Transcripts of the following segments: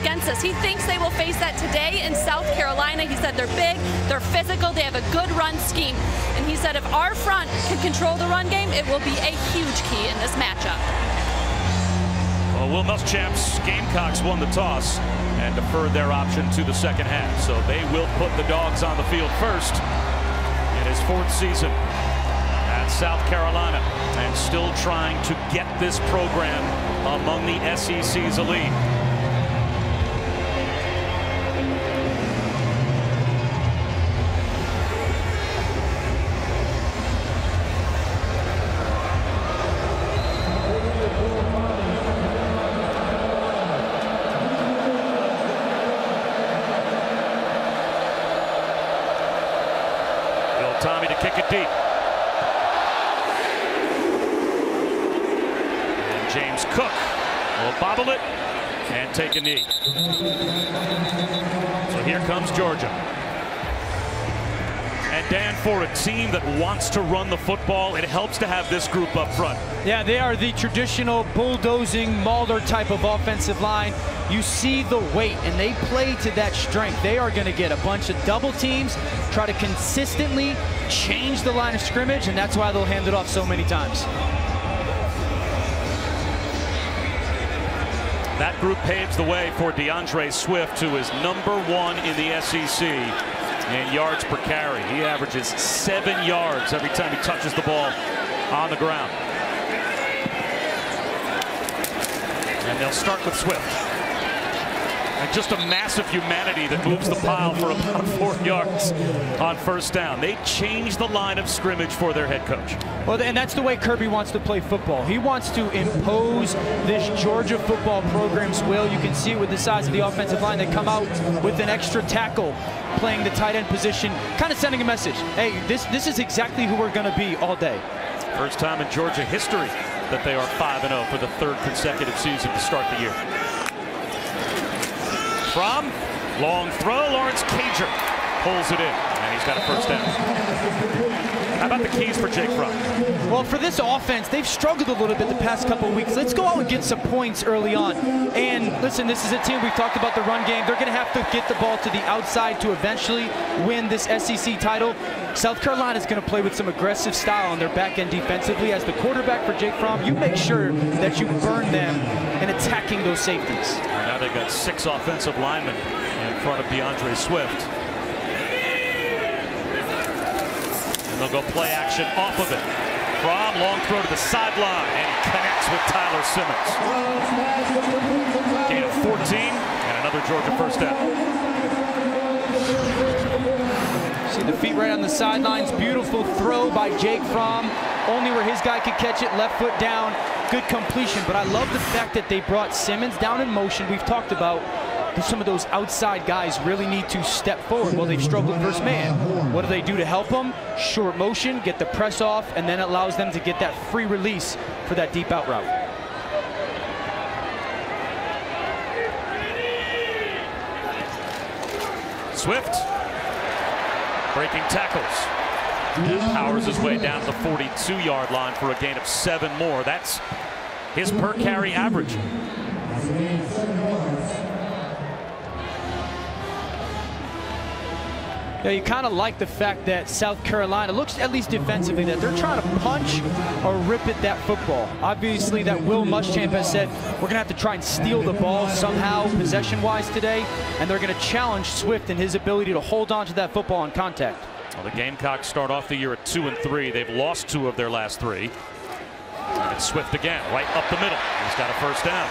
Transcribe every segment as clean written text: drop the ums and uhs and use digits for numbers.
against us. He thinks they will face that today in South Carolina. He said they're big, they're physical, they have a good run scheme. And he said if our front can control the run game, it will be a huge key in this matchup. Well, Will Muschamp's Gamecocks won the toss and deferred their option to the second half. So they will put the Dogs on the field first in his 4th season at South Carolina, and still trying to get this program among the SEC's elite. Tommy to kick it deep. And James Cook will bobble it and take a knee. So here comes Georgia. And Dan, for a team that wants to run the football, it helps to have this group up front. Yeah, they are the traditional bulldozing Mauler type of offensive line. You see the weight, and they play to that strength. They are going to get a bunch of double teams, try to consistently change the line of scrimmage, and that's why they'll hand it off so many times. That group paves the way for DeAndre Swift, who is #1 in the SEC in yards per carry. He averages 7 yards every time he touches the ball on the ground. And they'll start with Swift. And just a massive humanity that moves the pile for about 4 yards on first down. They changed the line of scrimmage for their head coach. Well, and that's the way Kirby wants to play football. He wants to impose this Georgia football program's will. You can see it with the size of the offensive line. They come out with an extra tackle, playing the tight end position, kind of sending a message. Hey, this is exactly who we're going to be all day. First time in Georgia history that they are 5-0 for the 3rd consecutive season to start the year. From long throw, Lawrence Cager pulls it in, and he's got a first down. How about the keys for Jake Fromm? Well, for this offense, they've struggled a little bit the past couple of weeks. Let's go out and get some points early on. And listen, this is a team, we've talked about the run game. They're going to have to get the ball to the outside to eventually win this SEC title. South Carolina is going to play with some aggressive style on their back end defensively. As the quarterback for Jake Fromm, you make sure that you burn them in attacking those safeties. Now they've got 6 offensive linemen in front of DeAndre Swift. And they'll go play action off of it. Fromm, long throw to the sideline, and he connects with Tyler Simmons. Gain of 14, and another Georgia first down. See the feet right on the sidelines. Beautiful throw by Jake Fromm. Only where his guy could catch it, left foot down. Good completion, but I love the fact that they brought Simmons down in motion. We've talked about some of those outside guys really need to step forward. Well, they've struggled first man. What do they do to help them? Short motion, get the press off, and then it allows them to get that free release for that deep out route. Swift breaking tackles. Powers his way down to the 42-yard line for a gain of 7 more. That's his per carry average. Yeah, you kind of like the fact that South Carolina looks, at least defensively, that they're trying to punch or rip at that football. Obviously, that Will Muschamp has said we're going to have to try and steal the ball somehow possession-wise today, and they're going to challenge Swift in his ability to hold on to that football on contact. Well, the Gamecocks start off the year at 2-3. They've lost 2 of their last 3. And it's Swift again, right up the middle. He's got a first down.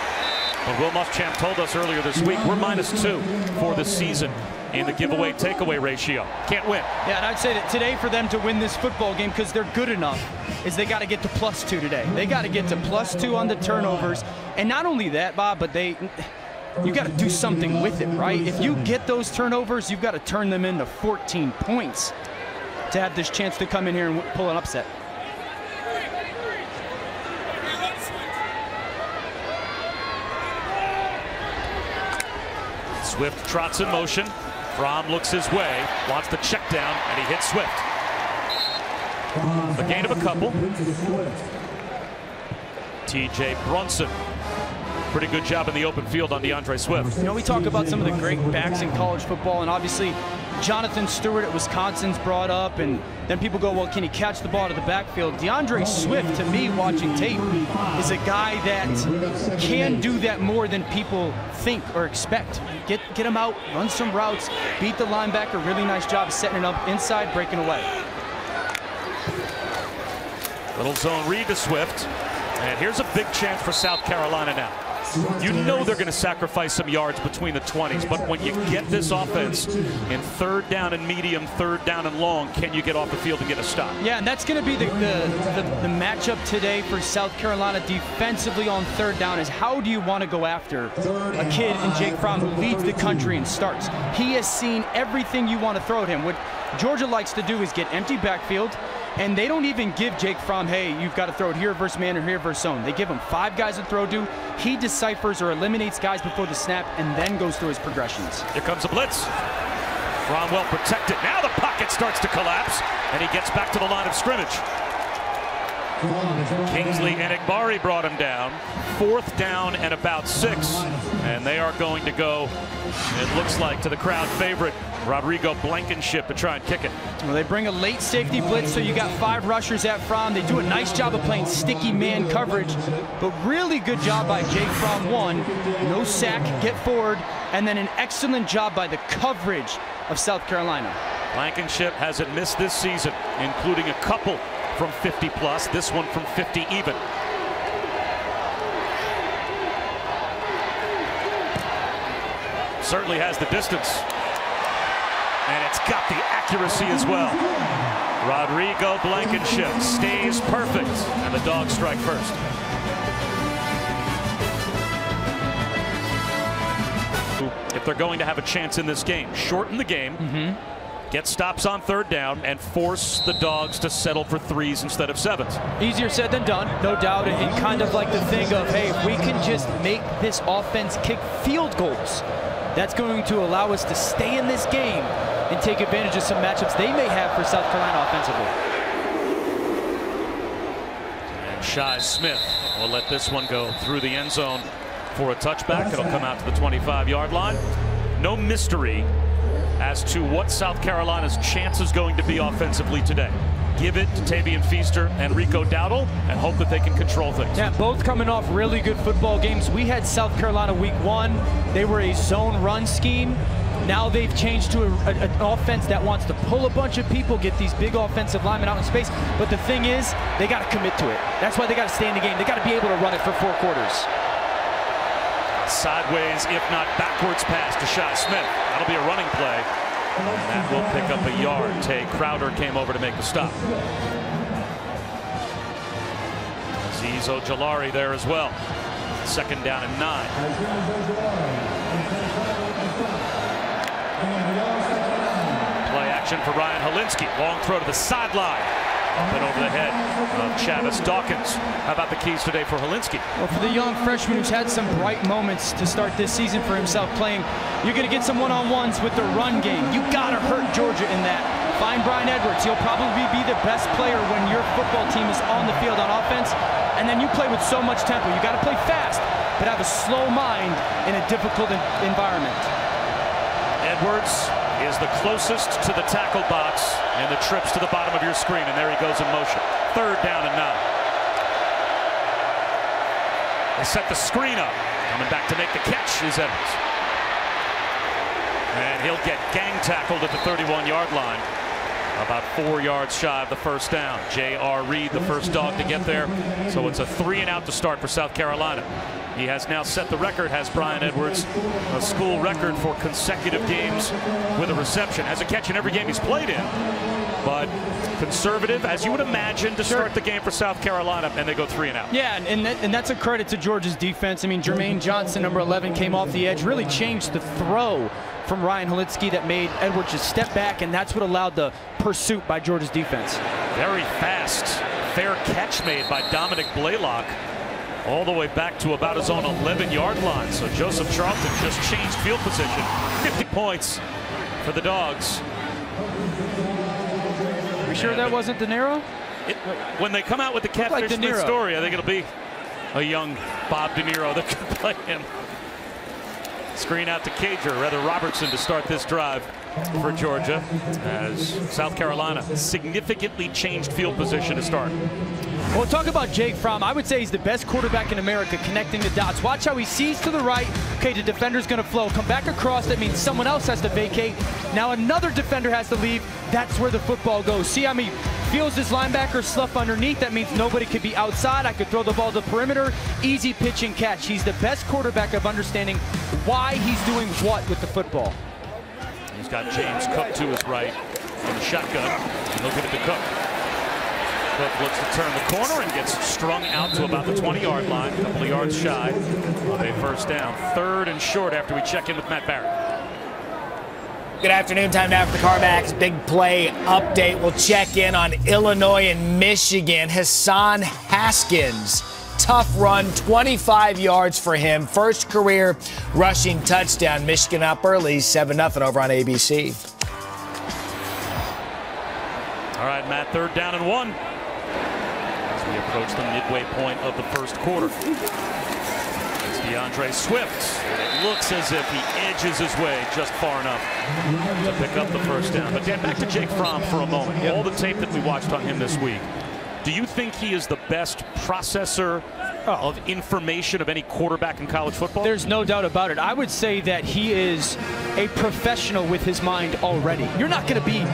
Well, Will Muschamp told us earlier this week we're -2 for the season in the giveaway takeaway ratio. Can't win. Yeah, and I'd say that today for them to win this football game, because they're good enough, is they got to get to +2 today. They got to get to +2 on the turnovers. And not only that, Bob, but you got to do something with it, right? If you get those turnovers, you've got to turn them into 14 points to have this chance to come in here and pull an upset. Swift trots in motion. Fromm looks his way, wants the check down, and he hits Swift. A gain of a couple. TJ Brunson Pretty good job in the open field on DeAndre Swift. You know, we talk about some of the great backs in college football, and obviously Jonathan Stewart at Wisconsin's brought up, and then people go, well, can he catch the ball out of the backfield? DeAndre Swift, to me, watching tape, is a guy that can do that more than people think or expect. Get him out, run some routes, beat the linebacker. Really nice job setting it up inside, breaking away. Little zone read to Swift. And here's a big chance for South Carolina now. You know they're going to sacrifice some yards between the 20s, but when you get this offense in 3rd down and medium, 3rd down and long, can you get off the field and get a stop? Yeah, and that's going to be the matchup today for South Carolina defensively on 3rd down, is how do you want to go after a kid in Jake Fromm who leads the country and starts? He has seen everything you want to throw at him. What Georgia likes to do is get empty backfield, and they don't even give Jake Fromm, hey, you've got to throw it here versus man or here versus zone. They give him 5 guys to throw to. He deciphers or eliminates guys before the snap and then goes through his progressions. Here comes a blitz. Fromm well protected. Now the pocket starts to collapse, and he gets back to the line of scrimmage. Kingsley and Igbari brought him down. 4th down and about 6. And they are going to go, it looks like, to the crowd favorite, Rodrigo Blankenship, to try and kick it. Well, they bring a late safety blitz, so you got 5 rushers at Fromm. They do a nice job of playing sticky man coverage, but really good job by Jake Fromm. 1, no sack, get forward, and then an excellent job by the coverage of South Carolina. Blankenship hasn't missed this season, including a couple from 50 plus, this one from 50 even. Certainly has the distance. And it's got the accuracy as well. Rodrigo Blankenship stays perfect, and the Dogs strike first. If they're going to have a chance in this game, shorten the game, get stops on 3rd down, and force the Dogs to settle for 3s instead of 7s. Easier said than done, no doubt, and kind of like the thing of, hey, if we can just make this offense kick field goals, that's going to allow us to stay in this game and take advantage of some matchups they may have for South Carolina offensively. And Shi Smith will let this one go through the end zone for a touchback. It'll come out to the 25-yard line. No mystery as to what South Carolina's chance is going to be offensively today. Give it to Tavian Feaster and Rico Dowdle and hope that they can control things. Yeah, both coming off really good football games. We had South Carolina week 1. They were a zone run scheme. Now they've changed to an offense that wants to pull a bunch of people, get these big offensive linemen out in space. But the thing is, they got to commit to it. That's why they got to stay in the game. They got to be able to run it for 4 quarters. Sideways, if not backwards pass to Shi Smith. That'll be a running play. And that will pick up a yard. Tay Crowder came over to make the stop. Azeez Ojulari there as well. 2nd down and 9. Play action for Ryan Helinski. Long throw to the sideline. Up and over the head of Chavis Dawkins. How about the keys today for Helinski? Well, for the young freshman who's had some bright moments to start this season for himself playing, you're going to get some one-on-ones with the run game. You got to hurt Georgia in that. Find Brian Edwards. He'll probably be the best player when your football team is on the field on offense. And then you play with so much tempo. You got to play fast, but have a slow mind in a difficult environment. Edwards is the closest to the tackle box, and the trips to the bottom of your screen, and there he goes in motion. 3rd down and 9. They set the screen up. Coming back to make the catch is Edwards. And he'll get gang tackled at the 31-yard line. About 4 yards shy of the 1st down. J.R. Reed, the first dog to get there. So it's a 3-and-out to start for South Carolina. He has now set the record, has Brian Edwards, a school record for consecutive games with a reception. Has a catch in every game he's played in. But conservative, as you would imagine, to start the game for South Carolina, and they go 3-and-out. Yeah, and that's a credit to Georgia's defense. I mean, Jermaine Johnson, number 11, came off the edge, really changed the throw from Ryan Helinski that made Edwards just step back, and that's what allowed the pursuit by Georgia's defense. Very fast, fair catch made by Dominic Blaylock, all the way back to about his own 11-yard line. So Joseph Charlton just changed field position. 50 points for the Dogs. Are you sure that wasn't De Niro? When they come out with the Catfish Smith story, I think it'll be a young Bob De Niro that play him. Screen out to Cager, or rather Robertson, to start this drive for Georgia, as South Carolina significantly changed field position to start. Well, talk about Jake Fromm. I would say he's the best quarterback in America connecting the dots. Watch how he sees to the right. Okay, the defender's going to flow. Come back across. That means someone else has to vacate. Now another defender has to leave. That's where the football goes. See how he feels his linebacker slough underneath. That means nobody could be outside. I could throw the ball to the perimeter. Easy pitch and catch. He's the best quarterback of understanding why he's doing what with the football. He's got James Cook to his right in the shotgun. Looking at the Cook. Cook looks to turn the corner and gets strung out to about the 20-yard line, a couple of yards shy of a first down. 3rd and short after we check in with Matt Barrett. Good afternoon. Time now for the Carbacks Big Play Update. We'll check in on Illinois and Michigan. Hassan Haskins, tough run, 25 yards for him. First career rushing touchdown. Michigan up early, 7-0 over on ABC. All right, Matt, 3rd down and 1. As we approach the midway point of the first quarter. It's DeAndre Swift. It looks as if he edges his way just far enough to pick up the first down. But Dan, back to Jake Fromm for a moment. All the tape that we watched on him this week. Do you think he is the best processor of information of any quarterback in college football? There's no doubt about it. I would say that he is a professional with his mind already. You're not going to be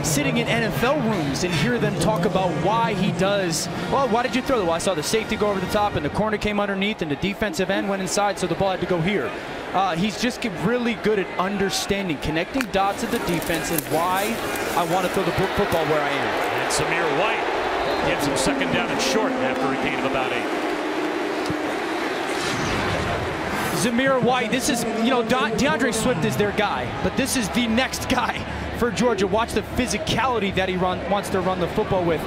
sitting in NFL rooms and hear them talk about why he does. Well, why did you throw it? Well, I saw the safety go over the top and the corner came underneath and the defensive end went inside, so the ball had to go here. He's just really good at understanding, connecting dots at the defense and why I want to throw the football where I am. And Samir White gives him 2nd down and short after a gain of about 8. Zamir White, this is, DeAndre Swift is their guy, but this is the next guy for Georgia. Watch the physicality that he wants to run the football with.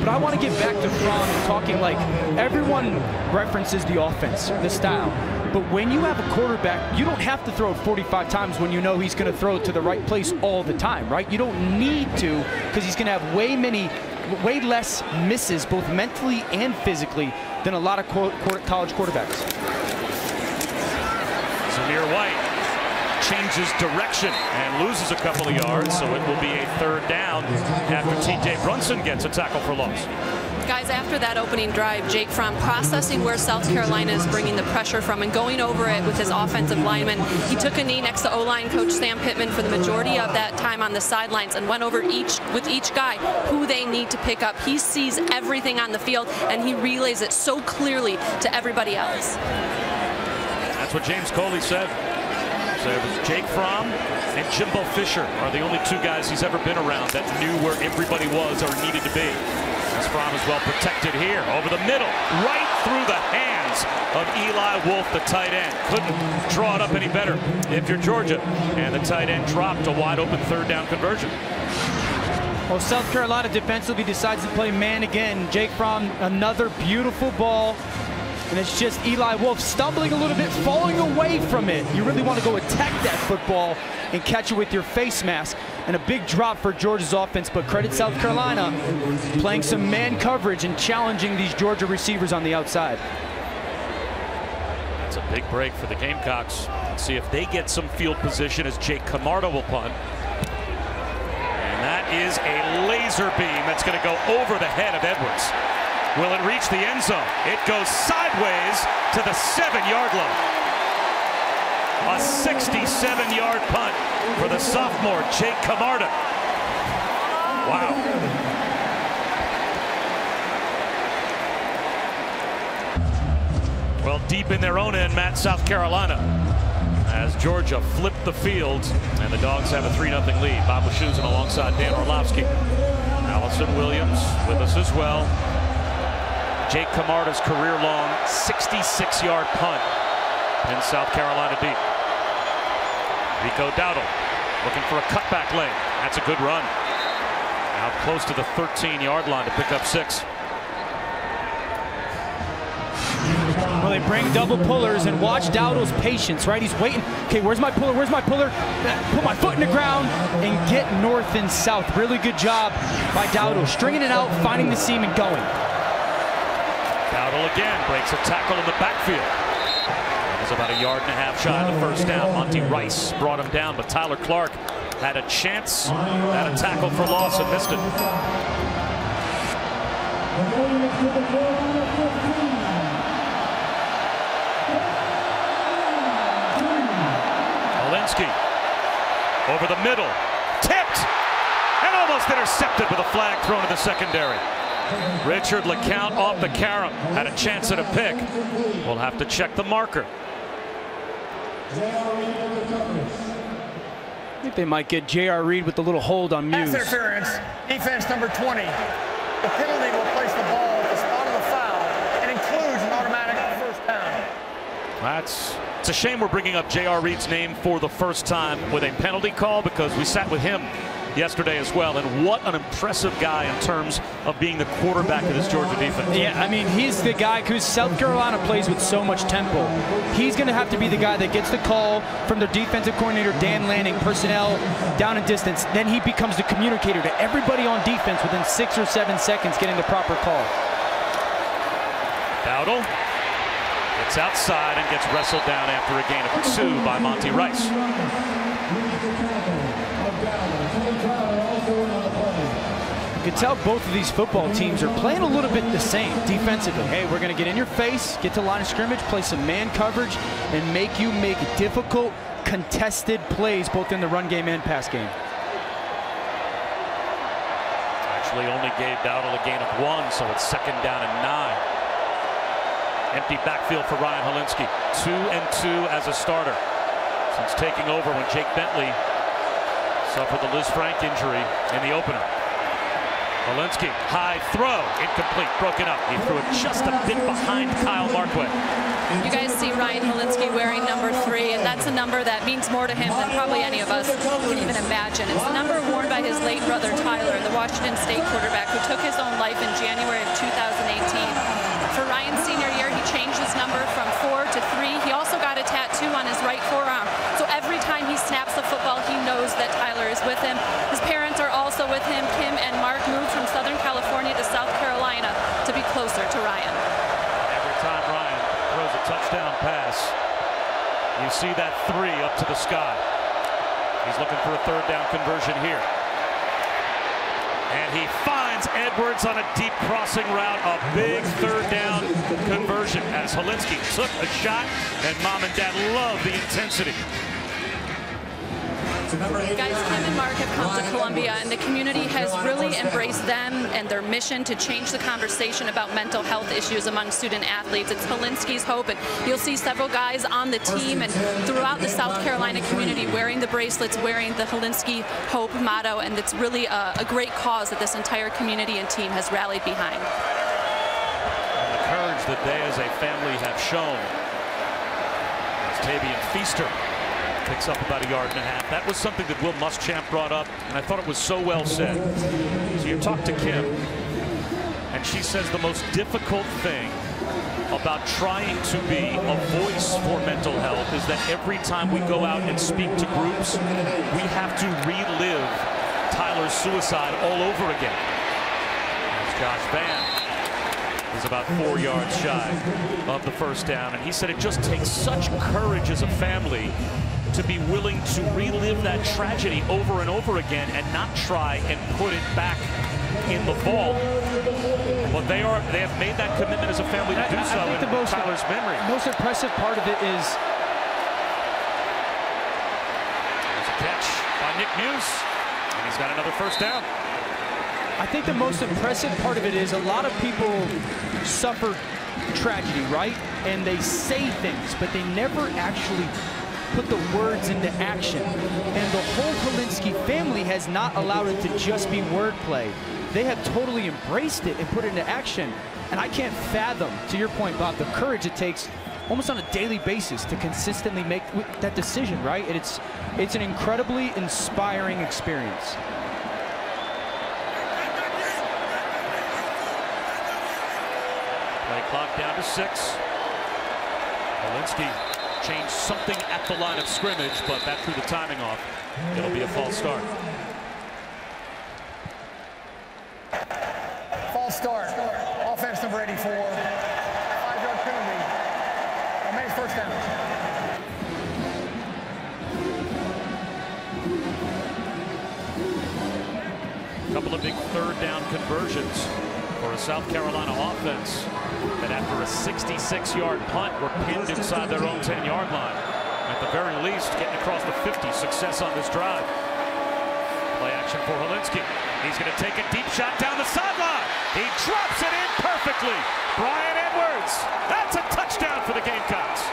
But I want to get back to Fromm talking like everyone references the offense, the style. But when you have a quarterback, you don't have to throw it 45 times when you know he's going to throw it to the right place all the time, right? You don't need to, because he's going to have way less misses, both mentally and physically, than a lot of college quarterbacks. Zamir White changes direction and loses a couple of yards, so it will be a 3rd down after T.J. Brunson gets a tackle for loss. Guys, after that opening drive, Jake Fromm processing where South Carolina is bringing the pressure from and going over it with his offensive lineman. He took a knee next to O-line coach Sam Pittman for the majority of that time on the sidelines and went over with each guy who they need to pick up. He sees everything on the field and he relays it so clearly to everybody else. That's what James Coley said. So it was Jake Fromm and Jimbo Fisher are the only 2 guys he's ever been around that knew where everybody was or needed to be. As Fromm is well protected here, over the middle, right through the hands of Eli Wolf, the tight end. Couldn't draw it up any better if you're Georgia. And the tight end dropped a wide open 3rd down conversion. Well, South Carolina defensively decides to play man again. Jake Fromm, another beautiful ball. And it's just Eli Wolf stumbling a little bit, falling away from it. You really want to go attack that football and catch it with your face mask. And a big drop for Georgia's offense, but credit South Carolina playing some man coverage and challenging these Georgia receivers on the outside. That's a big break for the Gamecocks. Let's see if they get some field position as Jake Camarda will punt. And that is a laser beam that's going to go over the head of Edwards. Will it reach the end zone? It goes sideways to the 7-yard line. A 67-yard punt for the sophomore, Jake Camarda. Wow. Well, deep in their own end, Matt, South Carolina, as Georgia flipped the field, and the Dogs have a 3-0 lead. Bob Wischusen alongside Dan Orlovsky. Allison Williams with us as well. Jake Camarda's career-long 66-yard punt in South Carolina deep. Rico Dowdle looking for a cutback lane. That's a good run. Now close to the 13-yard line to pick up 6. Well, they bring double pullers, and watch Dowdle's patience, right? He's waiting. Okay, where's my puller? Where's my puller? Put my foot in the ground and get north and south. Really good job by Dowdle, stringing it out, finding the seam and going. Dowdle again breaks a tackle in the backfield. He's about a yard and a half shy of the first down. Monty Rice brought him down, but Tyler Clark had a chance at a tackle for loss and missed it. Olinsky over the middle, tipped, and almost intercepted with a flag thrown to the secondary. Richard LeCount off the carom, had a chance at a pick. We'll have to check the marker. I think they might get J.R. Reed with the little hold on Muse. Pass interference, defense number 20. The penalty will place the ball at the spot of the foul and includes an automatic first down. It's a shame we're bringing up J.R. Reed's name for the first time with a penalty call, because we sat with him yesterday as well, and what an impressive guy in terms of being the quarterback of this Georgia defense. Yeah, I mean, he's the guy who South Carolina plays with so much tempo. He's going to have to be the guy that gets the call from their defensive coordinator, Dan Lanning, personnel, down and distance. Then he becomes the communicator to everybody on defense within 6 or 7 seconds getting the proper call. Dowdle gets outside and gets wrestled down after a gain of 2 by Monty Rice. You can tell both of these football teams are playing a little bit the same defensively. Hey, we're going to get in your face, get to line of scrimmage, play some man coverage, and make you make difficult, contested plays both in the run game and pass game. Actually only gave Dowdle a gain of 1, so it's 2nd down and 9. Empty backfield for Ryan Hilinski. 2-2 as a starter since taking over when Jake Bentley suffered the Liz Frank injury in the opener. Hilinski, high throw, incomplete, broken up. He threw it just a bit behind Kyle Marquette. You guys see Ryan Hilinski wearing number 3, and that's a number that means more to him than probably any of us can even imagine. It's the number worn by his late brother Tyler, the Washington State quarterback who took his own life in January of 2018. For Ryan's senior year, he changed his number from 4 to 3. He also got a tattoo on his right forearm. So every time he snaps the football, he knows that Tyler is with him. His parents are also with him. Kim and Mark moved from Southern California to South Carolina to be closer to Ryan. Every time Ryan throws a touchdown pass, you see that 3 up to the sky. He's looking for a 3rd down conversion here. And he finds Edwards on a deep crossing route, a big 3rd down conversion as Hilinski took a shot, and Mom and Dad love the intensity. Guys, Kim and Mark have come to Columbia, and the community has really embraced them and their mission to change the conversation about mental health issues among student athletes. It's Hilinski's hope, and you'll see several guys on the team and throughout the South Carolina community wearing the bracelets, wearing the Hilinski Hope motto, and it's really a great cause that this entire community and team has rallied behind. And the courage that they as a family have shown. As Tavian Feaster picks up about a yard and a half. That was something that Will Muschamp brought up, and I thought it was so well said. So you talk to Kim, and she says the most difficult thing about trying to be a voice for mental health is that every time we go out and speak to groups, we have to relive Tyler's suicide all over again. There's Josh Vann. Is about 4 yards shy of the first down, and he said it just takes such courage as a family to be willing to relive that tragedy over and over again and not try and put it back in the vault. But they have made that commitment as a family to do so in Tyler's memory. The most impressive part of it is there's a catch by Nick Muse, and he's got another first down. I think the most impressive part of it is a lot of people suffer tragedy, right? And they say things, but they never actually put the words into action. And the whole Hilinski family has not allowed it to just be wordplay. They have totally embraced it and put it into action. And I can't fathom, to your point, Bob, the courage it takes almost on a daily basis to consistently make that decision, right? And it's an incredibly inspiring experience. Play clock down to 6. Hilinski changed something at the line of scrimmage, but that threw the timing off. It'll be a false start. False start. Offense number 84. 5-yard penalty. Remains first down. couple of big third down conversions for a South Carolina offense that after a 66-yard punt were pinned inside their own 10-yard line. At the very least, getting across the 50, success on this drive. Play action for Helinski. He's going to take a deep shot down the sideline. He drops it in perfectly. Brian Edwards. That's a touchdown for the Gamecocks.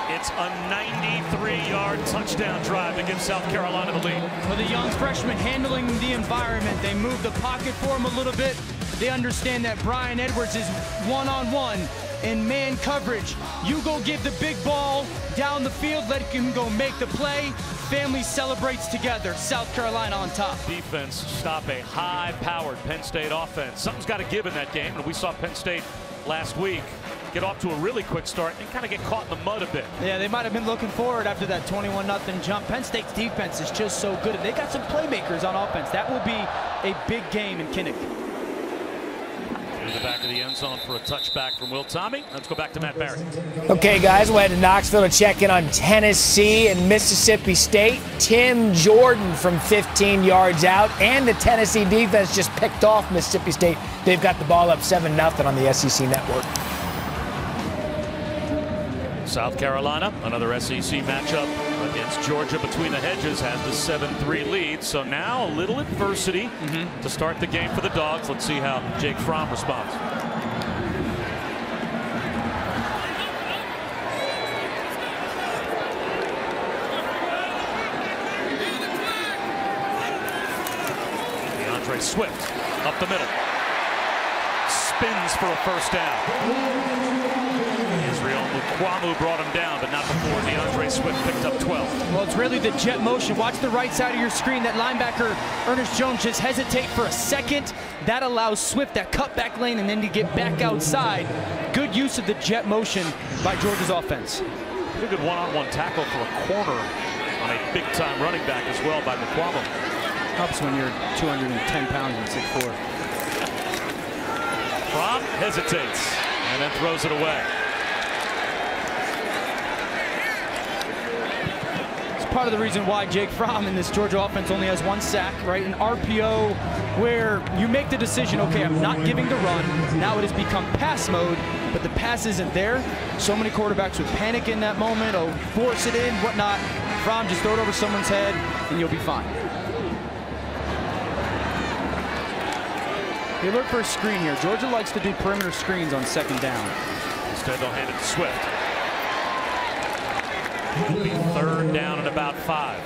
It's a 93-yard touchdown drive to give South Carolina the lead. For the young freshman handling the environment, they move the pocket for him a little bit. They understand that Brian Edwards is one-on-one in man coverage. You go give the big ball down the field, let him go make the play. Family celebrates together. South Carolina on top. Defense stop a high-powered Penn State offense. Something's got to give in that game, and we saw Penn State last week get off to a really quick start and kind of get caught in the mud a bit. Yeah, they might have been looking forward after that 21-0 jump. Penn State's defense is just so good, and they got some playmakers on offense. That will be a big game in Kinnick. To the back of the end zone for a touchback from Will Tommy. Let's go back to Matt Barry. Okay, guys, we'll head to Knoxville to check in on Tennessee and Mississippi State. Tim Jordan from 15 yards out, and the Tennessee defense just picked off Mississippi State. They've got the ball up 7-0 on the SEC network. South Carolina, another SEC matchup against Georgia between the hedges, has the 7-3 lead. So now a little adversity to start the game for the Dogs. Let's see how Jake Fromm responds. DeAndre Swift up the middle. Spins for a first down. Mukuamu brought him down, but not before DeAndre Swift picked up 12. Well, it's really the jet motion. Watch the right side of your screen. That linebacker, Ernest Jones, just hesitate for a second. That allows Swift that cutback lane and then to get back outside. Good use of the jet motion by Georgia's offense. Pretty good one-on-one tackle for a corner on a big-time running back as well by Mukuamu. Helps when you're 210 pounds and 6'4". Fromm hesitates and then throws it away. Part of the reason why Jake Fromm in this Georgia offense only has 1 sack, right? An RPO where you make the decision, okay, I'm not giving the run. Now it has become pass mode, but the pass isn't there. So many quarterbacks would panic in that moment, or force it in, whatnot. Fromm, just throw it over someone's head, and you'll be fine. They look for a screen here. Georgia likes to do perimeter screens on second down. Instead, they'll hand it to Swift. It'll be third down and about 5.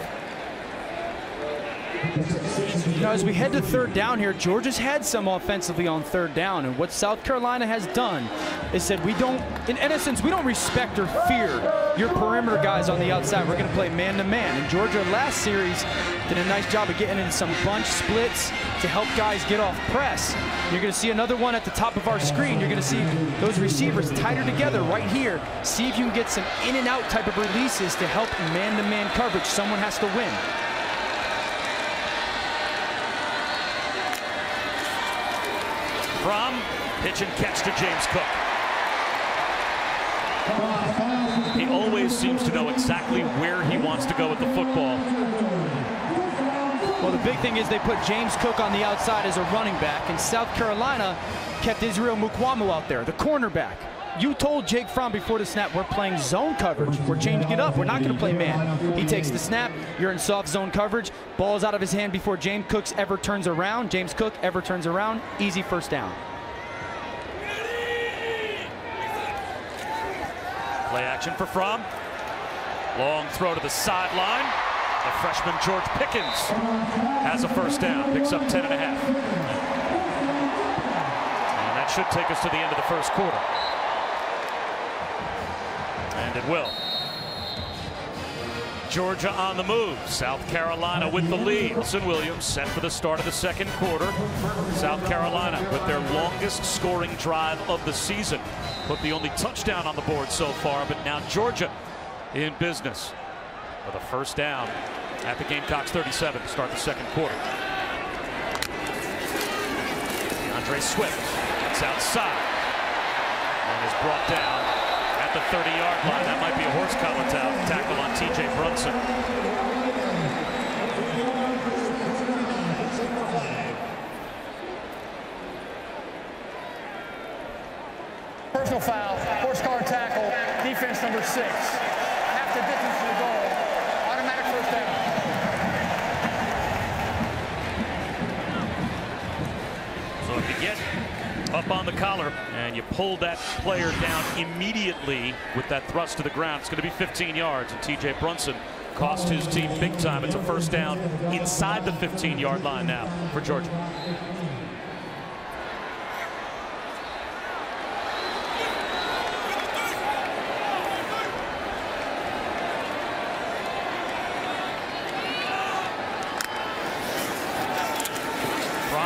Now, as we head to third down here, Georgia's had some offensively on third down, and what South Carolina has done is said we don't, in essence, we don't respect or fear your perimeter guys on the outside. We're going to play man-to-man. And Georgia last series did a nice job of getting in some bunch splits to help guys get off press. You're going to see another one at the top of our screen. You're going to see those receivers tighter together right here. See if you can get some in and out type of releases to help man-to-man coverage. Someone has to win. Fromm, pitch and catch to James Cook. He always seems to know exactly where he wants to go with the football. Well, the big thing is they put James Cook on the outside as a running back, and South Carolina kept Israel Mukuamu out there, the cornerback. You told Jake Fromm before the snap, we're playing zone coverage. We're changing it up. We're not going to play man. He takes the snap. You're in soft zone coverage. Ball's out of his hand before James Cook ever turns around. Easy first down. Play action for Fromm. Long throw to the sideline. The freshman George Pickens has a first down, picks up 10.5. And that should take us to the end of the first quarter. And it will. Georgia on the move. South Carolina with the lead. Wilson Williams set for the start of the second quarter. South Carolina with their longest scoring drive of the season. Put the only touchdown on the board so far, but now Georgia in business with a first down at the Gamecocks 37 to start the second quarter. DeAndre Swift gets outside and is brought down at the 30-yard line. That might be a horse collar tackle on TJ Brunson. Personal foul, horse collar tackle, defense number 6. Half the distance to the goal, automatic first down. So if you get up on the collar and you pull that player down immediately with that thrust to the ground, it's going to be 15 yards. And TJ Brunson cost his team big time. It's a first down inside the 15-yard line now for Georgia.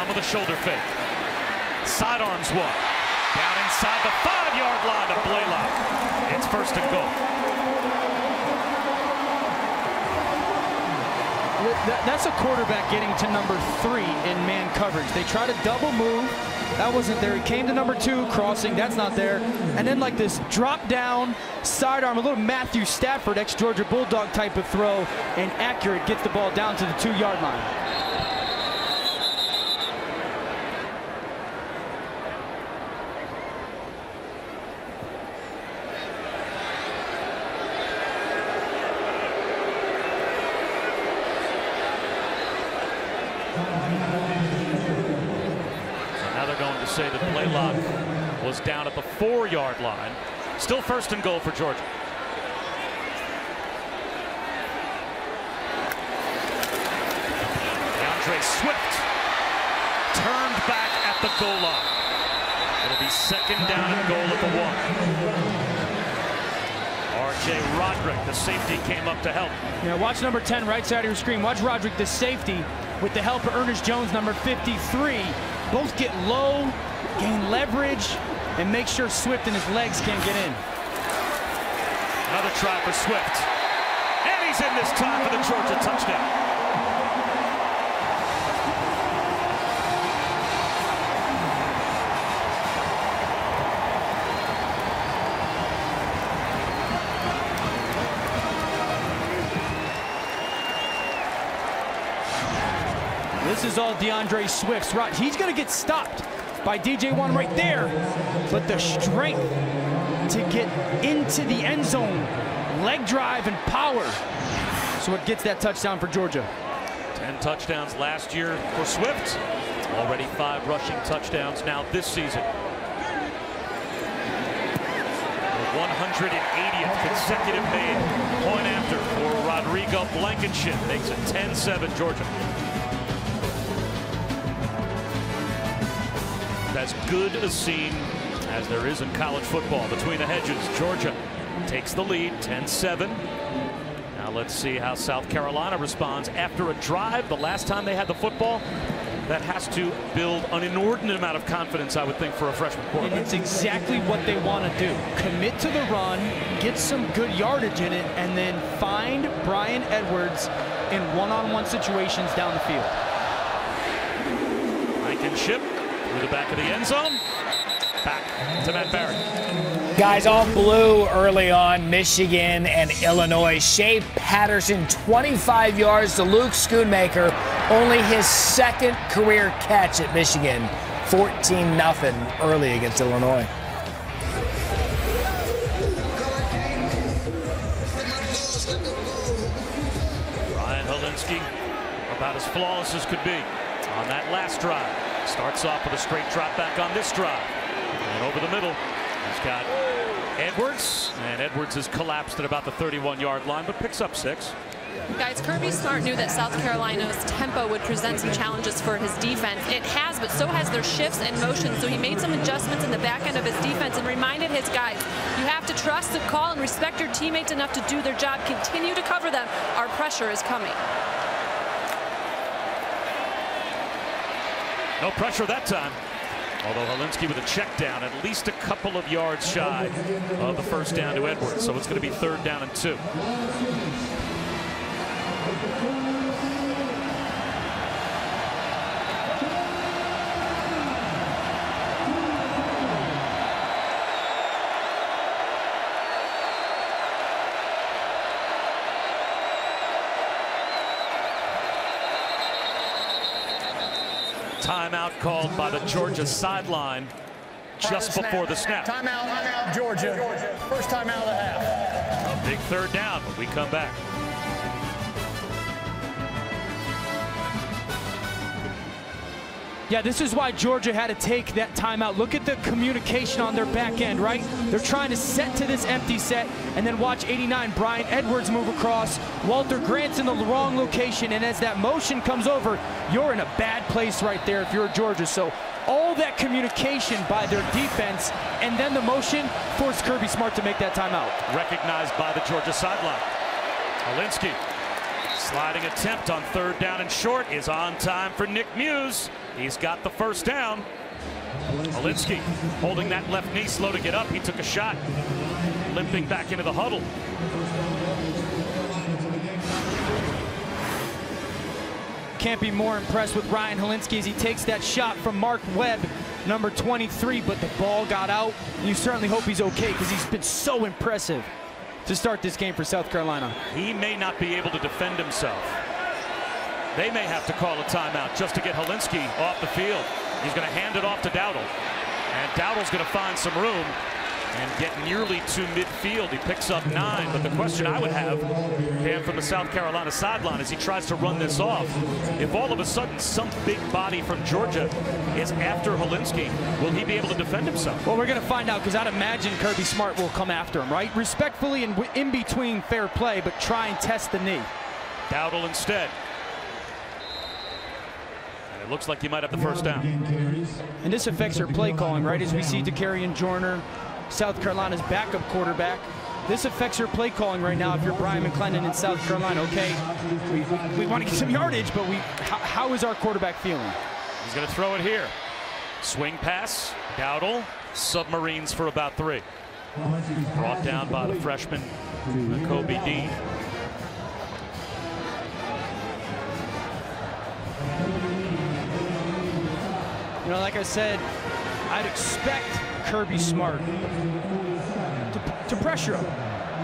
With a shoulder fake. Sidearms one. Down inside the 5-yard line to Blaylock. It's first and goal. That's a quarterback getting to number 3 in man coverage. They try to double move. That wasn't there. He came to number 2, crossing. That's not there. And then like this drop down, sidearm, a little Matthew Stafford, ex-Georgia Bulldog type of throw, and accurate, gets the ball down to the 2-yard line. Say that Blaylock was down at the 4-yard line. Still first and goal for Georgia. DeAndre Swift turned back at the goal line. It'll be second down and goal at the 1. R.J. Roderick, the safety, came up to help. Now watch number 10 right side of your screen. Watch Roderick, the safety, with the help of Ernest Jones, number 53. Both get low, gain leverage, and make sure Swift and his legs can't get in. Another try for Swift. And he's in this time for the Georgia touchdown. This is all DeAndre Swift's right. He's going to get stopped by DJ1 right there. But the strength to get into the end zone, leg drive and power. So it gets that touchdown for Georgia. 10 touchdowns last year for Swift. Already 5 rushing touchdowns now this season. The 180th consecutive made point after for Rodrigo Blankenship. Makes it 10-7 Georgia. As good a scene as there is in college football between the hedges. Georgia takes the lead, 10-7. Now let's see how South Carolina responds after a drive. The last time they had the football, that has to build an inordinate amount of confidence, I would think, for a freshman quarterback. And it's exactly what they want to do. Commit to the run, get some good yardage in it, and then find Brian Edwards in one-on-one situations down the field. Blankenship through the back of the end zone. Back to Matt Barry. Guys, all blue early on, Michigan and Illinois. Shea Patterson, 25 yards to Luke Schoonmaker. Only his second career catch at Michigan. 14-0 early against Illinois. Ryan Helinski, about as flawless as could be on that last drive. Starts off with a straight drop back on this drive. And over the middle, he's got Edwards. And Edwards has collapsed at about the 31-yard line, but picks up 6. Guys, Kirby Smart knew that South Carolina's tempo would present some challenges for his defense. It has, but so has their shifts and motions. So he made some adjustments in the back end of his defense and reminded his guys, you have to trust the call and respect your teammates enough to do their job. Continue to cover them. Our pressure is coming. No pressure that time. Although Helinski with a check down, at least a couple of yards shy of the first down to Edwards. So it's going to be 3rd down and 2. Timeout called by the Georgia sideline just before the snap. Timeout, Georgia. First timeout of the half. A big 3rd down when we come back. Yeah, this is why Georgia had to take that timeout. Look at the communication on their back end, right? They're trying to set to this empty set, and then watch 89, Brian Edwards move across. Walter Grant's in the wrong location, and as that motion comes over, you're in a bad place right there if you're Georgia. So all that communication by their defense, and then the motion forced Kirby Smart to make that timeout. Recognized by the Georgia sideline. Helinski, sliding attempt on 3rd down and short, is on time for Nick Muse. He's got the first down. Helinski holding that left knee, slow to get up. He took a shot, limping back into the huddle. Can't be more impressed with Ryan Helinski as he takes that shot from Mark Webb, number 23, but the ball got out. You certainly hope he's okay because he's been so impressive to start this game for South Carolina. He may not be able to defend himself. They may have to call a timeout just to get Helinski off the field. He's going to hand it off to Dowdle. And Dowdle's going to find some room and get nearly to midfield. He picks up 9. But the question I would have, Dan, from the South Carolina sideline as he tries to run this off, if all of a sudden some big body from Georgia is after Helinski, will he be able to defend himself? Well, we're going to find out because I'd imagine Kirby Smart will come after him, right? Respectfully and in between fair play, but try and test the knee. Dowdle instead. It looks like he might have the first down. And this affects their play calling, right? As we see Dakarian Joyner, South Carolina's backup quarterback. This affects your play calling right now if you're Brian McClendon in South Carolina. Okay, we want to get some yardage, but how is our quarterback feeling? He's going to throw it here. Swing pass, Dowdle, submarines for about 3. Brought down by the freshman, Kobe Dean. You know, like I said, I'd expect Kirby Smart to pressure him.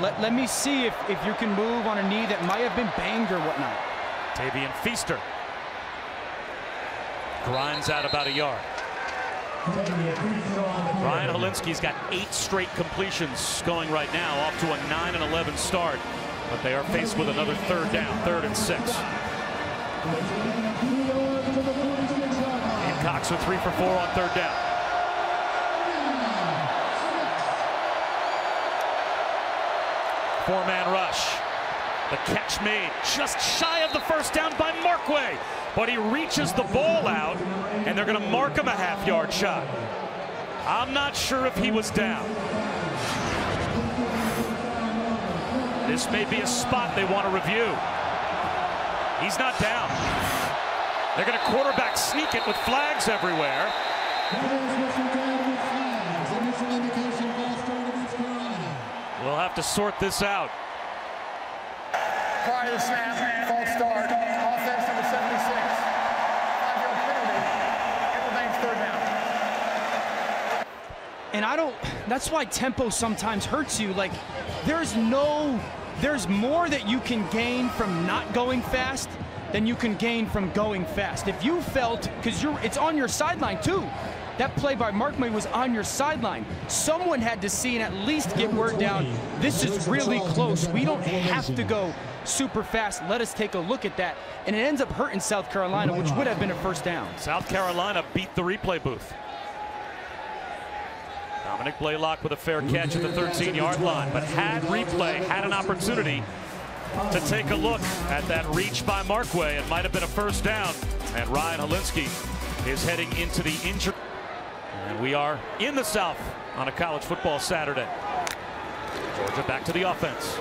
Let me see if you can move on a knee that might have been banged or whatnot. Tavian Feaster grinds out about a yard. Ryan Helinski's got 8 straight completions going right now, off to a 9-11 start. But they are faced with another 3rd down, 3rd and 6. Cox with 3 for 4 on 3rd down. Four-man rush. The catch made just shy of the first down by Markway. But he reaches the ball out, and they're going to mark him a half-yard shot. I'm not sure if he was down. This may be a spot they want to review. He's not down. They're going to quarterback sneak it with flags everywhere. We'll have to sort this out. Prior to the snap, false start, offense number 76. 5-yard penalty. It remains 3rd down. And that's why tempo sometimes hurts you. Like, there's more that you can gain from not going fast than you can gain from going fast. If you felt, because it's on your sideline too. That play by Markway was on your sideline. Someone had to see and at least get word down. This is really close. We don't have to go super fast. Let us take a look at that. And it ends up hurting South Carolina, which would have been a first down. South Carolina beat the replay booth. Dominic Blaylock with a fair catch at the 13-yard line, but had replay had an opportunity to take a look at that reach by Markway. It might have been a first down, and Ryan Hilinski is heading into the injury. And we are in the South on a college football Saturday. Georgia back to the offense.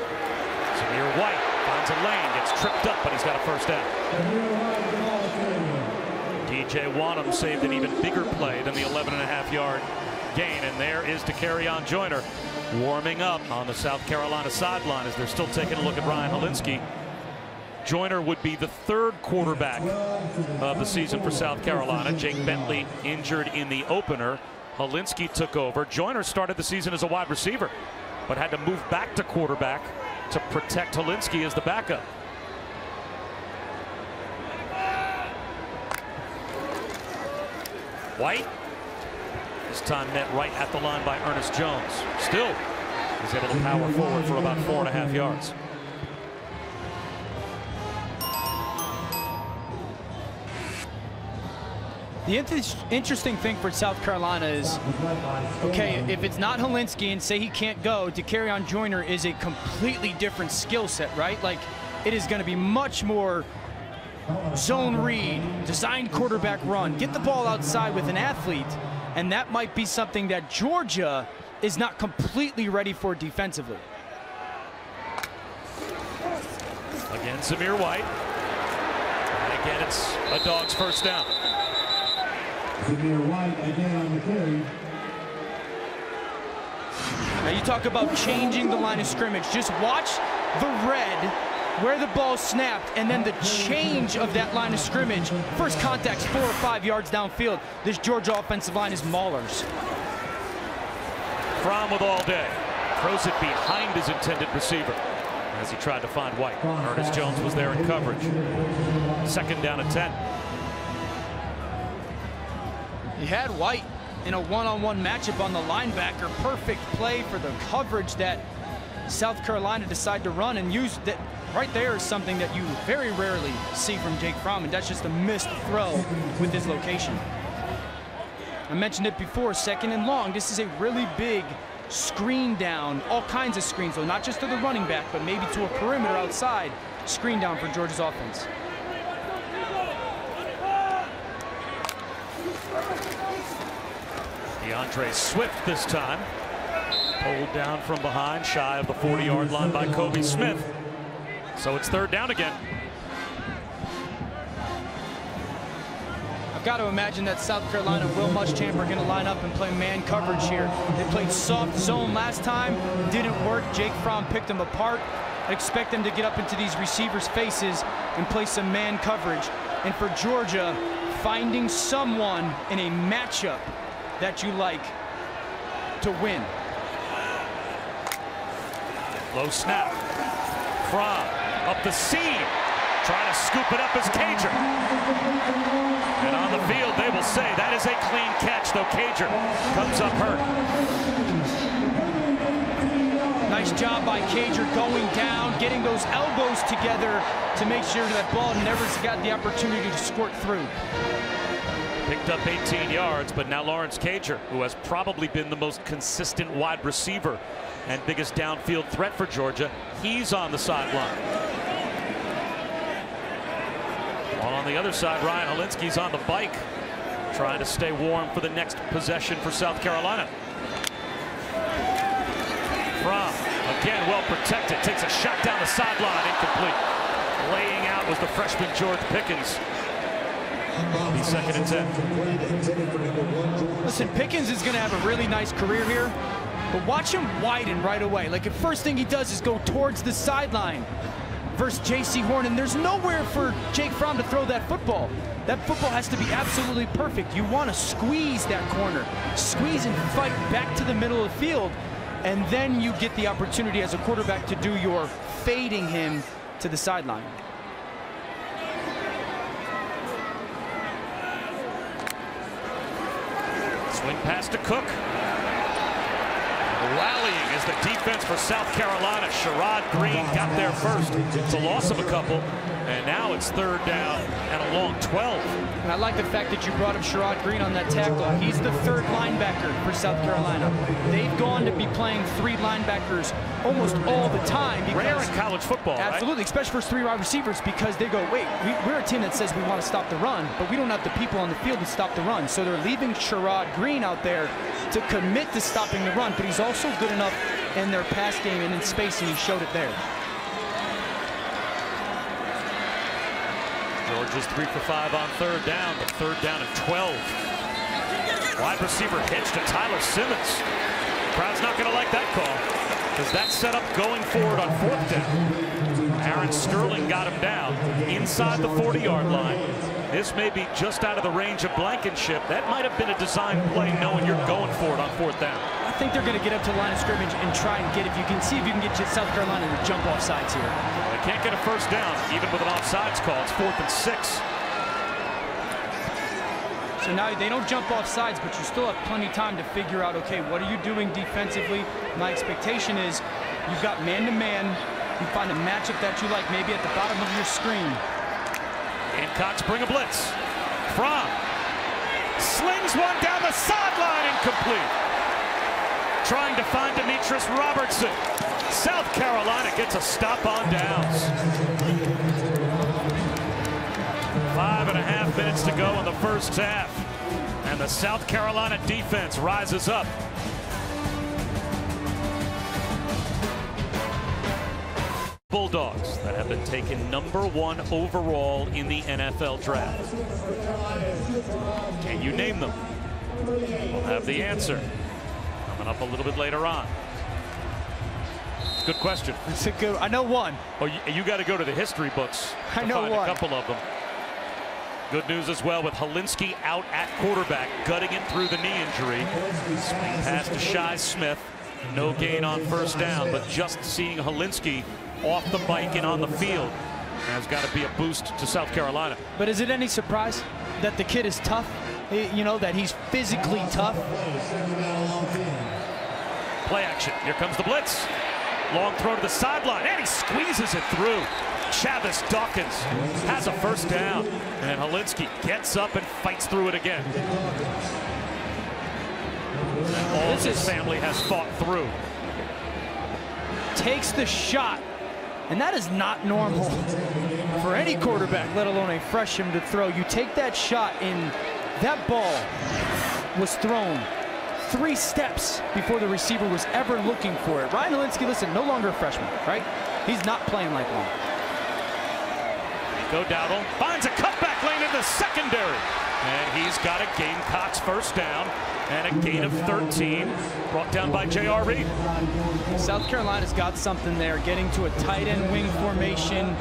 Samir White finds a lane, gets tripped up, but he's got a first down. DJ Wanham saved an even bigger play than the 11.5-yard gain, and there is Dakereon Joyner warming up on the South Carolina sideline as they're still taking a look at Ryan Hilinski. Joyner would be the third quarterback of the season for South Carolina. Jake Bentley injured in the opener. Hilinski took over. Joyner started the season as a wide receiver, but had to move back to quarterback to protect Hilinski as the backup. White, this time met right at the line by Ernest Jones. Still, he's able to power forward for about 4.5 yards. The interesting thing for South Carolina is, okay, if it's not Hilinski and say he can't go, Dakereon Joyner is a completely different skill set, right? Like, it is going to be much more zone read, designed quarterback run, get the ball outside with an athlete, and that might be something that Georgia is not completely ready for defensively. Again, Samir White. And again, it's a Dogs first down. Samir White again on the carry. Now you talk about changing the line of scrimmage. Just watch the red where the ball snapped, and then the change of that line of scrimmage. First contact's 4 or 5 yards downfield. This Georgia offensive line is maulers. Fromm with all day. Throws it behind his intended receiver as he tried to find White. Ernest Jones was there in coverage. Second down at 10. He had White in a one-on-one matchup on the linebacker. Perfect play for the coverage that South Carolina decided to run, and use that. Right there is something that you very rarely see from Jake Fromm, and that's just a missed throw with his location. I mentioned it before, second and long. This is a really big screen down, all kinds of screens, so not just to the running back, but maybe to a perimeter outside screen down for Georgia's offense. DeAndre Swift this time. Pulled down from behind, shy of the 40-yard line by Kobe Smith. So it's third down again. I've got to imagine that South Carolina and Will Muschamp are going to line up and play man coverage here. They played soft zone last time, didn't work. Jake Fromm picked them apart. I expect them to get up into these receivers' faces and play some man coverage. And for Georgia, finding someone in a matchup that you like to win. Low snap. Fromm up the seam, trying to scoop it up as Cager. And on the field, they will say that is a clean catch, though Cager comes up hurt. Nice job by Cager going down, getting those elbows together to make sure that ball never got the opportunity to squirt through. Picked up 18 yards, but now Lawrence Cager, who has probably been the most consistent wide receiver and biggest downfield threat for Georgia, he's on the sideline. While on the other side, Ryan Hilinski's on the bike, trying to stay warm for the next possession for South Carolina. Fromm, again well protected, takes a shot down the sideline, incomplete. Laying out was the freshman George Pickens. He's second and 10. Listen, Pickens is going to have a really nice career here, but watch him widen right away. Like, the first thing he does is go towards the sideline versus J.C. Horn, and there's nowhere for Jake Fromm to throw that football. That football has to be absolutely perfect. You want to squeeze that corner, squeeze and fight back to the middle of the field, and then you get the opportunity as a quarterback to do your fading him to the sideline. Swing pass to Cook. Rallying is the defense for South Carolina. Sherrod Green got there first. It's a loss of a couple, and now it's third down and a long 12. And I like the fact that you brought up Sherrod Green on that tackle. He's the third linebacker for South Carolina. They've gone to be playing three linebackers almost all the time. Rare in college football, absolutely, right? especially for three wide receivers, because they go, wait, we're a team that says we want to stop the run, but we don't have the people on the field to stop the run. So they're leaving Sherrod Green out there to commit to stopping the run, but he's also good enough in their pass game and in space, and he showed it there. Georgia's 3 for 5 on third down, but third down and 12. Wide receiver hitch to Tyler Simmons. Crowd's not going to like that call, because that's set up going forward on fourth down. Aaron Sterling got him down inside the 40-yard line. This may be just out of the range of Blankenship. That might have been a design play, knowing you're going for it on fourth down. I think they're going to get up to the line of scrimmage and try and get, if you can get South Carolina to jump off sides here. Well, they can't get a first down, even with an offsides call. It's 4th and 6. So now they don't jump off sides, but you still have plenty of time to figure out, okay, what are you doing defensively? My expectation is you've got man-to-man. You find a matchup that you like, maybe at the bottom of your screen. Gamecocks bring a blitz. Fromm slings one down the sideline, incomplete. Trying to find Demetrius Robertson. South Carolina gets a stop on downs. 5.5 minutes to go in the first half, and the South Carolina defense rises up. Bulldogs that have been taken #1 overall in the NFL draft. Can you name them? We'll have the answer coming up a little bit later on. Good question. It's a good. I know one. Oh, you got to go to the history books to find a couple of them. Good news as well with Helinski out at quarterback, gutting it through the knee injury. Swing pass to Shi Smith. No gain on first down, but just seeing Helinski off the bike and on the field has got to be a boost to South Carolina. But is it any surprise that the kid is tough? You know, that he's physically tough? Play action. Here comes the blitz. Long throw to the sideline, and he squeezes it through. Chavis Dawkins has a first down, and Helinski gets up and fights through it again. And all of his family has fought through. Takes the shot, and that is not normal for any quarterback, let alone a freshman, to throw. You take that shot, and that ball was thrown 3 steps before the receiver was ever looking for it. Ryan Helinski, listen, no longer a freshman, right? He's not playing like one. Go Dowdle finds a cutback lane in the secondary, and he's got a Gamecocks first down and a gain of 13, brought down by J.R. Reed. South Carolina's got something there, getting to a tight end wing formation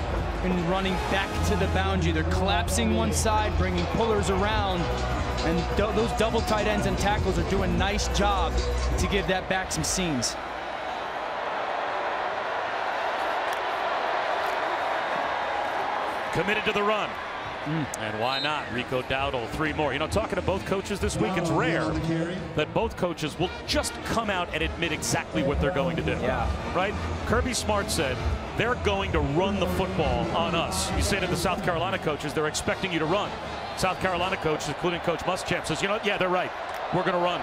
and running back to the boundary. They're collapsing one side, bringing pullers around, and those double tight ends and tackles are doing a nice job to give that back some seams. Committed to the run. And why not? Rico Dowdle, 3 more. You know, talking to both coaches this week, it's rare that both coaches will just come out and admit exactly what they're going to do. Yeah. Right? Kirby Smart said, they're going to run the football on us. You say to the South Carolina coaches, they're expecting you to run. South Carolina coaches, including Coach Muschamp, says, you know, yeah, they're right. We're going to run.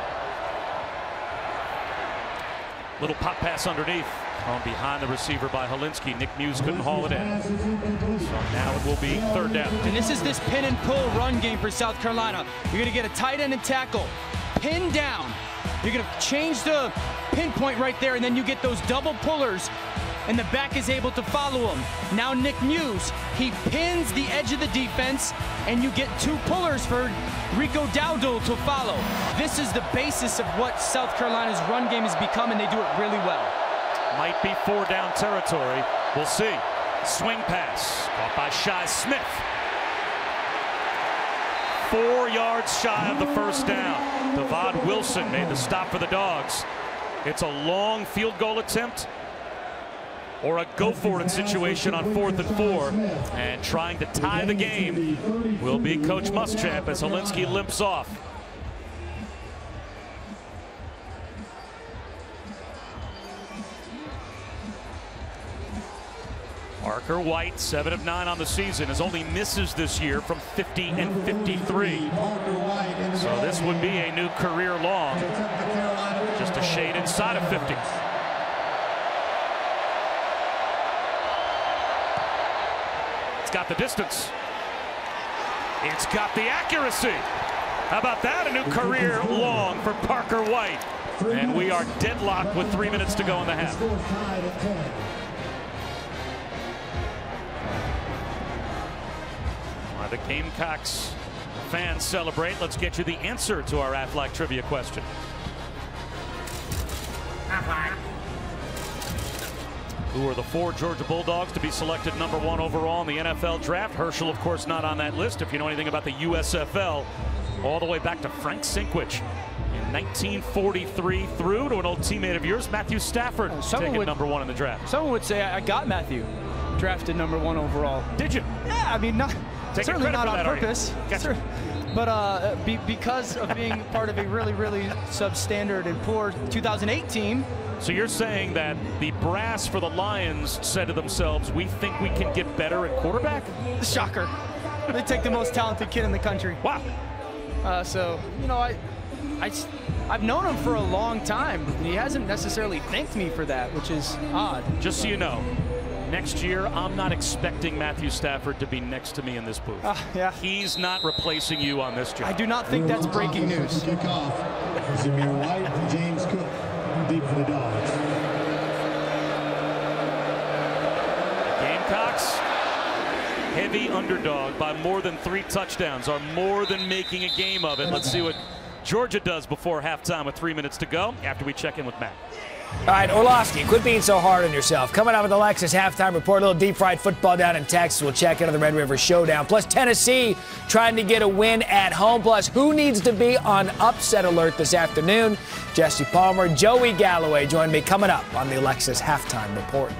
Little pop pass underneath. Thrown behind the receiver by Helinski. Nick Muse couldn't haul it in. So now it will be third down. And this is this pin and pull run game for South Carolina. You're going to get a tight end and tackle. Pin down. You're going to change the pinpoint right there, and then you get those double pullers, and the back is able to follow him. Now Nick Muse, he pins the edge of the defense, and you get 2 pullers for Rico Dowdle to follow. This is the basis of what South Carolina's run game has become, and they do it really well. Might be 4 down territory. We'll see. Swing pass caught by Shi Smith. 4 yards shy of the first down. Devad Wilson made the stop for the Dogs. It's a long field goal attempt or a go-for-it situation on 4th and 4. And trying to tie the game will be Coach Muschamp as Helinski limps off. Parker White, 7 of 9 on the season, has only misses this year from 50 and 53. So this would be a new career long, just a shade inside of 50. It's got the distance. It's got the accuracy. How about that? A new career long for Parker White. And we are deadlocked with 3 minutes to go in the half. While the Gamecocks fans celebrate, let's get you the answer to our Aflac trivia question. Who are the 4 Georgia Bulldogs to be selected #1 overall in the NFL draft? Herschel, of course, not on that list. If you know anything about the USFL, all the way back to Frank Sinkwich in 1943 through to an old teammate of yours, Matthew Stafford, taken #1 in the draft. Someone would say I got Matthew drafted #1 overall. Did you? Yeah, I mean, certainly not on purpose. Gotcha. But because of being part of a really, really substandard and poor 2008 team. So you're saying that the brass for the Lions said to themselves, we think we can get better at quarterback? Shocker. They take the most talented kid in the country. Wow. So, you know, I've known him for a long time. He hasn't necessarily thanked me for that, which is odd. Just so you know, next year, I'm not expecting Matthew Stafford to be next to me in this booth. Yeah. He's not replacing you on this job. I do not think that's breaking news. Kickoff. Zamir White and James Cook deep for the Dogs. Gamecocks, heavy underdog by more than 3 touchdowns, are more than making a game of it. Let's see what Georgia does before halftime with 3 minutes to go after we check in with Matt. All right, Orlovsky, quit being so hard on yourself. Coming up with the Lexus halftime report, a little deep fried football down in Texas. We'll check into the Red River Showdown. Plus Tennessee trying to get a win at home. Plus who needs to be on upset alert this afternoon? Jesse Palmer, Joey Galloway join me coming up on the Lexus halftime report.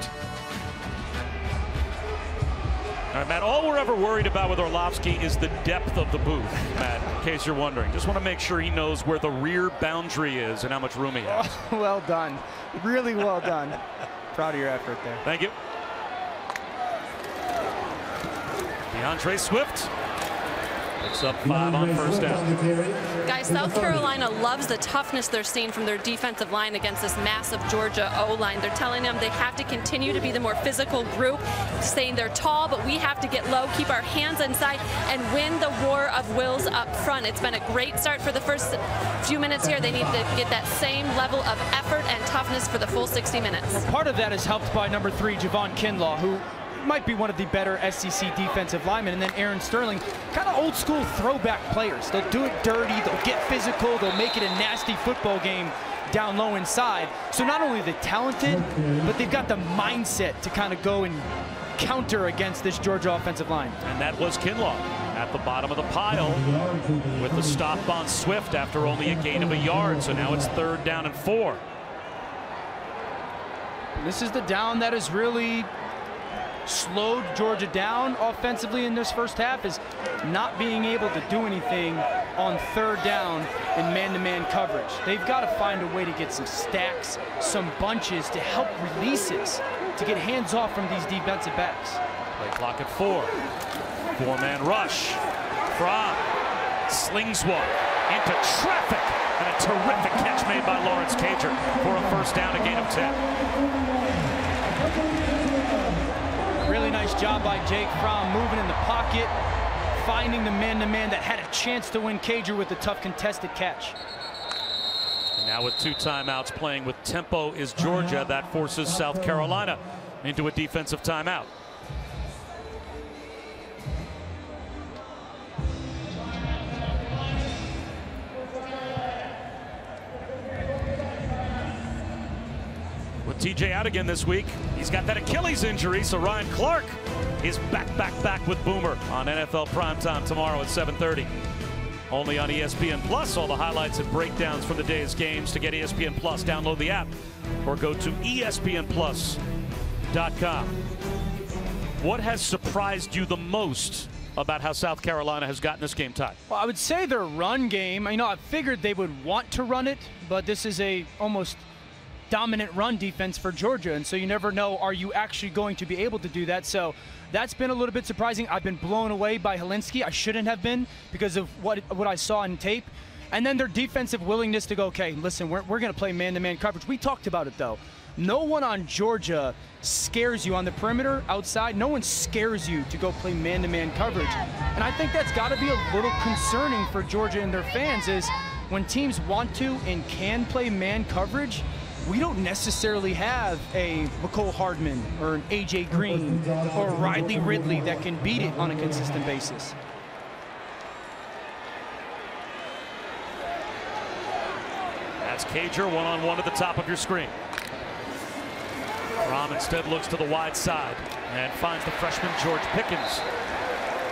All right, Matt, all we're ever worried about with Orlovsky is the depth of the booth, Matt, in case you're wondering. Just want to make sure he knows where the rear boundary is and how much room he has. Well done. Really well done. Proud of your effort there. Thank you. DeAndre Swift picks up 5 on first down. Guys, South Carolina loves the toughness they're seeing from their defensive line against this massive Georgia O-line. They're telling them they have to continue to be the more physical group, saying they're tall, but we have to get low, keep our hands inside, and win the war of wills up front. It's been a great start for the first few minutes here. They need to get that same level of effort and toughness for the full 60 minutes. Well, part of that is helped by number 3, Javon Kinlaw, who might be one of the better SEC defensive linemen, and then Aaron Sterling, kind of old school throwback players. They'll do it dirty, they'll get physical, they'll make it a nasty football game down low inside. So not only are they talented, but they've got the mindset to kind of go and counter against this Georgia offensive line. And that was Kinlaw at the bottom of the pile with the stop on Swift after only a gain of a yard. So now it's 3rd down and 4. And this is the down that is really slowed Georgia down offensively in this first half, is not being able to do anything on 3rd down in man-to-man coverage. They've got to find a way to get some stacks, some bunches to help releases, to get hands off from these defensive backs. Play clock at 4. 4-man rush. Fromm slings one into traffic, and a terrific catch made by Lawrence Cager for a first down, a gain of 10. Really nice job by Jake Fromm moving in the pocket, finding the man-to-man that had a chance to win Cager with a tough contested catch. And now with 2 timeouts, playing with tempo is Georgia. That forces South Carolina into a defensive timeout. With TJ out again this week, he's got that Achilles injury, so Ryan Clark is back with Boomer on NFL Primetime tomorrow at 7:30. Only on ESPN Plus. All the highlights and breakdowns from the day's games. To get ESPN Plus, download the app or go to ESPNplus.com. What has surprised you the most about how South Carolina has gotten this game tied? Well, I would say their run game. I figured they would want to run it, but this is a almost dominant run defense for Georgia, and so you never know, are you actually going to be able to do that? So that's been a little bit surprising. I've been blown away by Helinski. I shouldn't have been because of what I saw in tape. And then their defensive willingness to go, okay, listen, we're going to play man-to-man coverage. We talked about it, though. No one on Georgia scares you on the perimeter, outside. No one scares you to go play man-to-man coverage. And I think that's got to be a little concerning for Georgia and their fans is when teams want to and can play man coverage, we don't necessarily have a McCole Hardman or an A.J. Green or Riley Ridley that can beat it on a consistent basis. That's Cager one-on-one at the top of your screen. Rom instead looks to the wide side and finds the freshman George Pickens.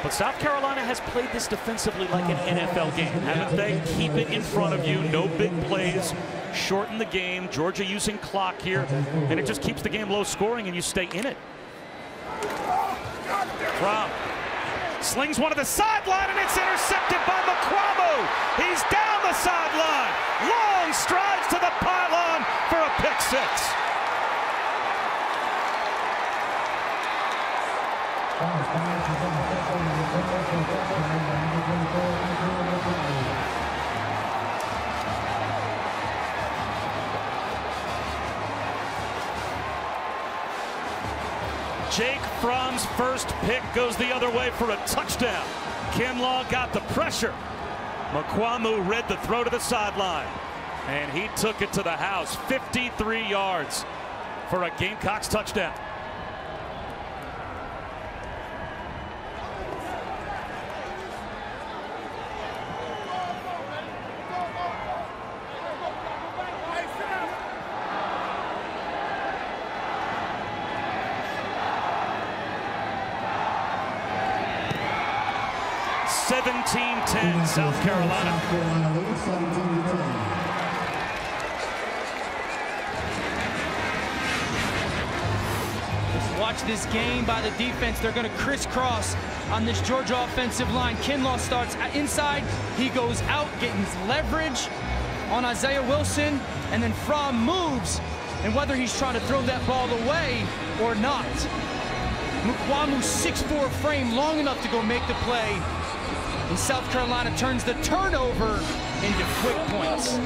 But South Carolina has played this defensively like an NFL game, haven't they? Keep it in front of you, no big plays, shorten the game. Georgia using clock here, and it just keeps the game low scoring and you stay in it. Rom slings one to the sideline and it's intercepted by McQuamu. He's down the sideline. Long strides to the pylon for a pick six. Jake Fromm's first pick goes the other way for a touchdown. Kinlaw got the pressure. McQuamu read the throw to the sideline, and he took it to the house. 53 yards for a Gamecocks touchdown. South Carolina. Just watch this game by the defense. They're going to crisscross on this Georgia offensive line. Kinlaw starts inside. He goes out, getting leverage on Isaiah Wilson, and then Fromm moves, and whether he's trying to throw that ball away or not, McQuamu's 6'4" frame long enough to go make the play. And South Carolina turns the turnover into quick points.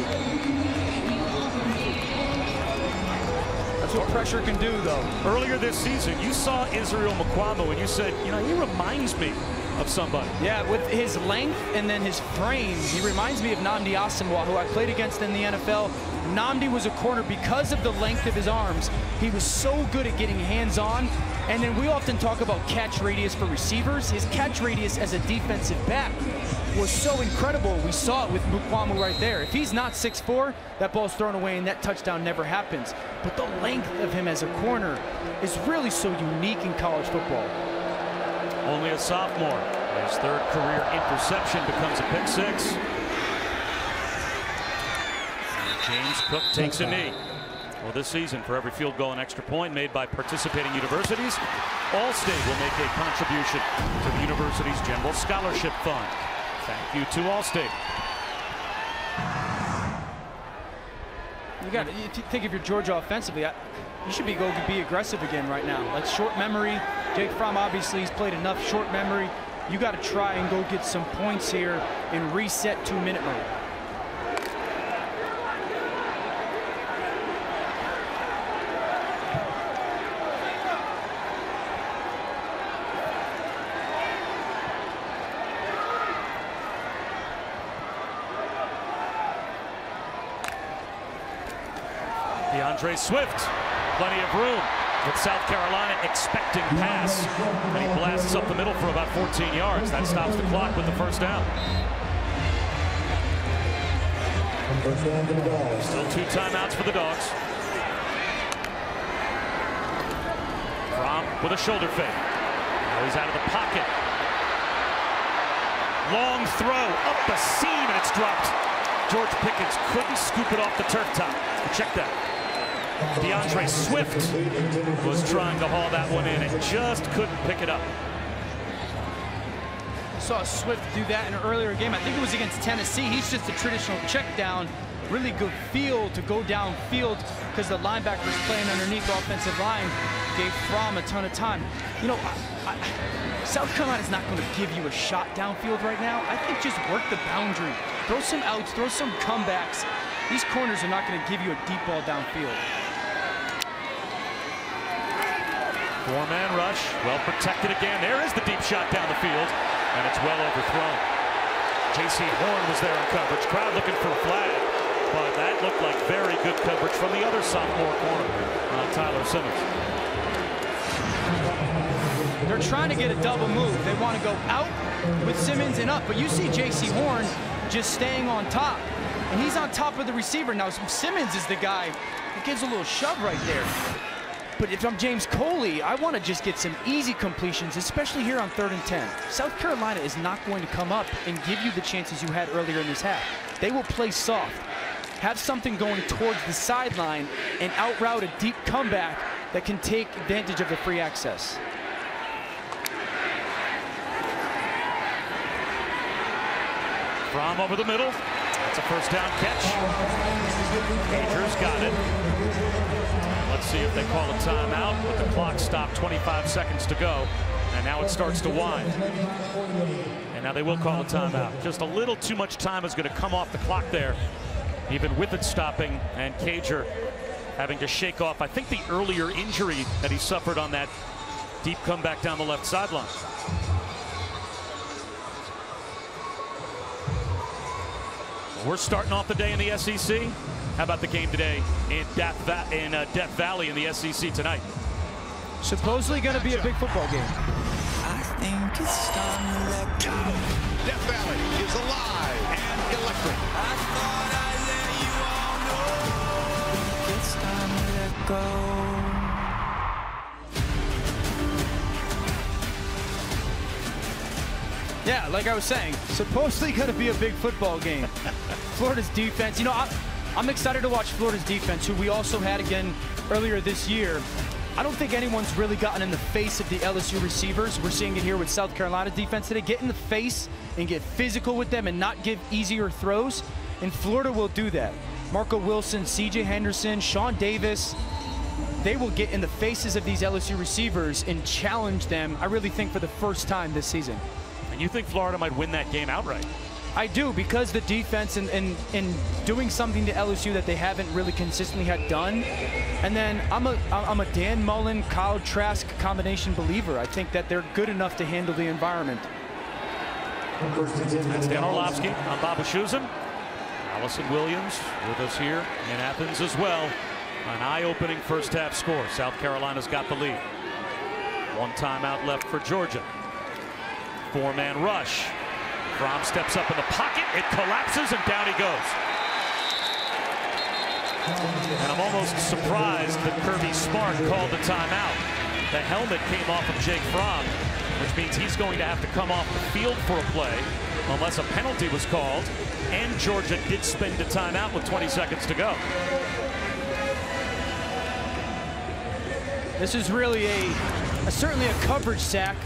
That's what pressure can do, though. Earlier this season, you saw Israel McQuamu, and you said, you know, he reminds me of somebody. Yeah, with his length and then his frame, he reminds me of Nnamdi Asomugha, who I played against in the NFL. Nnamdi was a corner because of the length of his arms. He was so good at getting hands-on. And then we often talk about catch radius for receivers. His catch radius as a defensive back was so incredible. We saw it with McQuamu right there. If he's not 6'4", that ball's thrown away and that touchdown never happens. But the length of him as a corner is really so unique in college football. Only a sophomore. His third career interception becomes a pick six. James Cook takes a knee. Well, this season, for every field goal and extra point made by participating universities, Allstate will make a contribution to the university's General Scholarship Fund. Thank you to Allstate. You think if you're Georgia offensively, you should be aggressive again right now. Like short memory. Jake Fromm obviously has played enough short memory. You got to try and go get some points here and reset 2-minute mode. DeAndre Swift, plenty of room with South Carolina expecting pass. And he blasts up the middle for about 14 yards. That stops the clock with the first down. Still 2 timeouts for the Dogs. Fromm with a shoulder fake. Now he's out of the pocket. Long throw up the seam and it's dropped. George Pickens couldn't scoop it off the turf top. Check that. DeAndre Swift was trying to haul that one in and just couldn't pick it up. Saw Swift do that in an earlier game. I think it was against Tennessee. He's just a traditional check down really good feel to go downfield because the linebackers playing underneath the offensive line gave Fromm a ton of time. You know, South Carolina's not going to give you a shot downfield right now. I think just work the boundary. Throw some outs, throw some comebacks. These corners are not going to give you a deep ball downfield. Four-man rush, well protected again. There is the deep shot down the field, and it's well overthrown. J.C. Horn was there in coverage. Crowd looking for a flag, but that looked like very good coverage from the other sophomore corner, Tyler Simmons. They're trying to get a double move. They want to go out with Simmons and up, but you see J.C. Horn just staying on top, and he's on top of the receiver. Now, Simmons is the guy that gives a little shove right there. But if I'm James Coley, I want to just get some easy completions, especially here on 3rd and 10. South Carolina is not going to come up and give you the chances you had earlier in this half. They will play soft, have something going towards the sideline, and out-route a deep comeback that can take advantage of the free access. Fromm over the middle. That's a first down catch. Cager's got it. Let's see if they call a timeout, but the clock stopped, 25 seconds to go, and now it starts to wind. And now they will call a timeout. Just a little too much time is going to come off the clock there, even with it stopping, and Cager having to shake off, I think, the earlier injury that he suffered on that deep comeback down the left sideline. We're starting off the day in the SEC. How about the game today in Death Valley in the SEC tonight? Supposedly going to be a big football game. I think it's time to let go. Death Valley is alive and electric. I thought I let you all know it's time to let go. Yeah, like I was saying, supposedly going to be a big football game. Florida's defense, you know, I'm excited to watch Florida's defense, who we also had again earlier this year. I don't think anyone's really gotten in the face of the LSU receivers. We're seeing it here with South Carolina's defense today. Get in the face and get physical with them and not give easier throws. And Florida will do that. Marco Wilson, C.J. Henderson, Sean Davis, they will get in the faces of these LSU receivers and challenge them, I really think, for the first time this season. And you think Florida might win that game outright? I do, because the defense and doing something to LSU that they haven't really consistently had done. And then I'm a Dan Mullen, Kyle Trask combination believer. I think that they're good enough to handle the environment. That's Dan Orlovsky. I'm Bob Wischusen. Allison Williams with us here in Athens as well. An eye-opening first half score. South Carolina's got the lead. One timeout left for Georgia. Four-man rush. Fromm steps up in the pocket, it collapses, and down he goes. And I'm almost surprised that Kirby Smart called the timeout. The helmet came off of Jake Fromm, which means he's going to have to come off the field for a play unless a penalty was called, and Georgia did spend a timeout with 20 seconds to go. This is really certainly a coverage sack.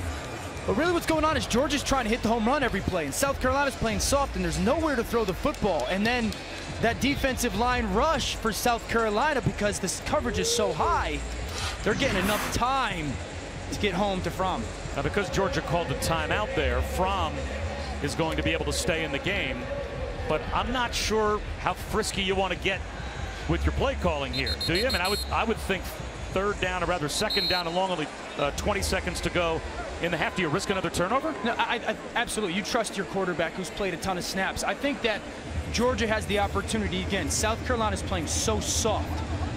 But really what's going on is Georgia's trying to hit the home run every play, and South Carolina's playing soft, and there's nowhere to throw the football. And then that defensive line rush for South Carolina, because this coverage is so high, they're getting enough time to get home to Fromm. Now, because Georgia called the timeout there, Fromm is going to be able to stay in the game. But I'm not sure how frisky you want to get with your play calling here, do you? I mean, I would think third down, or rather second down and long, only 20 seconds to go in the half. Do you risk another turnover? No, I absolutely. You trust your quarterback who's played a ton of snaps. I think that Georgia has the opportunity again. South Carolina's playing so soft.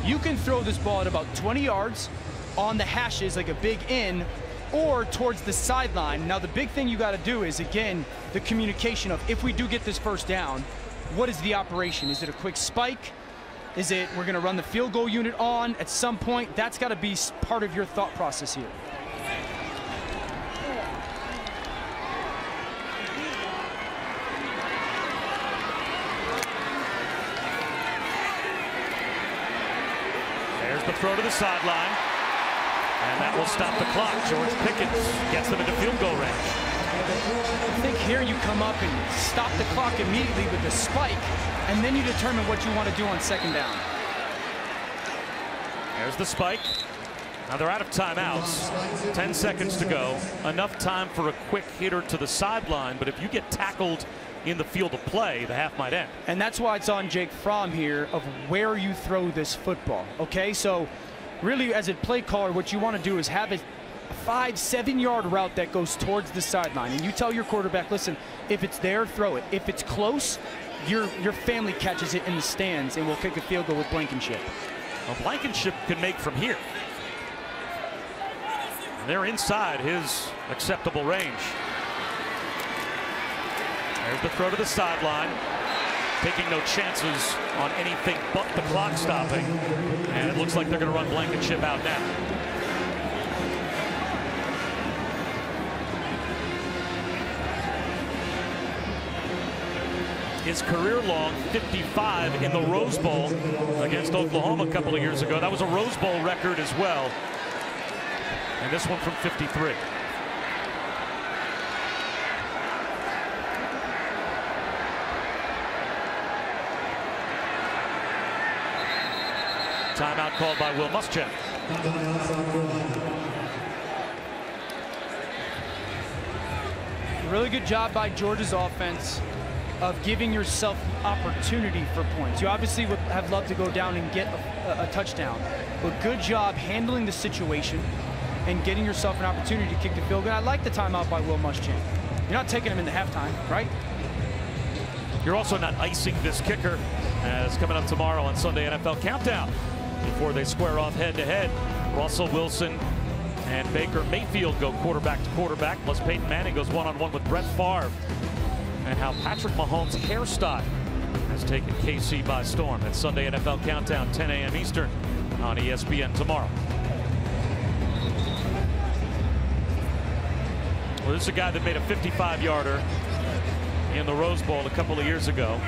You can throw this ball at about 20 yards on the hashes, like a big in, or towards the sideline. Now, the big thing you got to do is, again, the communication of, if we do get this first down, what is the operation? Is it a quick spike? Is it we're going to run the field goal unit on at some point? That's got to be part of your thought process here. There's the throw to the sideline, and that will stop the clock. George Pickens gets them into field goal range. I think here you come up and stop the clock immediately with the spike, and then you determine what you want to do on second down. There's the spike. Now they're out of timeouts. 10 seconds to go. Enough time for a quick hitter to the sideline, but if you get tackled in the field of play, the half might end. And that's why it's on Jake Fromm here of where you throw this football. Okay, so really as a play caller, what you want to do is have a 5-7 yard route that goes towards the sideline, and you tell your quarterback, listen, if it's there, throw it. If it's close, your family catches it in the stands and will kick a field goal with Blankenship. Well, Blankenship can make from here. And they're inside his acceptable range. There's the throw to the sideline. Taking no chances on anything but the clock stopping. And it looks like they're going to run Blankenship out now. His career-long 55 in the Rose Bowl against Oklahoma a couple of years ago. That was a Rose Bowl record as well. And this one from 53. Timeout called by Will Muschamp. Really good job by Georgia's offense of giving yourself opportunity for points. You obviously would have loved to go down and get a touchdown, but good job handling the situation and getting yourself an opportunity to kick the field goal. I like the timeout by Will Muschamp. You're not taking him into halftime, right? You're also not icing this kicker, as coming up tomorrow on Sunday NFL Countdown. Before they square off head-to-head, Russell Wilson and Baker Mayfield go quarterback to quarterback, plus Peyton Manning goes one-on-one with Brett Favre. And how Patrick Mahomes' hairstyle has taken KC by storm. That's Sunday NFL Countdown, 10 a.m. Eastern on ESPN tomorrow. Well, this is a guy that made a 55-yarder in the Rose Bowl a couple of years ago.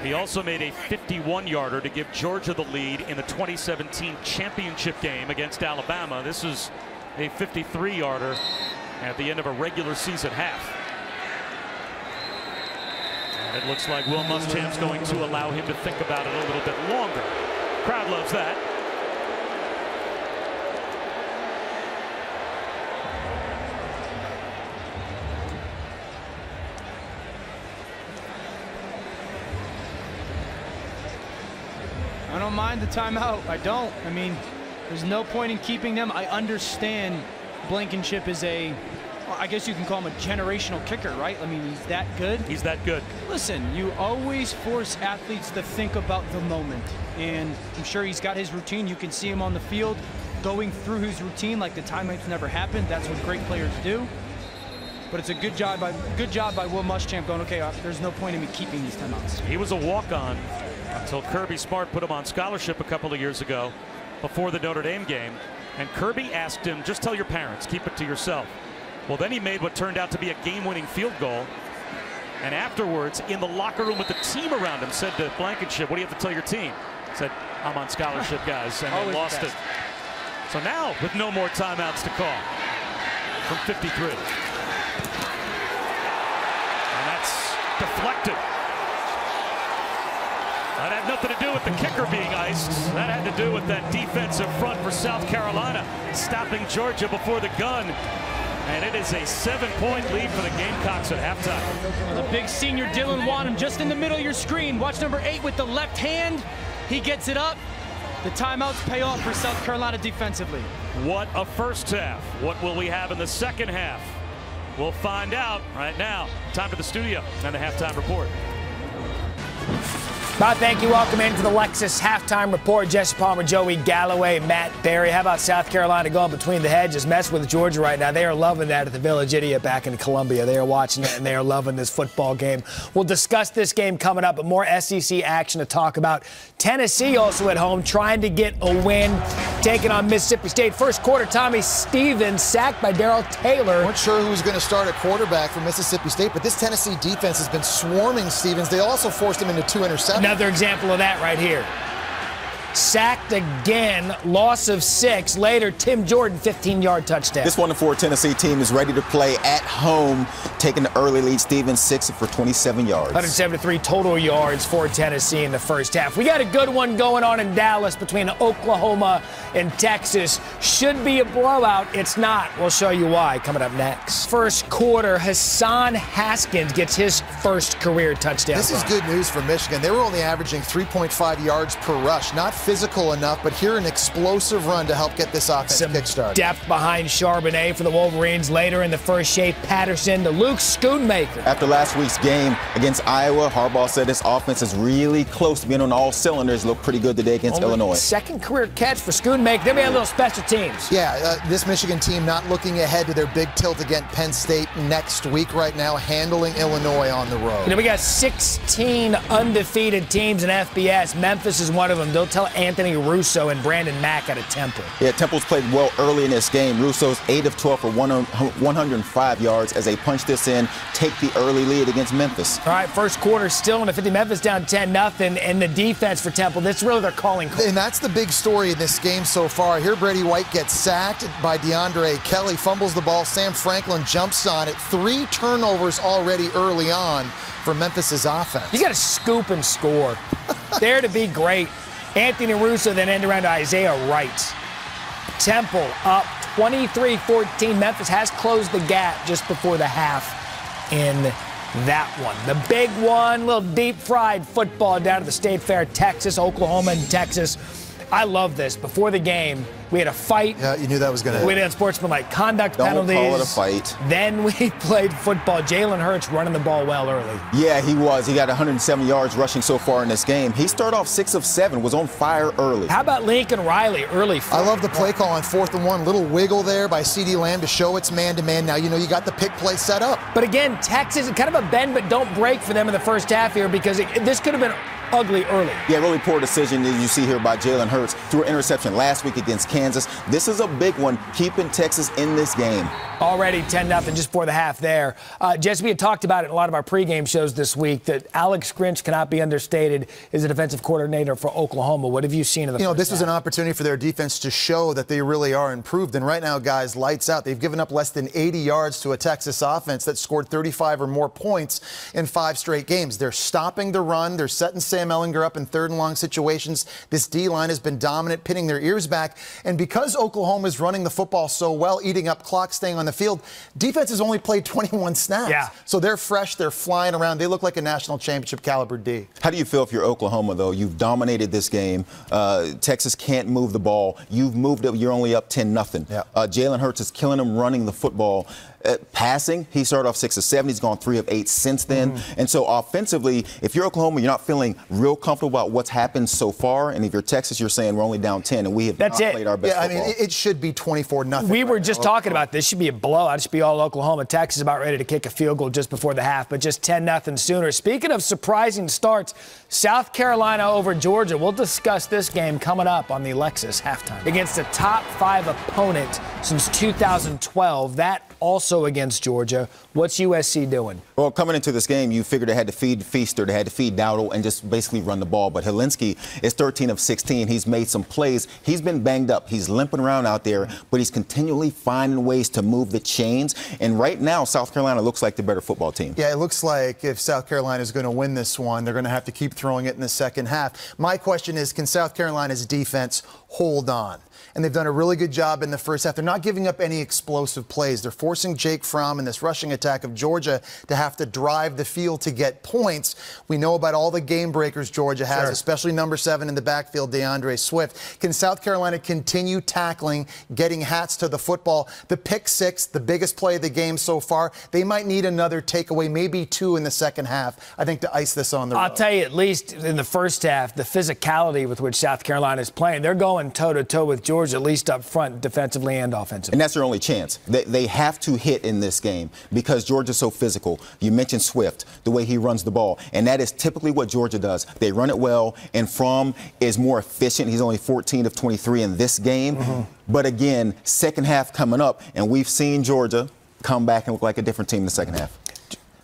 He also made a 51-yarder to give Georgia the lead in the 2017 championship game against Alabama. This is a 53-yarder at the end of a regular season half. And it looks like Will Muschamp's going to allow him to think about it a little bit longer. Crowd loves that. I don't mind the timeout. I don't. I mean, there's no point in keeping them. I understand Blankenship is a, well, I guess you can call him a generational kicker, right? I mean, he's that good. He's that good. Listen, you always force athletes to think about the moment. And I'm sure he's got his routine. You can see him on the field going through his routine like the timeouts never happened. That's what great players do. But it's a good job by Will Muschamp going, okay, there's no point in me keeping these timeouts. He was a walk-on until Kirby Smart put him on scholarship a couple of years ago before the Notre Dame game. And Kirby asked him, just tell your parents, keep it to yourself. Well, then he made what turned out to be a game-winning field goal. And afterwards, in the locker room with the team around him, said to Blankenship, what do you have to tell your team? Said, I'm on scholarship, guys, and they lost it. So now, with no more timeouts to call from 53. And that's deflected. That had nothing to do with the kicker being iced. That had to do with that defensive front for South Carolina, stopping Georgia before the gun. And it is a 7-point lead for the Gamecocks at halftime. The big senior Dylan Wonnum just in the middle of your screen. Watch number 8 with the left hand. He gets it up. The timeouts pay off for South Carolina defensively. What a first half. What will we have in the second half? We'll find out right now. Time for the studio and the halftime report. Bob, thank you. Welcome into the Lexus Halftime Report. Jesse Palmer, Joey Galloway, Matt Berry. How about South Carolina going between the hedges, messing with Georgia right now? They are loving that at the Village Idiot back in Columbia. They are watching it, and they are loving this football game. We'll discuss this game coming up, but more SEC action to talk about. Tennessee also at home trying to get a win, taking on Mississippi State. First quarter, Tommy Stevens sacked by Darrell Taylor. Weren't sure who was going to start at quarterback for Mississippi State, but this Tennessee defense has been swarming Stevens. They also forced him into 2 interceptions. Another example of that right here. sacked again, loss of 6. Later, Tim Jordan, 15-yard touchdown. This 1-4 Tennessee team is ready to play at home, taking the early lead. Stevens 6 for 27 yards. 173 total yards for Tennessee in the first half. We got a good one going on in Dallas between Oklahoma and Texas. Should be a blowout. It's not. We'll show you why coming up next. First quarter, Hassan Haskins gets his first career touchdown. This is good news for Michigan. They were only averaging 3.5 yards per rush. Not physical enough, but here an explosive run to help get this offense kickstarted. Depth behind Charbonnet for the Wolverines. Later in the first, Shea Patterson to Luke Schoonmaker. After last week's game against Iowa, Harbaugh said this offense is really close to being on all cylinders. Looked pretty good today against Illinois. Second career catch for Schoonmaker. Then we had a little special teams. Yeah, this Michigan team not looking ahead to their big tilt against Penn State next week right now, handling Illinois on the road. We got 16 undefeated teams in FBS. Memphis is one of them. They'll tell Anthony Russo and Brandon Mack out of Temple. Yeah, Temple's played well early in this game. Russo's 8 of 12 for 105 yards as they punch this in, take the early lead against Memphis. All right, first quarter still in the 50. Memphis down 10-0, and the defense for Temple, that's really their calling card. And that's the big story in this game so far. Here Brady White gets sacked by DeAndre Kelly, fumbles the ball. Sam Franklin jumps on it. 3 turnovers already early on for Memphis's offense. You got to scoop and score. There to be great. Anthony Russo then end around to Isaiah Wright. Temple up 23-14. Memphis has closed the gap just before the half in that one. The big one, little deep-fried football down to the State Fair, Texas, Oklahoma, and Texas. I love this. Before the game, we had a fight. Yeah, you knew that was going to happen. We had unsportsmanlike conduct penalties. Don't call it a fight. Then we played football. Jalen Hurts running the ball well early. Yeah, he was. He got 107 yards rushing so far in this game. He started off 6 of 7, was on fire early. How about Lincoln Riley early? I love the play call on 4th and 1. Little wiggle there by CeeDee Lamb to show it's man-to-man. Now, you got the pick play set up. But again, Texas, kind of a bend but don't break for them in the first half here because this could have been ugly early. Yeah, really poor decision as you see here by Jalen Hurts. Threw an interception last week against Kansas. This is a big one, keeping Texas in this game. Already 10-0 just before the half there. Jesse, we had talked about it in a lot of our pregame shows this week that Alex Grinch cannot be understated as a defensive coordinator for Oklahoma. What have you seen of the first this half? was an opportunity for their defense to show that they really are improved. And right now, guys, lights out. They've given up less than 80 yards to a Texas offense that scored 35 or more points in 5 straight games. They're stopping the run. They're setting Sam Ehlinger up in 3rd and long situations. This D-line has been dominant, pinning their ears back. And because Oklahoma is running the football so well, eating up clock, staying on the field, defense has only played 21 snaps. Yeah. So they're fresh. They're flying around. They look like a national championship caliber D. How do you feel if you're Oklahoma, though? You've dominated this game. Texas can't move the ball. You've moved up. You're only up 10-0. Yeah. Jalen Hurts is killing them running the football. Passing, he started off 6 of 7. He's gone 3 of 8 since then. And so offensively, if you're Oklahoma, you're not feeling real comfortable about what's happened so far. And if you're Texas, you're saying we're only down 10 and we have not played our best football. I mean, it should be 24-0. We were just talking about this. Should be a blowout. It should be all Oklahoma. Texas about ready to kick a field goal just before the half, but just 10-0 sooner. Speaking of surprising starts, South Carolina over Georgia. We'll discuss this game coming up on the Lexus halftime. Against a top 5 opponent since 2012. That also against Georgia. What's USC doing? Well, coming into this game, you figured they had to feed Feaster, they had to feed Dowdle, and just basically run the ball. But Helinski is 13 of 16. He's made some plays. He's been banged up. He's limping around out there, but he's continually finding ways to move the chains. And right now, South Carolina looks like the better football team. Yeah, it looks like if South Carolina is going to win this one, they're going to have to keep throwing it in the second half. My question is, can South Carolina's defense hold on? And they've done a really good job in the first half. They're not giving up any explosive plays. They're forcing Jake Fromm in this rushing attack of Georgia to have to drive the field to get points. We know about all the game breakers Georgia has, especially number 7 in the backfield, DeAndre Swift. Can South Carolina continue tackling, getting hats to the football? The pick 6, the biggest play of the game so far, they might need another takeaway, maybe 2 in the second half, I think, to ice this on the road. I'll tell you, at least in the first half, the physicality with which South Carolina is playing, they're going toe-to-toe with Georgia, at least up front, defensively and offensively. And that's their only chance. They have to hit in this game because Georgia's so physical. You mentioned Swift, the way he runs the ball, and that is typically what Georgia does. They run it well, and Fromm is more efficient. He's only 14 of 23 in this game. But again, second half coming up, and we've seen Georgia come back and look like a different team in the second half.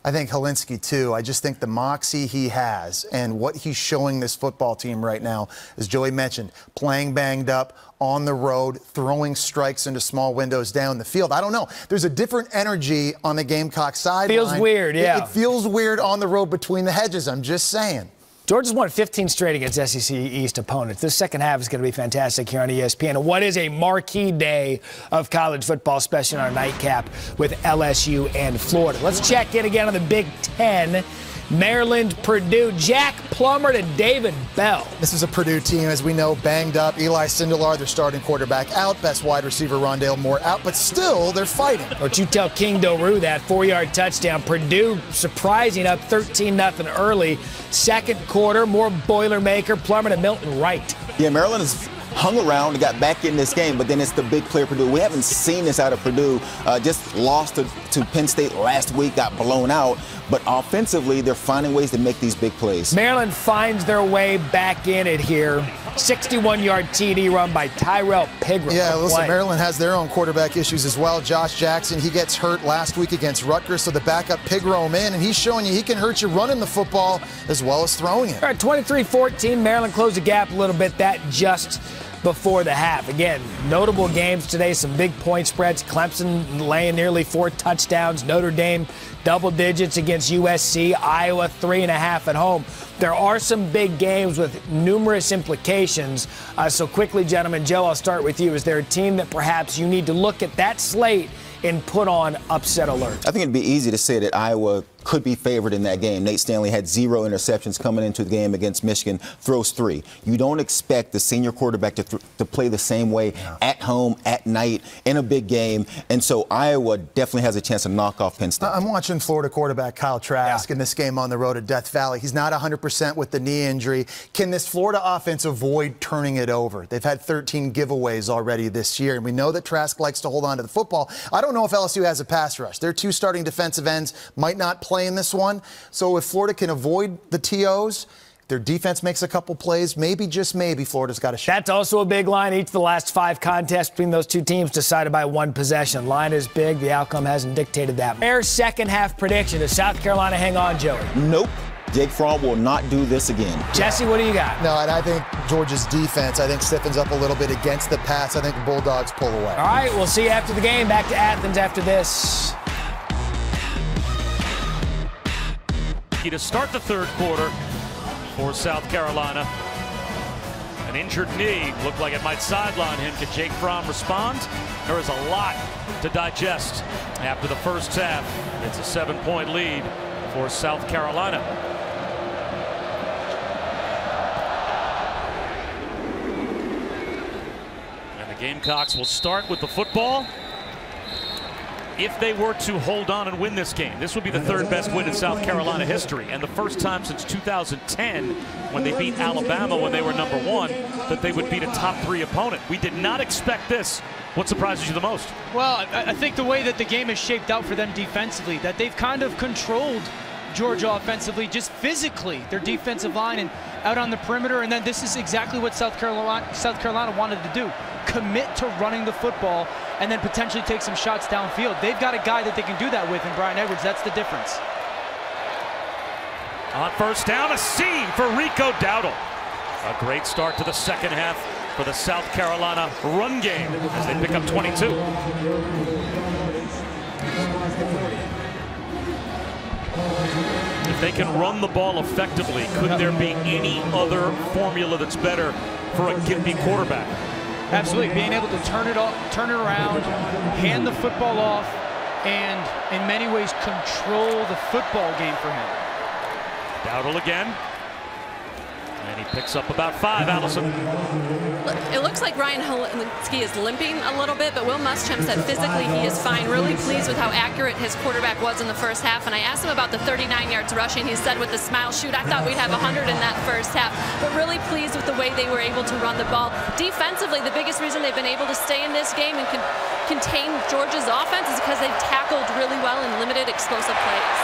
I think Helinski, too. I just think the moxie he has and what he's showing this football team right now, as Joey mentioned, playing banged up, on the road, throwing strikes into small windows down the field. I don't know. There's a different energy on the Gamecock sideline. Feels weird, yeah. It feels weird on the road between the hedges. I'm just saying. Georgia's won 15 straight against SEC East opponents. This second half is going to be fantastic here on ESPN. And what is a marquee day of college football, especially on our nightcap with LSU and Florida. Let's check in again on the Big Ten. Maryland, Purdue, Jack Plummer to David Bell. This is a Purdue team, as we know, banged up. Eli Sindelar, their starting quarterback, out. Best wide receiver, Rondale Moore, out. But still, they're fighting. Don't you tell King Doru that 4-yard touchdown. Purdue surprising up 13-0 early. Second quarter, more Boilermaker, Plummer to Milton Wright. Yeah, Maryland has hung around and got back in this game, but then it's the big player Purdue. We haven't seen this out of Purdue. Just lost to Penn State last week, got blown out. But offensively, they're finding ways to make these big plays. Maryland finds their way back in it here. 61-yard TD run by Tyrell Pigrome. Yeah, listen, Maryland has their own quarterback issues as well. Josh Jackson, he gets hurt last week against Rutgers, so the backup Pigrome in, and he's showing you he can hurt you running the football as well as throwing it. All right, 23-14, Maryland closed the gap a little bit. That just before the half. Again, notable games today, some big point spreads. Clemson laying nearly 4 touchdowns. Notre Dame double digits against USC. Iowa 3.5 at home. There are some big games with numerous implications. So quickly, gentlemen, Joe, I'll start with you. Is there a team that perhaps you need to look at that slate and put on upset alert? I think it'd be easy to say that Iowa could be favored in that game. Nate Stanley had 0 interceptions coming into the game against Michigan, throws 3. You don't expect the senior quarterback to play the same way at home, at night, in a big game. And so Iowa definitely has a chance to knock off Penn State. I'm watching Florida quarterback Kyle Trask in this game on the road at Death Valley. He's not 100% with the knee injury. Can this Florida offense avoid turning it over? They've had 13 giveaways already this year, and we know that Trask likes to hold on to the football. I don't know if LSU has a pass rush. Their 2 starting defensive ends might not play in this one. So if Florida can avoid the TOs, their defense makes a couple plays, maybe, just maybe, Florida's got a shot. That's also a big line. Each of the last 5 contests between those 2 teams decided by 1 possession. Line is big. The outcome hasn't dictated that. Their second half prediction. Does South Carolina hang on, Joey? Nope. Jake Fromm will not do this again. Jesse, what do you got? No, and I think Georgia's defense, I think, stiffens up a little bit against the pass. I think the Bulldogs pull away. All right, we'll see you after the game. Back to Athens after this. To start the third quarter for South Carolina. An injured knee looked like it might sideline him. Can Jake Fromm respond? There is a lot to digest after the first half. It's a 7-point lead for South Carolina. And the Gamecocks will start with the football. If they were to hold on and win this game, this would be the 3rd best win in South Carolina history, and the first time since 2010, when they beat Alabama when they were number 1, that they would beat a top 3 opponent. We did not expect this. What surprises you the most? Well, I think the way that the game is shaped out for them defensively, that they've kind of controlled Georgia offensively, just physically, their defensive line and out on the perimeter. And then this is exactly what South Carolina wanted to do. Commit to running the football and then potentially take some shots downfield. They've got a guy that they can do that with in Brian Edwards. That's the difference. On first down, a seam for Rico Dowdle. A great start to the second half for the South Carolina run game as they pick up 22. If they can run the ball effectively, could there be any other formula that's better for a gimpy quarterback? Absolutely, being able to turn it around, hand the football off, and in many ways control the football game for him. Dowdle again. And he picks up about 5, Allison. It looks like Ryan Helinski is limping a little bit, but Will Muschamp said physically he is fine. Really pleased with how accurate his quarterback was in the first half. And I asked him about the 39 yards rushing. He said with a smile, shoot, I thought we'd have 100 in that first half. But really pleased with the way they were able to run the ball. Defensively, the biggest reason they've been able to stay in this game and contain Georgia's offense is because they've tackled really well and limited explosive plays.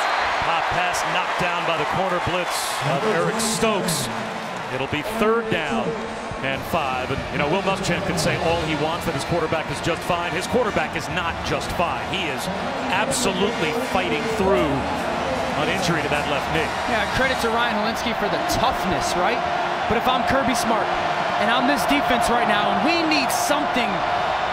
Pop pass knocked down by the corner blitz of Eric Stokes. It'll be 3rd down and 5. And, you know, Will Muschamp can say all he wants, that his quarterback is just fine. His quarterback is not just fine. He is absolutely fighting through on injury to that left knee. Yeah, credit to Ryan Helinski for the toughness, right? But if I'm Kirby Smart and I'm this defense right now and we need something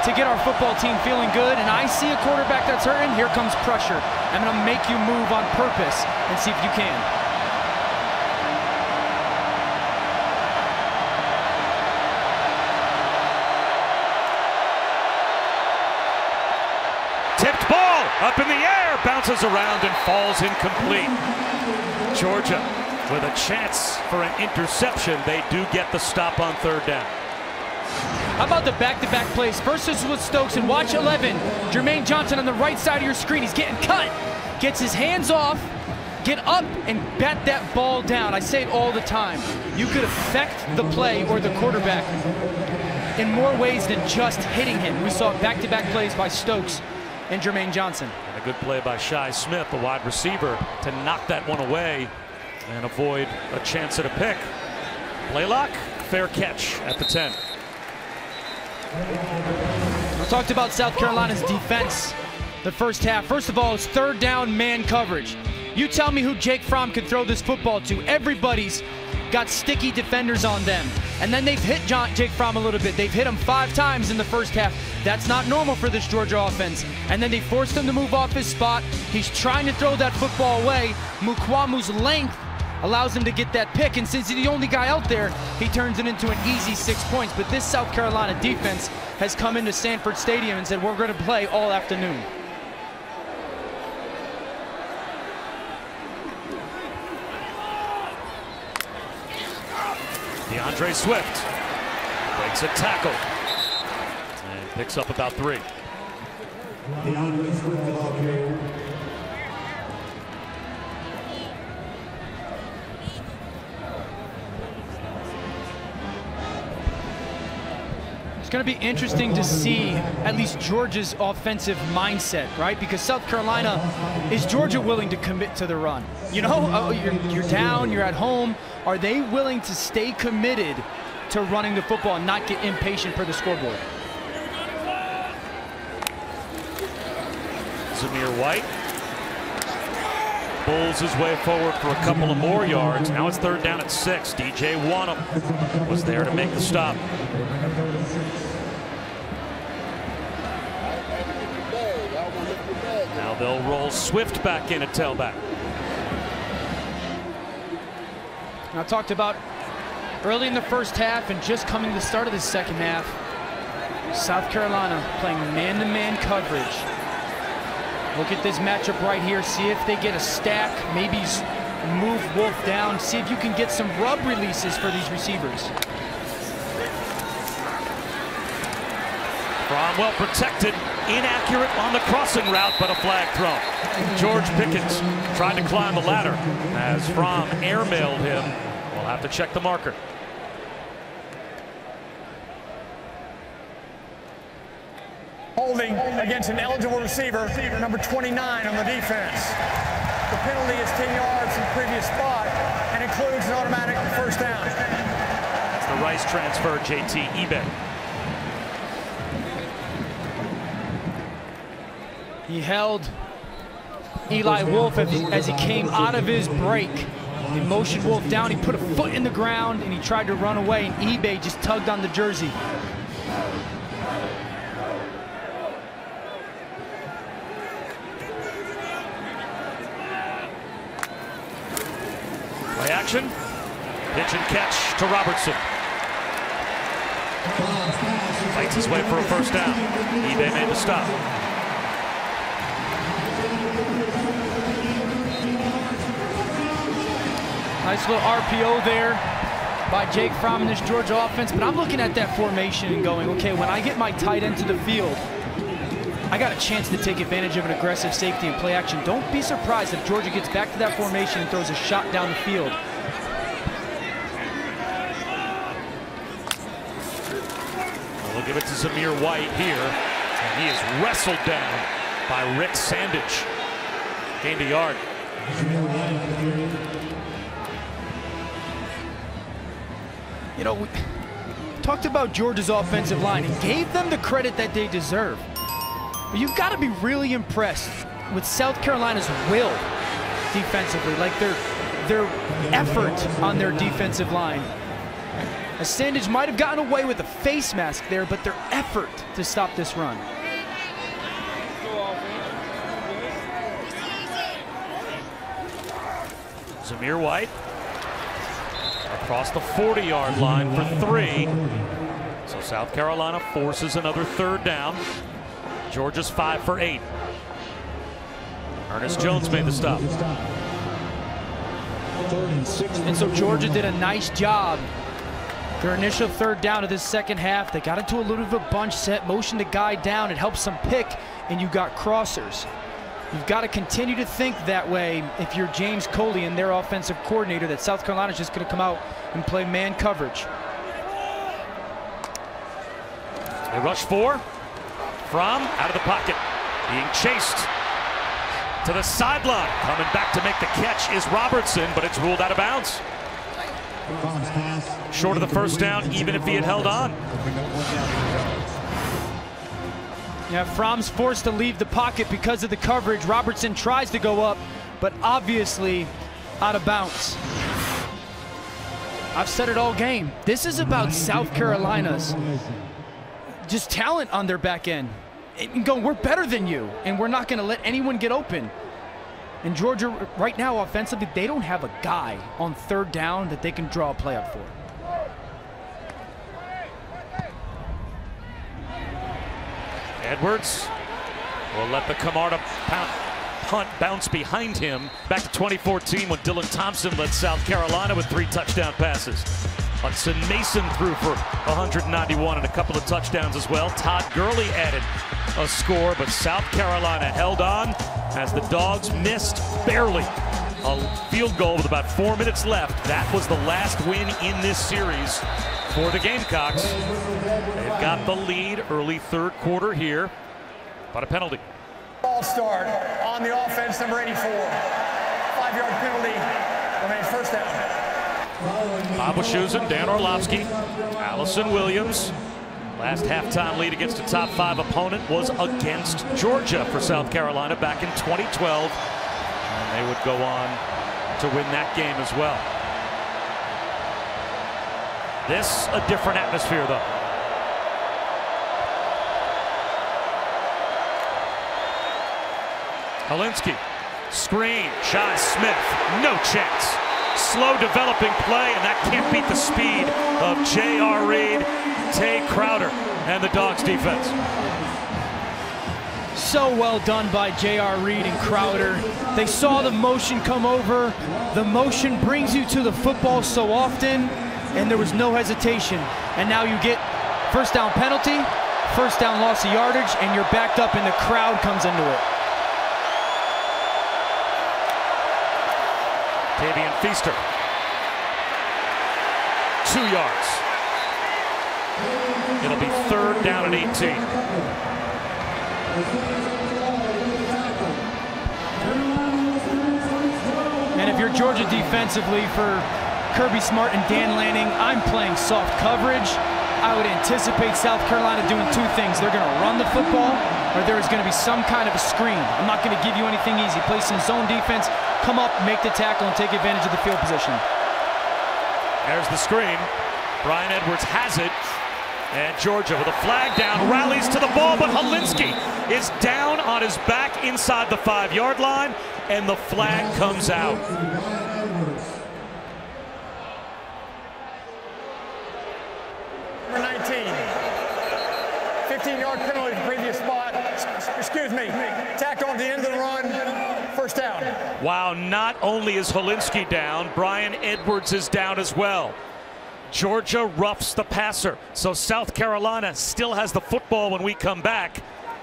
to get our football team feeling good and I see a quarterback that's hurting, here comes pressure. I'm going to make you move on purpose and see if you can. Tipped ball up in the air, bounces around and falls incomplete. Georgia with a chance for an interception. They do get the stop on third down. How about the back-to-back plays? First is with Stokes, and watch 11. Jermaine Johnson on the right side of your screen. He's getting cut. Gets his hands off, get up, and bat that ball down. I say it all the time. You could affect the play or the quarterback in more ways than just hitting him. We saw back-to-back plays by Stokes and Jermaine Johnson. And a good play by Shi Smith, the wide receiver, to knock that one away and avoid a chance at a pick. Blaylock, fair catch at the 10. We talked about South Carolina's defense the first half. First of all, it's third down man coverage. You tell me who Jake Fromm could throw this football to. Everybody's got sticky defenders on them. And then they've hit Jake Fromm a little bit. They've hit him 5 times in the first half. That's not normal for this Georgia offense. And then they forced him to move off his spot. He's trying to throw that football away. Mukwamu's length allows him to get that pick, and since he's the only guy out there, he turns it into an easy 6 points. But this South Carolina defense has come into Sanford Stadium and said, we're going to play all afternoon. DeAndre Swift breaks a tackle and picks up about 3. DeAndre Swift off here. It's going to be interesting to see at least Georgia's offensive mindset, right? Because South Carolina, is Georgia willing to commit to the run? You know, you're down, you're at home. Are they willing to stay committed to running the football and not get impatient for the scoreboard? Zamir White pulls his way forward for a couple of more yards. Now it's third down at 6. DJ Wanham was there to make the stop. Now they'll roll Swift back in at tailback. I talked about early in the first half and just coming to the start of the second half, South Carolina playing man-to-man coverage. Look at this matchup right here. See if they get a stack, maybe move Wolf down. See if you can get some rub releases for these receivers. Fromm well protected, inaccurate on the crossing route, but a flag thrown. George Pickens tried to climb the ladder as Fromm airmailed him. We'll have to check the marker. Holding against an eligible receiver, number 29 on the defense. The penalty is 10 yards from the previous spot and includes an automatic first down. That's the Rice transfer, JT eBay. He held Eli Wolf as he came out of his break. He motioned Wolf down, he put a foot in the ground, and he tried to run away, and eBay just tugged on the jersey. Play action. Pitch and catch to Robertson. Fights his way for a first down. eBay made the stop. Nice little RPO there by Jake Fromm in this Georgia offense, but I'm looking at that formation and going, okay, when I get my tight end to the field, I got a chance to take advantage of an aggressive safety and play action. Don't be surprised if Georgia gets back to that formation and throws a shot down the field. We'll give it to Zamir White here, and he is wrestled down by Rick Sandage. Gained a yard. You know, we talked about Georgia's offensive line and gave them the credit that they deserve. But you've got to be really impressed with South Carolina's will defensively, like their effort on their defensive line. Sandage might have gotten away with a face mask there, but their effort to stop this run. Zamir White across the 40-yard line for 3. So South Carolina forces another 3rd down. Georgia's 5 for 8. Ernest Jones made the stop. And so Georgia did a nice job. Their initial 3rd down of this second half, they got into a little bit of a bunch set, motion the guy down, it helps them pick, and you got crossers. You've got to continue to think that way if you're James Coley and their offensive coordinator, that South Carolina's just going to come out and play man coverage. They rush 4. From out of the pocket, being chased to the sideline. Coming back to make the catch is Robertson, but it's ruled out of bounds. Short of the 1st down, even if he had held on. Yeah, Fromm's forced to leave the pocket because of the coverage. Robertson tries to go up, but obviously out of bounds. I've said it all game. This is about South Carolina's just talent on their back end. And going, we're better than you, and we're not going to let anyone get open. And Georgia, right now, offensively, they don't have a guy on 3rd down that they can draw a play up for. Edwards will let the Camarda punt bounce behind him. Back to 2014 when Dylan Thompson led South Carolina with 3 touchdown passes. Hudson Mason threw for 191 and a couple of touchdowns as well. Todd Gurley added a score, but South Carolina held on as the Dogs missed barely a field goal with about 4 minutes left. That was the last win in this series for the Gamecocks. They've got the lead early 3rd quarter here, but a penalty. Ball start on the offense, number 84. 5-yard penalty, remains 1st down. Bob Wischusen, Dan Orlovsky, Allison Williams. Last halftime lead against a top 5 opponent was against Georgia for South Carolina back in 2012. And they would go on to win that game as well. This a different atmosphere though. Helinski, screen, Shy Smith, no chance. Slow developing play, and that can't beat the speed of J.R. Reed, Tay Crowder, and the Dogs defense. So well done by J.R. Reed and Crowder. They saw the motion come over. The motion brings you to the football so often, and there was no hesitation. And now you get 1st down penalty, 1st down loss of yardage, and you're backed up and the crowd comes into it. Tavian Feaster, 2 yards. It'll be 3rd down and 18. And if you're Georgia defensively, for Kirby Smart and Dan Lanning, I'm playing soft coverage. I would anticipate South Carolina doing 2 things. They're going to run the football, or there is going to be some kind of a screen. I'm not going to give you anything easy. Play some zone defense, come up, make the tackle, and take advantage of the field position. There's the screen. Brian Edwards has it. And Georgia with a flag down, rallies to the ball, but Helinski is down on his back inside the 5-yard line, and the flag comes out. Number 19, 15-yard penalty from previous spot. Excuse me, tacked on the end of the run, 1st down. Wow, not only is Helinski down, Brian Edwards is down as well. Georgia roughs the passer, so South Carolina still has the football when we come back.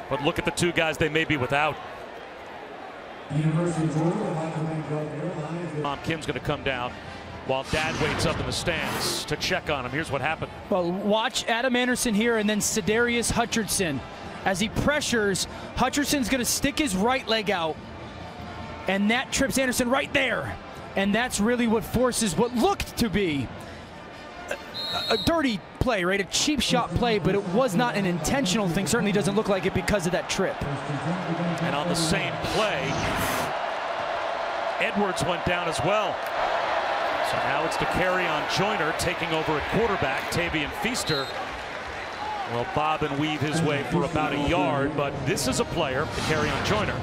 But look at the 2 guys they may be without. Mom Kim's going to come down while Dad waits up in the stands to check on him. Here's what happened. Well, watch Adam Anderson here and then Cedarius Hutcherson. As he pressures, Hutcherson's going to stick his right leg out, and that trips Anderson right there. And that's really what forces what looked to be a dirty play, right? A cheap shot play, but it was not an intentional thing. Certainly doesn't look like it because of that trip. And on the same play, Edwards went down as well. So now it's DeCarrion Joyner taking over at quarterback. Tavian Feaster will bob and weave his way for about a yard, but this is a player, DeCarrion Joyner,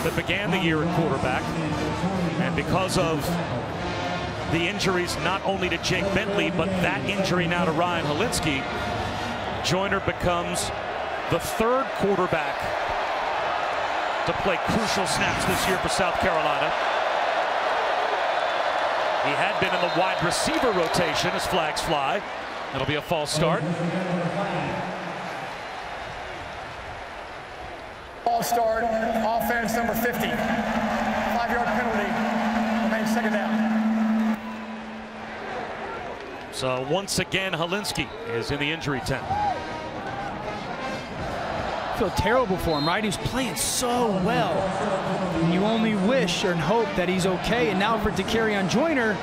that began the year at quarterback, and because of the injuries not only to Jake Bentley, but that injury now to Ryan Helinski, Joyner becomes the third quarterback to play crucial snaps this year for South Carolina. He had been in the wide receiver rotation as flags fly. That'll be a false start. False start, offense number 50. 5-yard penalty, remains second down. So once again, Helinski is in the injury tent. I feel terrible for him, right? He's playing so well. You only wish and hope that he's okay. And now for DeCarrion Joyner,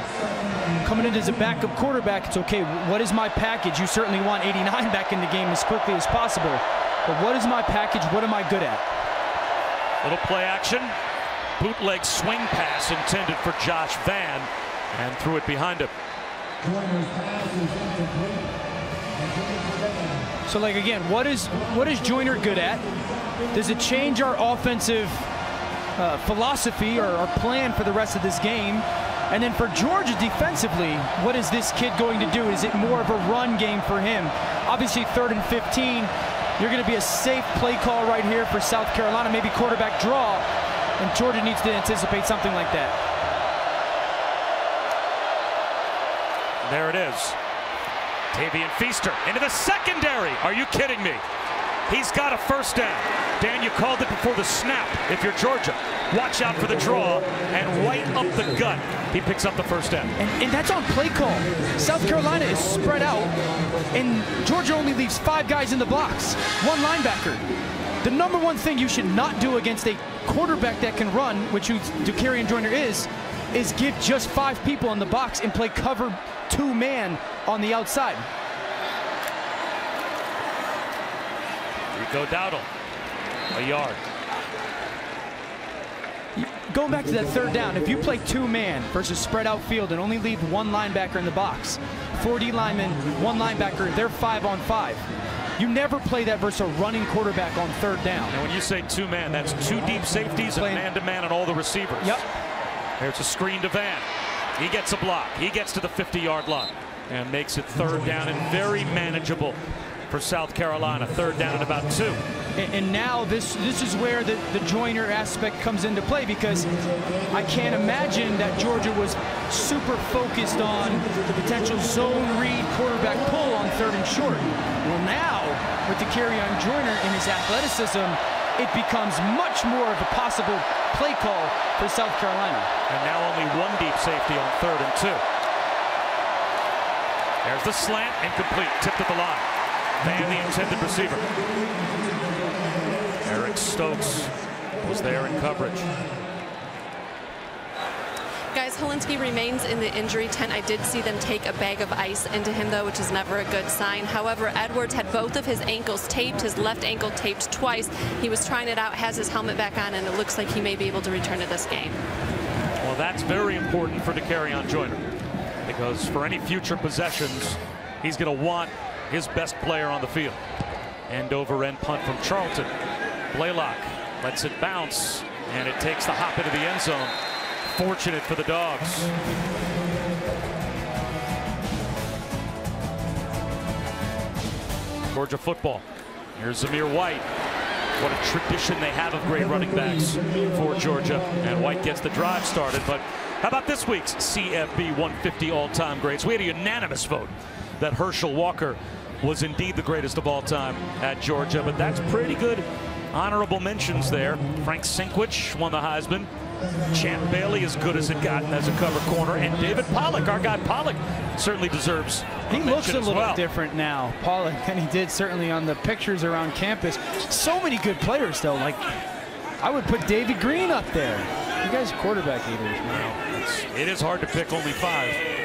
coming in as a backup quarterback, it's okay. What is my package? You certainly want 89 back in the game as quickly as possible. But what is my package? What am I good at? Little play action. Bootleg swing pass intended for Josh Vann, and threw it behind him. So, like, again, what is Joyner good at? Does it change our offensive philosophy or our plan for the rest of this game? And then for Georgia defensively, what is this kid going to do? Is it more of a run game for him? Obviously, 3rd and 15. You're going to be a safe play call right here for South Carolina, maybe quarterback draw, and Georgia needs to anticipate something like that. There it is. Tavian Feaster into the secondary. Are you kidding me? He's got a first down. Dan, you called it before the snap. If you're Georgia, watch out for the draw, and right up the gut, he picks up the first down. And that's on play call. South Carolina is spread out, and Georgia only leaves 5 guys in the box, 1 linebacker. The number one thing you should not do against a quarterback that can run, which DeCarrion Joyner is give just 5 people in the box and play cover 2-man on the outside. Rico Dowdle, a yard. Going back to that 3rd down, if you play 2-man versus spread out field and only leave 1 linebacker in the box, 4 D linemen, 1 linebacker, they're 5-on-5. You never play that versus a running quarterback on 3rd down. And when you say 2-man, that's 2 deep safeties and man-to-man on all the receivers. Yep. There's a screen to Vann. He gets a block. He gets to the 50-yard line and makes it 3rd down and very manageable for South Carolina. 3rd down at about 2. And now this is where the Joyner aspect comes into play, because I can't imagine that Georgia was super focused on the potential zone read quarterback pull on 3rd and short. Well, now with DeCarrion Joyner and his athleticism, it becomes much more of a possible play call for South Carolina. And now only 1 deep safety on 3rd and 2. There's the slant, incomplete, tipped at the line. Vann, the intended receiver. Eric Stokes was there in coverage. Guys, Helinski remains in the injury tent. I did see them take a bag of ice into him, though, which is never a good sign. However, Edwards had both of his ankles taped, his left ankle taped twice. He was trying it out, has his helmet back on, and it looks like he may be able to return to this game. Well, that's very important for DeCarrion Joyner, because for any future possessions, he's going to want his best player on the field. End over end punt from Charlton. Blaylock lets it bounce, and it takes the hop into the end zone. Fortunate for the Dogs. Georgia football. Here's Zamir White. What a tradition they have of great running backs for Georgia. And White gets the drive started. But how about this week's CFB 150 all-time greats? We had a unanimous vote that Herschel Walker was indeed the greatest of all time at Georgia. But that's pretty good honorable mentions there. Frank Sinkwich won the Heisman. Champ Bailey, as good as it got as a cover corner, and David Pollock, our guy Pollock, certainly deserves He looks a little well. different now, Pollock, than he did certainly on the pictures around campus. So many good players, though. Like, I would put David Green up there. You guys are quarterback eaters, man. It is hard to pick only 5. Here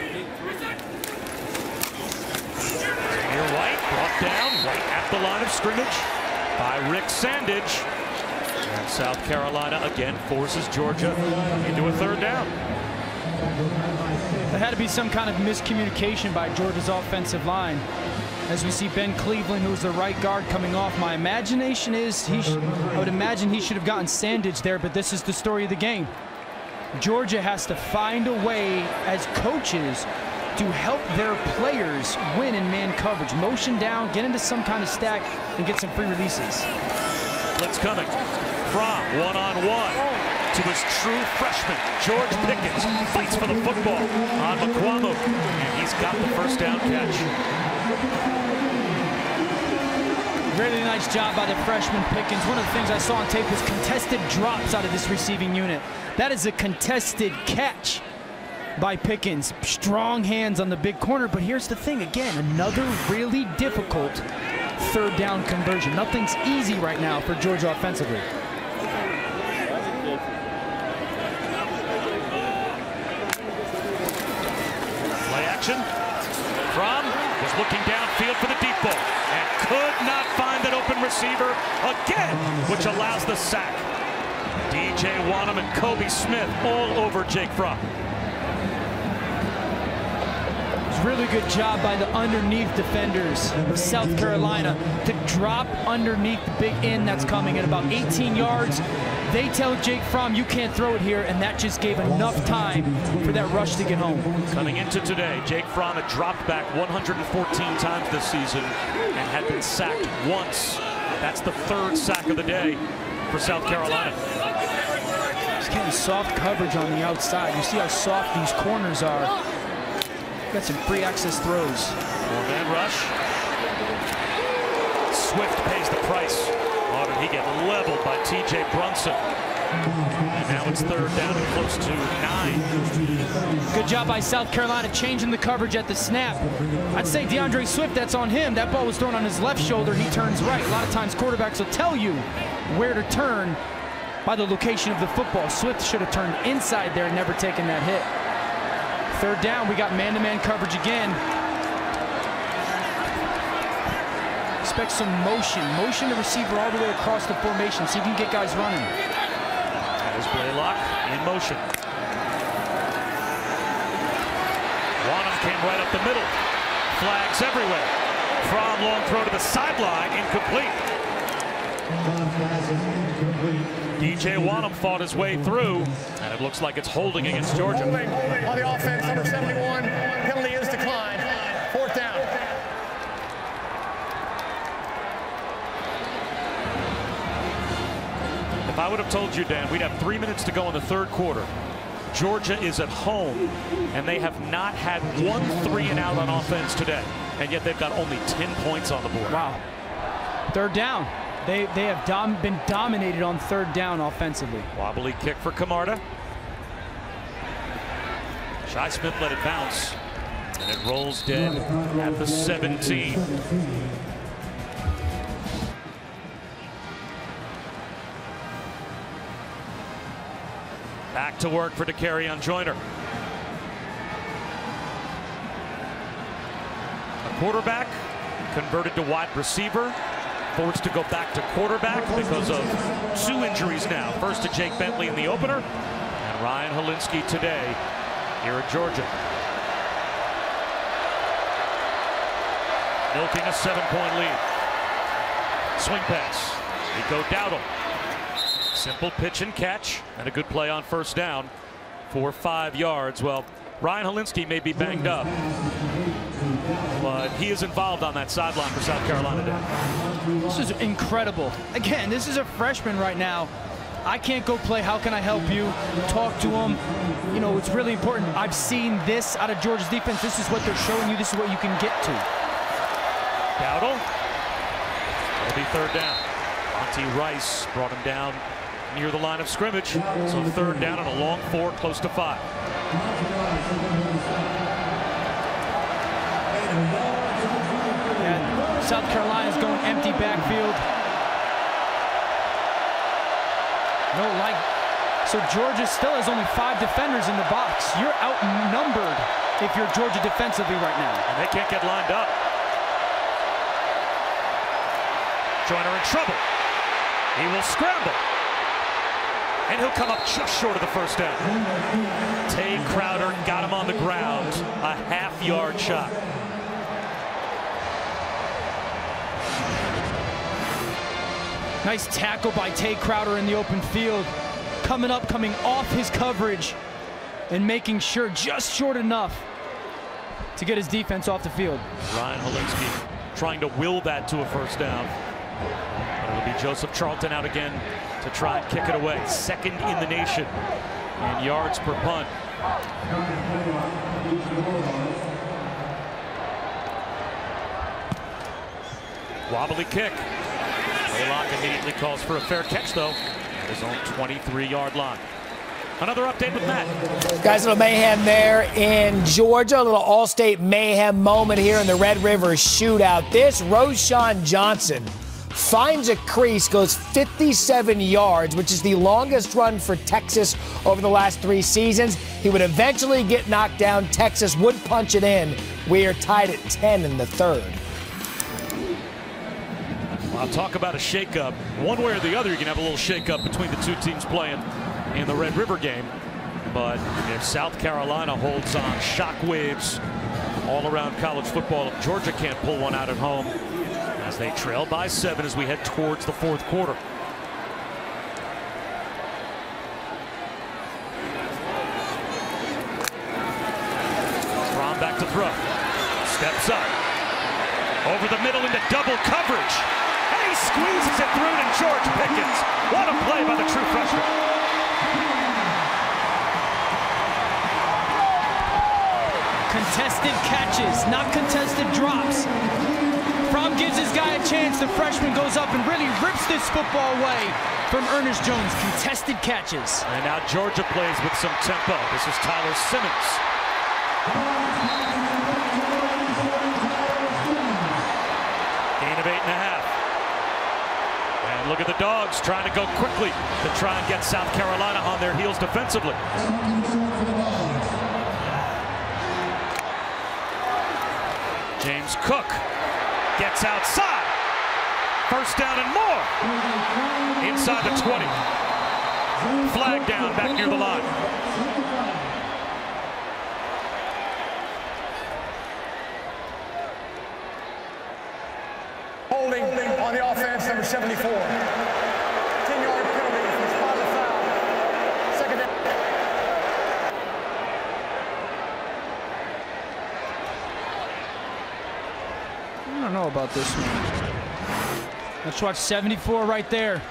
White brought down right at the line of scrimmage by Rick Sandage. And South Carolina again forces Georgia into a third down. There had to be some kind of miscommunication by Georgia's offensive line. As we see Ben Cleveland, who's the right guard, coming off. My imagination is I would imagine he should have gotten sandwiched there, but this is the story of the game. Georgia has to find a way as coaches to help their players win in man coverage. Motion down, get into some kind of stack, and get some free releases. Blitz coming. From one-on-one to his true freshman, George Pickens. Fights for the football on McQuamu, and he's got the first down catch. Really nice job by the freshman Pickens. One of the things I saw on tape was contested drops out of this receiving unit. That is a contested catch by Pickens. Strong hands on the big corner, but here's the thing again, another really difficult third down conversion. Nothing's easy right now for Georgia offensively. Play action. Fromm was looking downfield for the deep ball and could not find an open receiver again, which allows the sack. DJ Wanham and Kobe Smith all over Jake Fromm. Really good job by the underneath defenders of South Carolina to drop underneath the big end that's coming at about 18 yards. They tell Jake Fromm, you can't throw it here, and that just gave enough time for that rush to get home. Coming into today, Jake Fromm had dropped back 114 times this season and had been sacked once. That's the third sack of the day for South Carolina. He's getting soft coverage on the outside. You see how soft these corners are. Got some free access throws. Four-man rush. Swift pays the price. Oh, did he get leveled by T.J. Brunson. And now it's third down and close to 9. Good job by South Carolina changing the coverage at the snap. I'd say DeAndre Swift, that's on him. That ball was thrown on his left shoulder. He turns right. A lot of times quarterbacks will tell you where to turn by the location of the football. Swift should have turned inside there and never taken that hit. Third down, we got man-to-man coverage again. Expect some motion. Motion the receiver all the way across the formation. See if you can get guys running. That is Blaylock in motion. Wanham came right up the middle. Flags everywhere. Fromm long throw to the sideline, incomplete. DJ Wanham fought his way through, and it looks like it's holding against Georgia. Holding on the offense, number 71. Penalty is declined. Fourth down. If I would have told you, Dan, we'd have 3 minutes to go in the third quarter. Georgia is at home, and they have not had 1 3-and-out on offense today, and yet they've got only 10 points on the board. Wow. Third down. They have been dominated on third down offensively. Wobbly kick for Camarda. Shi Smith let it bounce, and it rolls dead at the 17. Back to work for Dakereon Joyner. A quarterback converted to wide receiver. Forced to go back to quarterback because of 2 injuries now. First to Jake Bentley in the opener, and Ryan Helinski today here at Georgia. Milking a 7-point lead. Swing pass. Nico Dowdle. Simple pitch and catch, and a good play on first down for 5 yards. Well, Ryan Helinski may be banged up, but he is involved on that sideline for South Carolina today. This is incredible. Again, this is a freshman right now. I can't go play. How can I help you? Talk to him. You know, it's really important. I've seen this out of Georgia's defense. This is what they're showing you. This is what you can get to. Dowdle. It'll be third down. Monty Rice brought him down near the line of scrimmage. So third down and a long 4, close to 5. Yeah, South Carolina's going empty backfield. No light. So Georgia still has only 5 defenders in the box. You're outnumbered if you're Georgia defensively right now. And they can't get lined up. Joyner in trouble. He will scramble. And he'll come up just short of the first down. Tay Crowder got him on the ground. A half-yard shot. Nice tackle by Tay Crowder in the open field. Coming off his coverage and making sure just short enough to get his defense off the field. Ryan Hilinski trying to will that to a first down. It'll be Joseph Charlton out again to try and kick it away. Second in the nation in yards per punt. Wobbly kick. Waylock immediately calls for a fair catch, though, at his own 23-yard line. Another update with Matt. Guys, a little mayhem there in Georgia. A little all-state mayhem moment here in the Red River shootout. This Roshan Johnson finds a crease, goes 57 yards, which is the longest run for Texas over the last 3 seasons. He would eventually get knocked down. Texas would punch it in. We are tied at 10 in the third. I'll talk about a shakeup. One way or the other, you can have a little shakeup between the two teams playing in the Red River game. But if South Carolina holds on, shockwaves all around college football. If Georgia can't pull one out at home, as they trail by 7 as we head towards the fourth quarter. Fromm back to throw. Steps up. Over the middle into double coverage. And he squeezes it through to George Pickens. What a play by the true freshman. Contested catches, not contested drops. Fromm gives his guy a chance. The freshman goes up and really rips this football away from Ernest Jones. Contested catches. And now Georgia plays with some tempo. This is Tyler Simmons. Gain of 8.5. And look at the Dogs trying to go quickly to try and get South Carolina on their heels defensively. James Cook gets outside. First down and more. Inside the 20. Flag down back near the line. Holding on the offense, number 74. 10-yard penalty for spotted foul. Second down. I don't know about this one. Let's watch 74 right there.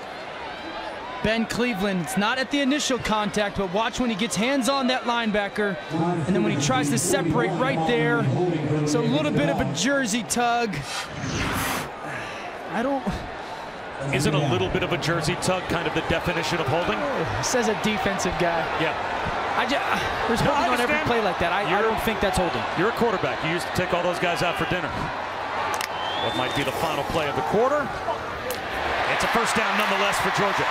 Ben Cleveland, it's not at the initial contact, but watch when he gets hands on that linebacker, and then when he tries to separate right there. So a little bit of a jersey tug. Isn't a little bit of a jersey tug kind of the definition of holding? Says a defensive guy. Yeah. There's holding on every play like that. I don't think that's holding. You're a quarterback. You used to take all those guys out for dinner. What might be the final play of the quarter? It's a first down nonetheless for Georgia.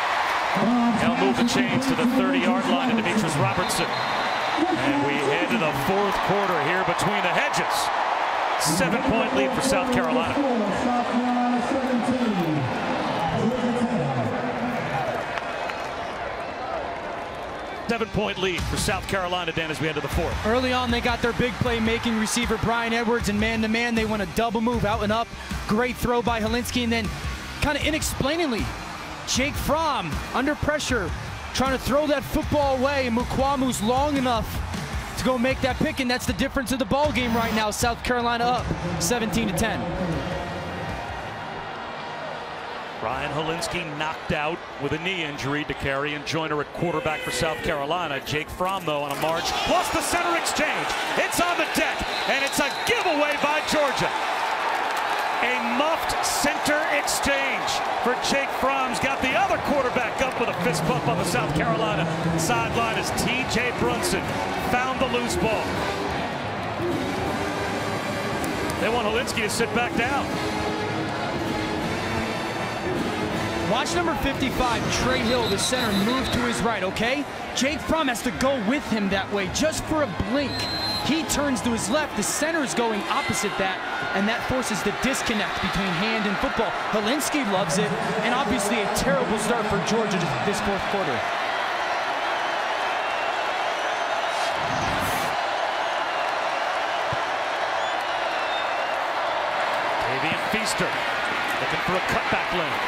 They'll move the chains to the 30-yard line to Demetrius Robertson. And we head to the fourth quarter here between the hedges. 7-point lead for South Carolina. Seven-point lead for South Carolina, Dan, as we head to the fourth. Early on, they got their big play-making receiver, Brian Edwards, and man-to-man, they went a double move out and up. Great throw by Hilinski, and then kind of inexplainably, Jake Fromm under pressure, trying to throw that football away, and Mukwamu's long enough to go make that pick, and that's the difference of the ball game right now. South Carolina up 17-10. Ryan Hilinski knocked out with a knee injury. DeCarry and Joyner at quarterback for South Carolina. Jake Fromm, though, on a march. Plus the center exchange. It's on the deck, and it's a giveaway by Georgia. A muffed center exchange for Jake Fromm's got the other quarterback up with a fist bump on the South Carolina sideline as T.J. Brunson found the loose ball. They want Hilinski to sit back down. Watch number 55, Trey Hill, the center, move to his right, okay? Jake Fromm has to go with him that way just for a blink. He turns to his left, the center is going opposite that, and that forces the disconnect between hand and football. Hilinski loves it, and obviously a terrible start for Georgia this fourth quarter. Feaster looking for a cutback lane.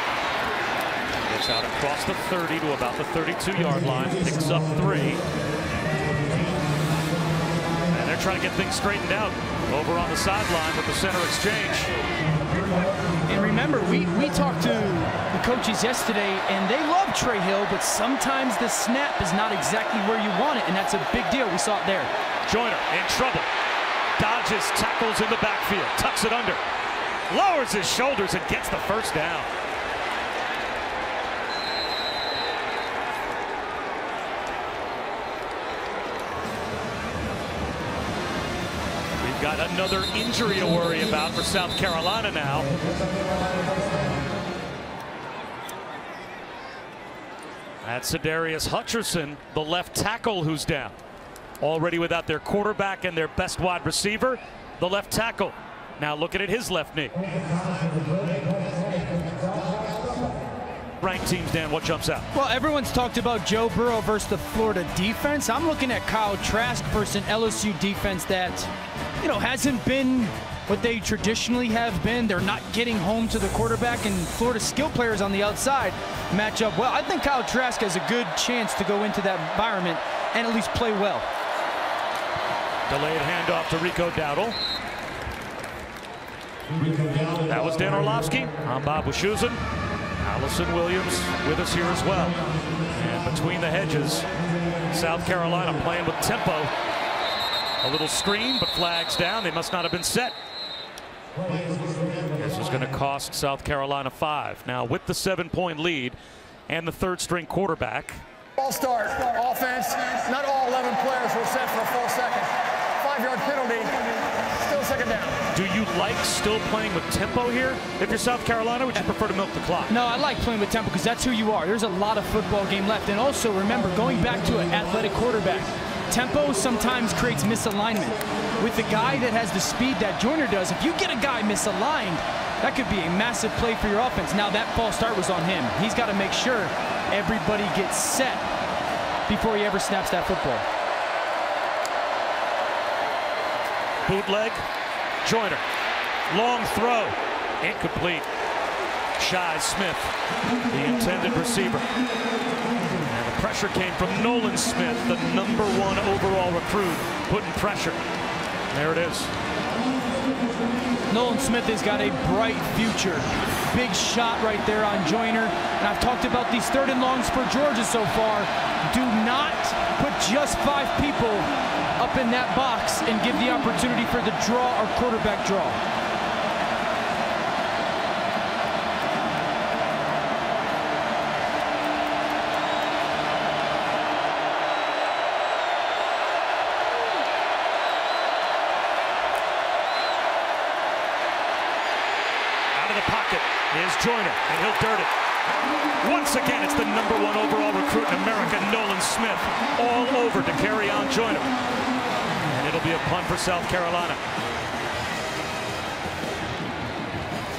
Gets out across the 30 to about the 32-yard line. Picks up 3. And they're trying to get things straightened out over on the sideline with the center exchange. And remember, we talked to the coaches yesterday, and they love Trey Hill, but sometimes the snap is not exactly where you want it, and that's a big deal. We saw it there. Joyner in trouble. Dodges, tackles in the backfield, tucks it under. Lowers his shoulders and gets the first down. We've got another injury to worry about for South Carolina now. That's Sedarius Hutcherson, the left tackle, who's down. Already without their quarterback and their best wide receiver, the left tackle. Now looking at his left knee. Ranked teams, Dan, what jumps out? Well, everyone's talked about Joe Burrow versus the Florida defense. I'm looking at Kyle Trask versus an LSU defense that, hasn't been what they traditionally have been. They're not getting home to the quarterback, and Florida skill players on the outside match up well. I think Kyle Trask has a good chance to go into that environment and at least play well. Delayed handoff to Rico Dowdle. That was Dan Orlovsky. I'm Bob Wischusen. Allison Williams with us here as well. And between the hedges, South Carolina playing with tempo. A little screen, but flags down. They must not have been set. This is going to cost South Carolina 5. Now with the 7-point lead and the third-string quarterback. Ball start, offense. Not all 11 players were set for a full second. 5-yard penalty, still second down. Do you like still playing with tempo here? If you're South Carolina, would you prefer to milk the clock? No, I like playing with tempo because that's who you are. There's a lot of football game left. And also, remember, going back to an athletic quarterback, tempo sometimes creates misalignment. With the guy that has the speed that Joyner does, if you get a guy misaligned, that could be a massive play for your offense. Now, that false start was on him. He's got to make sure everybody gets set before he ever snaps that football. Bootleg, Joyner, long throw, incomplete. Shi Smith, the intended receiver. And the pressure came from Nolan Smith, the #1 overall recruit, putting pressure. There it is. Nolan Smith has got a bright future. Big shot right there on Joyner. And I've talked about these 3rd and longs for Georgia so far. Do not put just 5 people up in that box and give the opportunity for the draw or quarterback draw. Out of the pocket is Joyner, and he'll dirt it. Once again, it's the #1 overall recruit in America, Nolan Smith, all over to carry on Joyner. And it'll be a punt for South Carolina.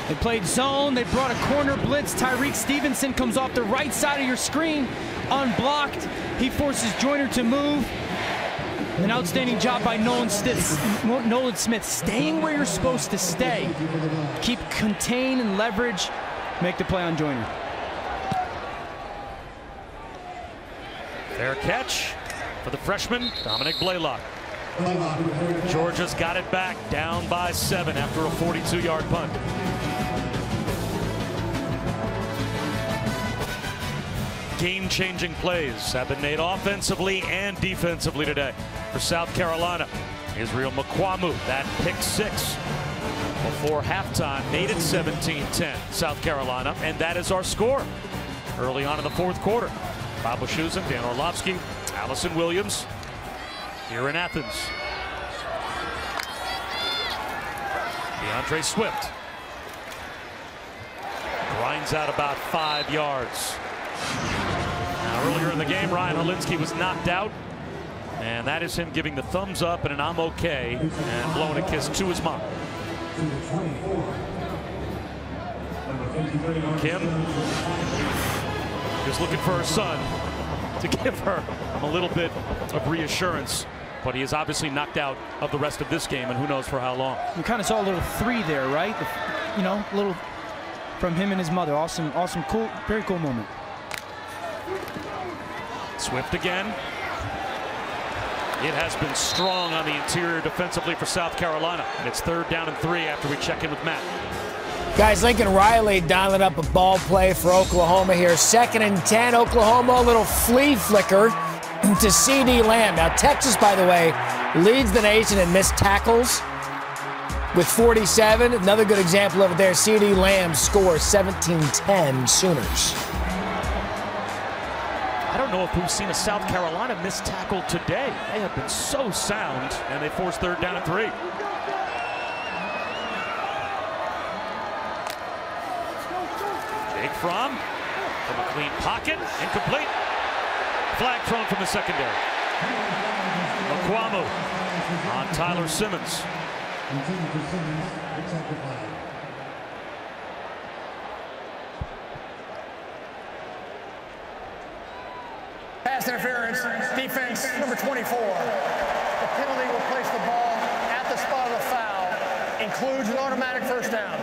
They played zone. They brought a corner blitz. Tyreek Stevenson comes off the right side of your screen, unblocked. He forces Joyner to move. An outstanding job by Nolan Smith, staying where you're supposed to stay. Keep contain and leverage. Make the play on Joyner. Fair catch for the freshman, Dominic Blaylock. Georgia's got it back, down by 7 after a 42-yard punt. Game-changing plays have been made offensively and defensively today for South Carolina. Israel Mukuamu, that pick 6 before halftime, made it 17-10 South Carolina, and that is our score early on in the 4th quarter. Bob Wischusen, Dan Orlovsky, Allison Williams here in Athens. DeAndre Swift grinds out about 5 yards. Now, earlier in the game, Ryan Helinski was knocked out, and that is him giving the thumbs up and an "I'm okay" and blowing a kiss to his mom. Kim is looking for her son to give her a little bit of reassurance, but he is obviously knocked out of the rest of this game, and who knows for how long. You kind of saw a little 3 there, right? you know, a little from him and his mother. Awesome, cool, very cool moment. Swift again. It has been strong on the interior defensively for South Carolina. And it's 3rd down and 3 after we check in with Matt. Guys, Lincoln Riley dialing up a ball play for Oklahoma here. 2nd and 10, Oklahoma, a little flea flicker to C.D. Lamb. Now, Texas, by the way, leads the nation in missed tackles with 47. Another good example of it there. C.D. Lamb scores 17-10 Sooners. I don't know if we've seen a South Carolina missed tackle today. They have been so sound, and they force 3rd down and 3. Jake Fromm from a clean pocket, incomplete. Flag thrown from the secondary. Mukuamu on Tyler Simmons. Pass interference, defense number 24. The penalty will place the ball at the spot of the foul. Includes an automatic first down.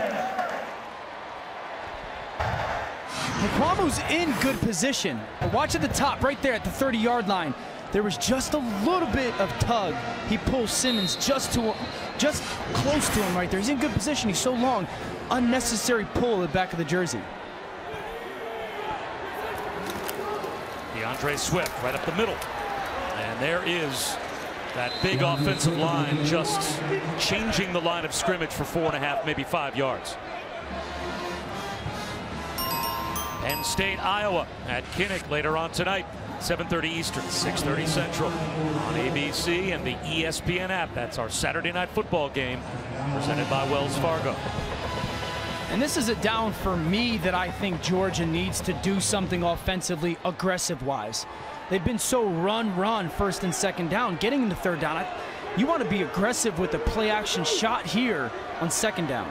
Mukuamu's in good position. Watch at the top, right there at the 30-yard line. There was just a little bit of tug. He pulls Simmons just close to him right there. He's in good position. He's so long. Unnecessary pull at the back of the jersey. DeAndre Swift right up the middle. And there is that big offensive line just changing the line of scrimmage for 4.5, maybe 5 yards. Penn State, Iowa at Kinnick later on tonight. 7:30 Eastern, 6:30 Central on ABC and the ESPN app. That's our Saturday night football game presented by Wells Fargo. And this is a down for me that I think Georgia needs to do something offensively, aggressive-wise. They've been so run, 1st and 2nd down. Getting into 3rd down, you want to be aggressive with a play-action shot here on 2nd down.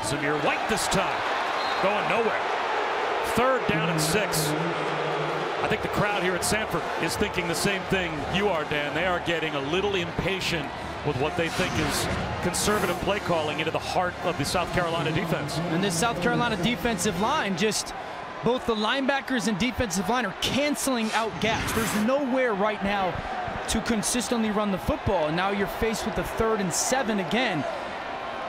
Zamir White this time, going nowhere. 3rd down and 6. I think the crowd here at Sanford is thinking the same thing you are, Dan. They are getting a little impatient with what they think is conservative play calling into the heart of the South Carolina defense. And this South Carolina defensive line, just both the linebackers and defensive line are canceling out gaps. There's nowhere right now to consistently run the football. And now you're faced with the 3rd and 7 again.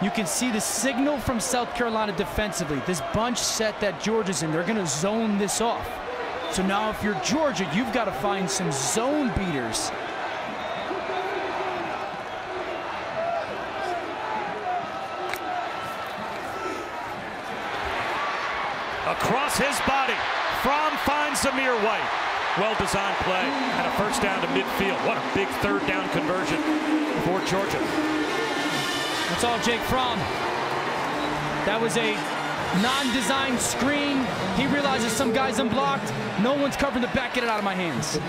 You can see the signal from South Carolina defensively. This bunch set that Georgia's in, they're going to zone this off. So now if you're Georgia, you've got to find some zone beaters. Across his body, Fromm finds Zamir White. Well-designed play and a 1st down to midfield. What a big 3rd down conversion for Georgia. That's all Jake Fromm. That was a non-designed screen. He realizes some guy's unblocked. No one's covering the back. Get it out of my hands.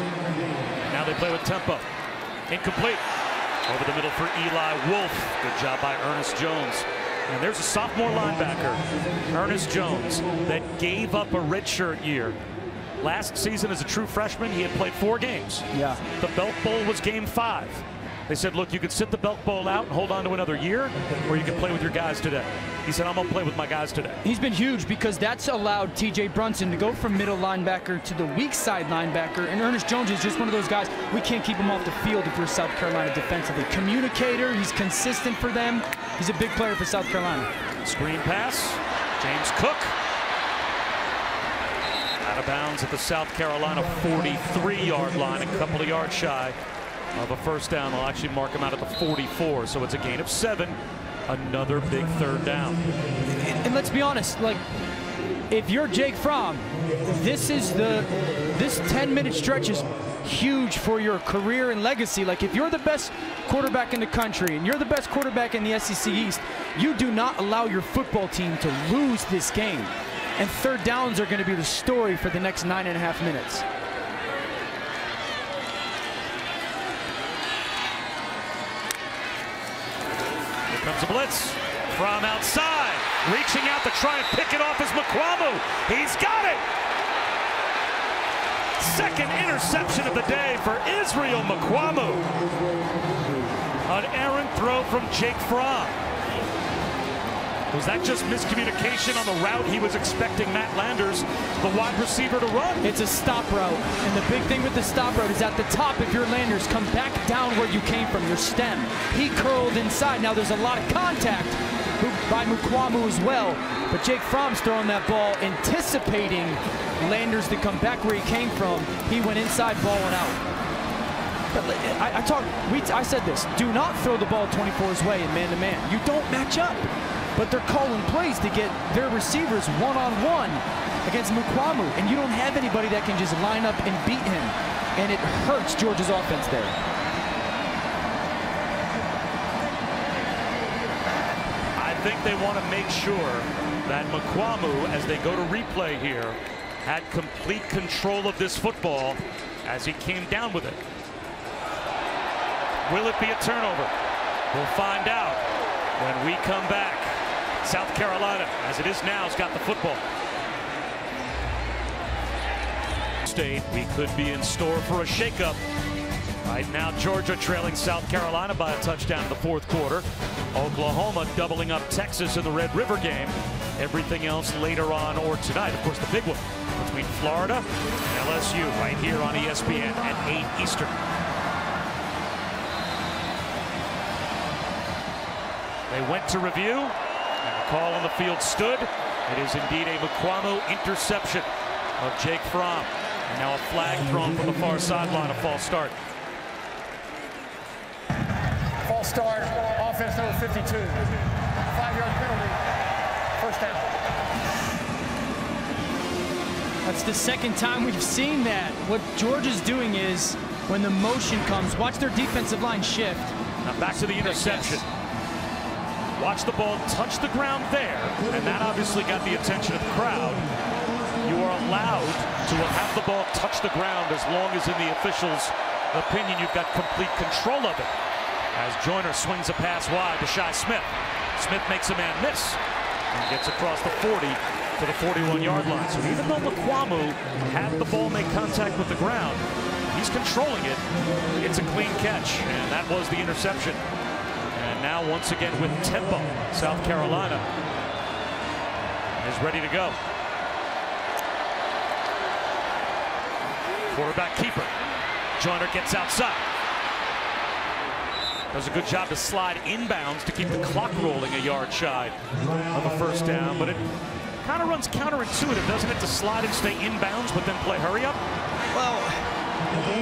Now they play with tempo. Incomplete. Over the middle for Eli Wolf. Good job by Ernest Jones. And there's a sophomore linebacker, Ernest Jones, that gave up a redshirt year. Last season as a true freshman, he had played 4 games. Yeah. The Belk Bowl was game 5. They said, look, you could sit the Belk Bowl out and hold on to another year, or you can play with your guys today. He said, I'm going to play with my guys today. He's been huge because that's allowed T.J. Brunson to go from middle linebacker to the weak side linebacker. And Ernest Jones is just one of those guys, we can't keep him off the field if we're South Carolina defensively. Communicator, he's consistent for them. He's a big player for South Carolina. Screen pass, James Cook. Out of bounds at the South Carolina 43-yard line, a couple of yards shy of a 1st down. They'll actually mark him out at the 44, so it's a gain of 7. Another big 3rd down. And let's be honest, like, if you're Jake Fromm, this 10-minute stretch is huge for your career and legacy. Like, if you're the best quarterback in the country and you're the best quarterback in the SEC East, you do not allow your football team to lose this game. And 3rd downs are going to be the story for the next 9.5 minutes. Comes a blitz from outside, reaching out to try and pick it off is Mukuamu. He's got it. 2nd interception of the day for Israel Mukuamu. An errant throw from Jake Fromm. Was that just miscommunication on the route he was expecting Matt Landers, the wide receiver, to run? It's a stop route, and the big thing with the stop route is at the top, if you're Landers, come back down where you came from, your stem. He curled inside. Now there's a lot of contact by Mukwamu as well, but Jake Fromm's throwing that ball, anticipating Landers to come back where he came from. He went inside, balling out. But I said this, do not throw the ball 24's way in man-to-man. You don't match up. But they're calling plays to get their receivers one-on-one against Mukwamu, and you don't have anybody that can just line up and beat him, and it hurts Georgia's offense there. I think they want to make sure that Mukwamu, as they go to replay here, had complete control of this football as he came down with it. Will it be a turnover? We'll find out when we come back. South Carolina, as it is now, has got the football. State, we could be in store for a shakeup. Right now, Georgia trailing South Carolina by a touchdown in the fourth quarter. Oklahoma doubling up Texas in the Red River game. Everything else later on or tonight. Of course, the big one between Florida and LSU right here on ESPN at 8 Eastern. They went to review. And the call on the field stood. It is indeed a Mukwamu interception of Jake Fromm. And now a flag thrown from the far sideline, a false start. False start, offense number 52. 5-yard penalty, first down. That's the second time we've seen that. What Georgia's doing is, when the motion comes, watch their defensive line shift. Now back to the interception. Watch the ball touch the ground there, and that obviously got the attention of the crowd. You are allowed to have the ball touch the ground as long as in the officials' opinion you've got complete control of it. As Joyner swings a pass wide to Shi Smith. Smith makes a man miss and gets across the 40 to the 41-yard line. So even though Mukwamu had the ball make contact with the ground, he's controlling it. It's a clean catch, and that was the interception. And now once again with tempo, South Carolina is ready to go. Quarterback keeper. Joyner gets outside. Does a good job to slide inbounds to keep the clock rolling a yard shy of a first down. But it kind of runs counterintuitive, doesn't it, to slide and stay inbounds but then play hurry up? Well,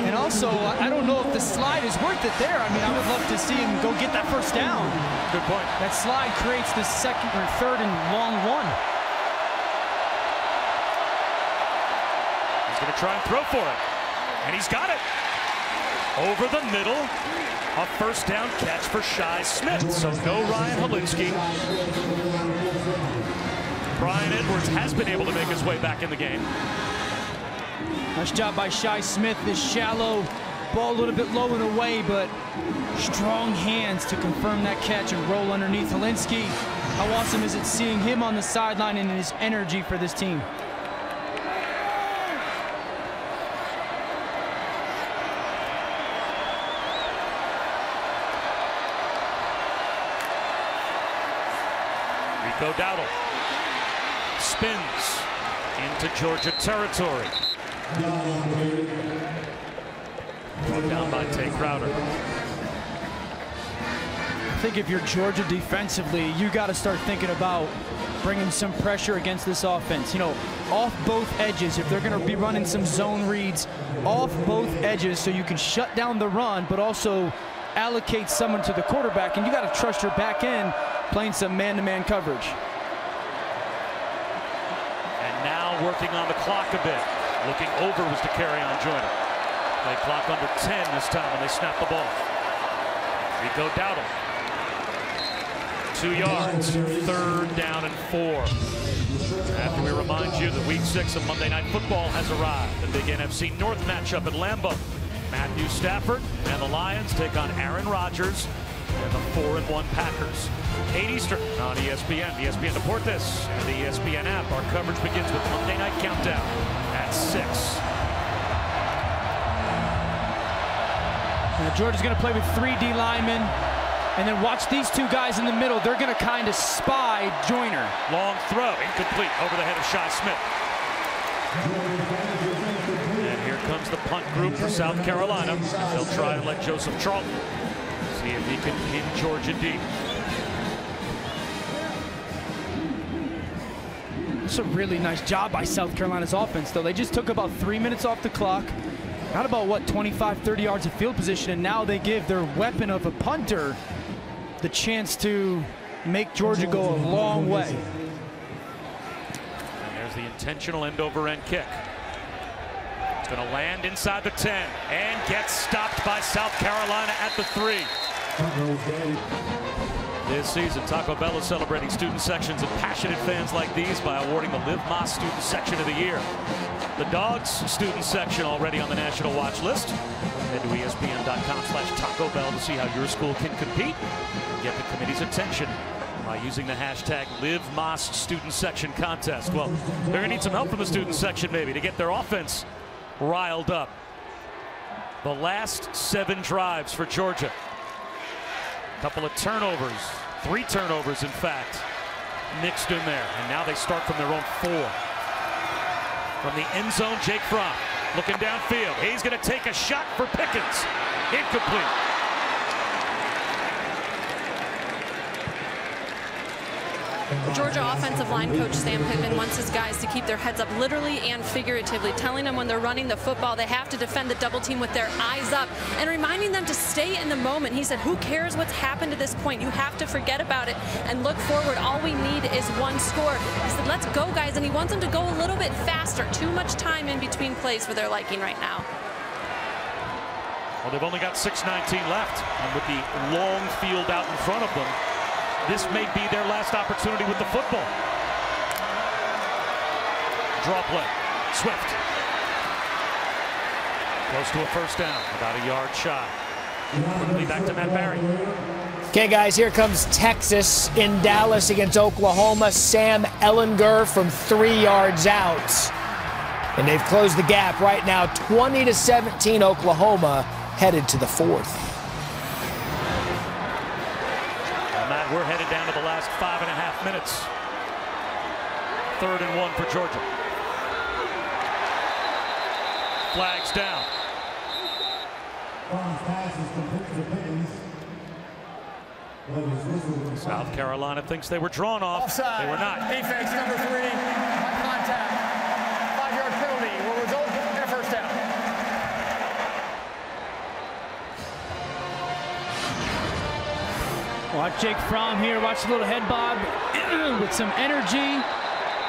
and also, I don't know if the slide is worth it there. I mean, I would love to see him go get that first down. Good point. That slide creates the second or third and long one. He's going to try and throw for it. And he's got it. Over the middle. A first down catch for Shi Smith. So no Ryan Helinski. Brian Edwards has been able to make his way back in the game. Nice job by Shi Smith. This shallow ball a little bit low and away, but strong hands to confirm that catch and roll underneath Helinski. How awesome is it seeing him on the sideline and his energy for this team? Rico Dowdle spins into Georgia territory. Brought down by Tay Crowder. I think if you're Georgia defensively, you got to start thinking about bringing some pressure against this offense. You know, off both edges, if they're going to be running some zone reads, off both edges so you can shut down the run, but also allocate someone to the quarterback. And you got to trust your back end playing some man-to-man coverage. And now working on the clock a bit. Looking over was to carry on Joyner. Play clock under 10 this time when they snap the ball. Rico Dowdle. 2 yards. 3rd down and 4. After we remind you that Week 6 of Monday Night Football has arrived. The big NFC North matchup at Lambeau. Matthew Stafford and the Lions take on Aaron Rodgers and the 4-1 Packers. 8 Eastern on ESPN. ESPN Deportes and the ESPN app. Our coverage begins with Monday Night Countdown at 6. Now Georgia's going to play with 3 D linemen. And then watch these 2 guys in the middle. They're going to kind of spy Joyner. Long throw, incomplete, over the head of Shi Smith. And here comes the punt group for South Carolina. They'll try to let Joseph Charlton see if he can pin Georgia deep. It's a really nice job by South Carolina's offense, though. They just took about 3 minutes off the clock. Got about, what, 25, 30 yards of field position, and now they give their weapon of a punter the chance to make Georgia go a long way. And there's the intentional end-over-end kick. It's going to land inside the 10 and gets stopped by South Carolina at the 3. This season, Taco Bell is celebrating student sections and passionate fans like these by awarding the Live Moss Student Section of the Year. The Dogs student section already on the national watch list. Head to ESPN.com/Taco Bell to see how your school can compete and get the committee's attention by using the hashtag Live Moss Student Section Contest. Well, they're going to need some help from the student section maybe to get their offense riled up. The last 7 drives for Georgia. Couple of turnovers, 3 turnovers in fact, mixed in there. And now they start from their own 4. From the end zone, Jake Fromm looking downfield. He's going to take a shot for Pickens. Incomplete. Georgia offensive line coach Sam Pittman wants his guys to keep their heads up literally and figuratively, telling them when they're running the football they have to defend the double team with their eyes up and reminding them to stay in the moment. He said, who cares what's happened to this point? You have to forget about it and look forward. All we need is 1 score. He said, let's go, guys, and he wants them to go a little bit faster. Too much time in between plays for their liking right now. Well, they've only got 6:19 left, and with the long field out in front of them, this may be their last opportunity with the football. Draw play. Swift. Goes to a first down, about a yard shy. Quickly back to Matt Barry. Okay, guys, here comes Texas in Dallas against Oklahoma. Sam Ehlinger from 3 yards out. And they've closed the gap right now, 20-17 Oklahoma, headed to the 4th. We're headed down to the last 5.5 minutes. 3rd and 1 for Georgia. Flags down. South Carolina thinks they were drawn off. Offside. They were not. Defense number 3, high contact. 5-yard penalty will result in a first down. Watch Jake Fromm here. Watch the little head bob with some energy.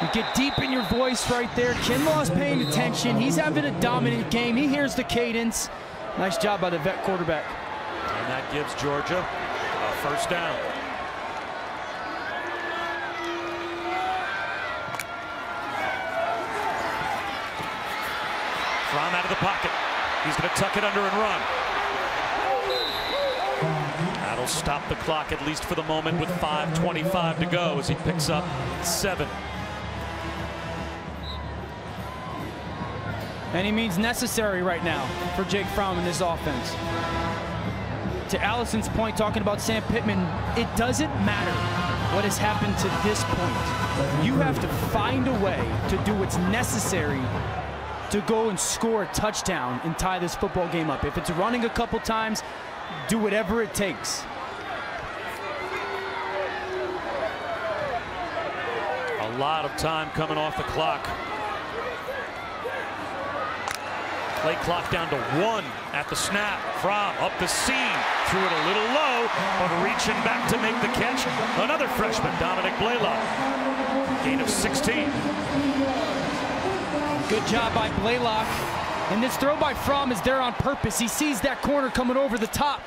You get deep in your voice right there. Kinlaw's paying attention. He's having a dominant game. He hears the cadence. Nice job by the vet quarterback. And that gives Georgia a first down. Fromm out of the pocket. He's going to tuck it under and run. That'll stop the clock, at least for the moment, with 5:25 to go as he picks up 7. Any means necessary right now for Jake Fromm in this offense. To Allison's point, talking about Sam Pittman, it doesn't matter what has happened to this point. You have to find a way to do what's necessary to go and score a touchdown and tie this football game up. If it's running a couple times, do whatever it takes. A lot of time coming off the clock. Play clock down to 1 at the snap. Fromm up the seam, threw it a little low, but reaching back to make the catch. Another freshman, Dominic Blaylock. Gain of 16. Good job by Blaylock. And this throw by Fromm is there on purpose. He sees that corner coming over the top.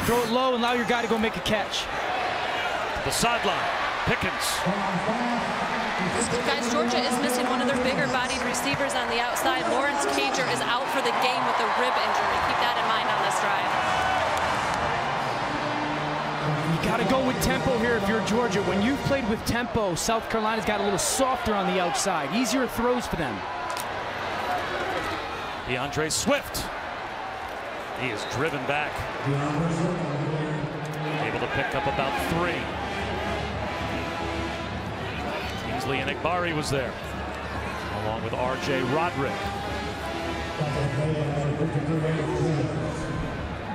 Throw it low and allow your guy to go make a catch. The sideline, Pickens. Guys, Georgia is missing one of their bigger-bodied receivers on the outside. Lawrence Cager is out for the game with a rib injury. Keep that in mind on this drive. You got to go with tempo here if you're Georgia. When you've played with tempo, South Carolina's got a little softer on the outside. Easier throws for them. DeAndre Swift. He is driven back. Able to pick up about 3. Kingsley and Egbari was there, along with R.J. Roderick.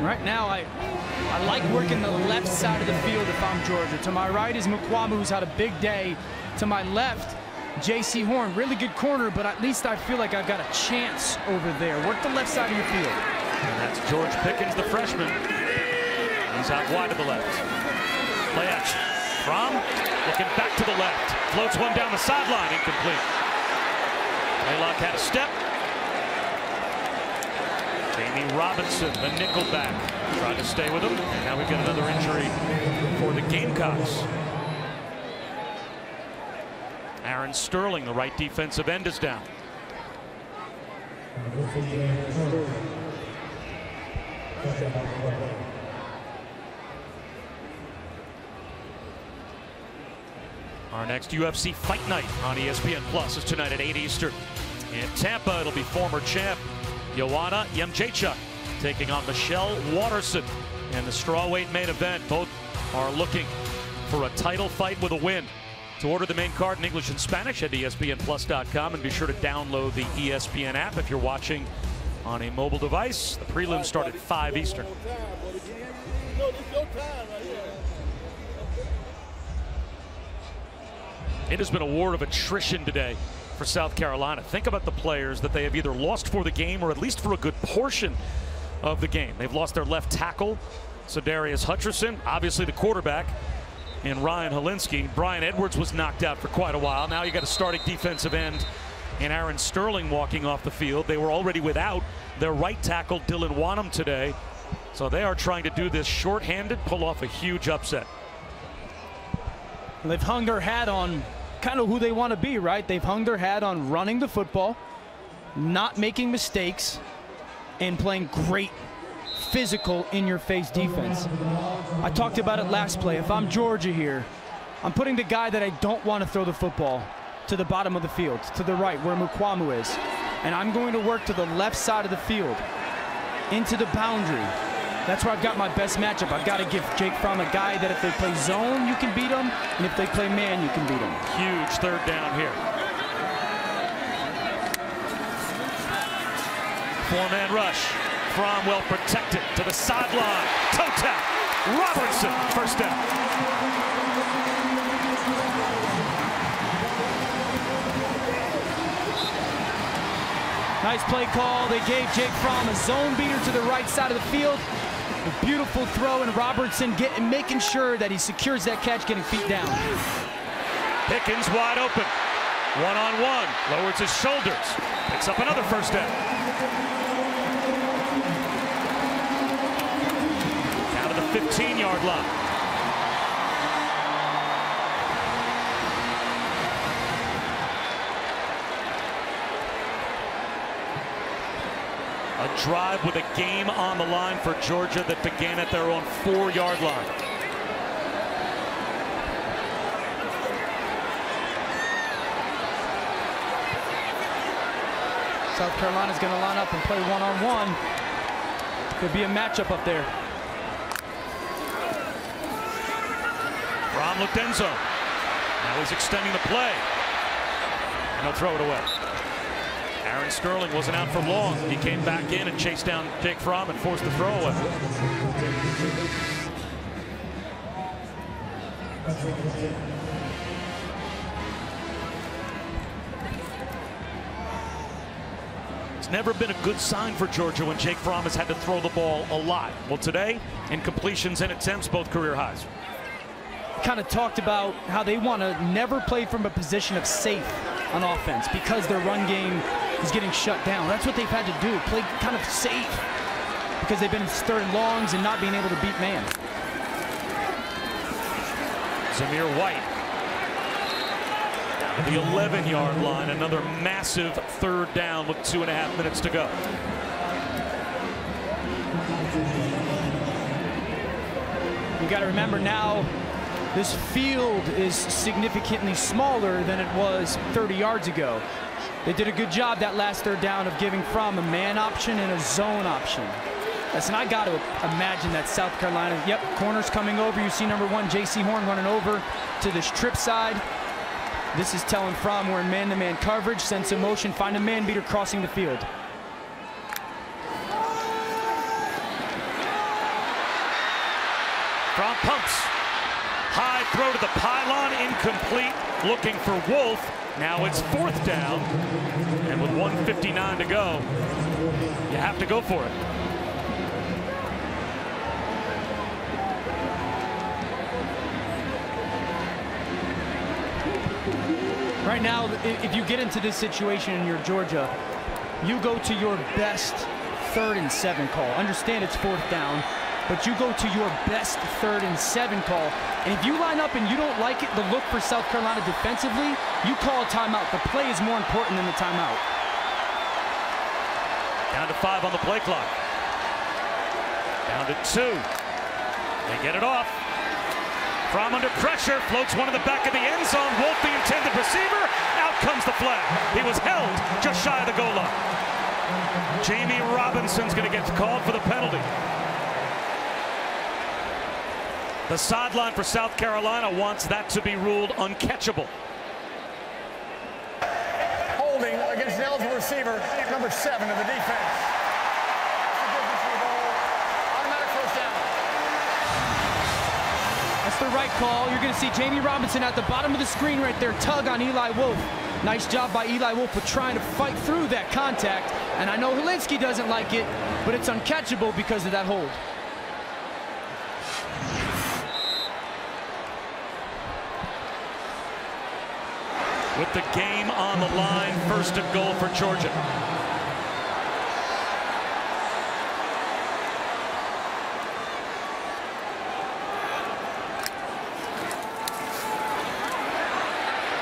Right now, I like working the left side of the field if I'm Georgia. To my right is Mukuamu, who's had a big day. To my left, J.C. Horn, really good corner, but at least I feel like I've got a chance over there. Work the left side of your field. And that's George Pickens, the freshman. He's out wide to the left. Play action. Fromm looking back to the left. Floats one down the sideline, incomplete. Laylock had a step. Jamie Robinson, the nickelback, tried to stay with him. And now we've got another injury for the Gamecocks. Aaron Sterling, the right defensive end, is down. Our next UFC Fight Night on ESPN Plus is tonight at 8 Eastern. In Tampa, it'll be former champ Joanna Jędrzejczyk taking on Michelle Waterson in the strawweight main event. Both are looking for a title fight with a win. To order the main card in English and Spanish at ESPNplus.com, and be sure to download the ESPN app if you're watching on a mobile device. The prelims start at 5 Eastern. It has been a war of attrition today for South Carolina. Think about the players that they have either lost for the game or at least for a good portion of the game. They've lost their left tackle, Sadarius Hutcherson, obviously the quarterback, and Ryan Helinski. Brian Edwards was knocked out for quite a while. Now you got a starting defensive end and Aaron Sterling walking off the field. They were already without their right tackle, Dylan Wanham, today. So they are trying to do this shorthanded, pull off a huge upset. They've hung their hat on kind of who they want to be, right? They've hung their hat on running the football, not making mistakes, and playing great physical in-your-face defense. I talked about it last play. If I'm Georgia here, I'm putting the guy that I don't want to throw the football to the bottom of the field, to the right, where Mukuamu is. And I'm going to work to the left side of the field, into the boundary. That's where I've got my best matchup. I've got to give Jake Fromm a guy that if they play zone, you can beat him, and if they play man, you can beat him. Huge third down here. 4-man rush. Fromm well protected to the sideline. Toe tap. Robertson, first down. Nice play call. They gave Jake Fromm a zone beater to the right side of the field. A beautiful throw, and Robertson making sure that he secures that catch, getting feet down. Pickens wide open. One-on-one. Lowers his shoulders. Picks up another first down. Down to the 15-yard line. A drive with a game on the line for Georgia that began at their own 4-yard line. South Carolina's going to line up and play one-on-one. Could be a matchup up there. Fromm looked end zone. Now he's extending the play. And he'll throw it away. Aaron Sterling wasn't out for long. He came back in and chased down Jake Fromm and forced the throwaway. It's never been a good sign for Georgia when Jake Fromm has had to throw the ball a lot. Well, today, in completions and attempts, both career highs. Kind of talked about how they want to never play from a position of safe on offense because their run game is getting shut down. That's what they've had to do, play kind of safe because they've been in third and longs and not being able to beat man. Zamir White down to the 11-yard line. Another massive third down with 2.5 minutes to go. You got to remember now, this field is significantly smaller than it was 30 yards ago. They did a good job that last third down of giving Fromm a man option and a zone option. Listen, I got to imagine that South Carolina, yep, corner's coming over. You see number 1, J.C. Horn, running over to the strip side. This is telling Fromm we're in man-to-man coverage, send some motion, find a man beater crossing the field. Fromm pumps. High throw to the pylon, incomplete. Looking for Wolf. Now it's 4th down. And with 1:59 to go, you have to go for it. Right now, if you get into this situation and you're Georgia, you go to your best 3rd and 7 call. Understand it's 4th down, but you go to your best 3rd and 7 call. And if you line up and you don't like it, the look for South Carolina defensively, you call a timeout. The play is more important than the timeout. Down to 5 on the play clock. Down to 2. They get it off. Fromm under pressure, floats one in the back of the end zone. Wolf, the intended receiver. Out comes the flag. He was held just shy of the goal line. Jamie Robinson's going to get called for the penalty. The sideline for South Carolina wants that to be ruled uncatchable. Holding against an eligible receiver, number 7 of the defense. Automatic first down. That's the right call. You're going to see Jamie Robinson at the bottom of the screen right there, tug on Eli Wolf. Nice job by Eli Wolf for trying to fight through that contact. And I know Helinski doesn't like it, but it's uncatchable because of that hold. With the game on the line, 1st and goal for Georgia.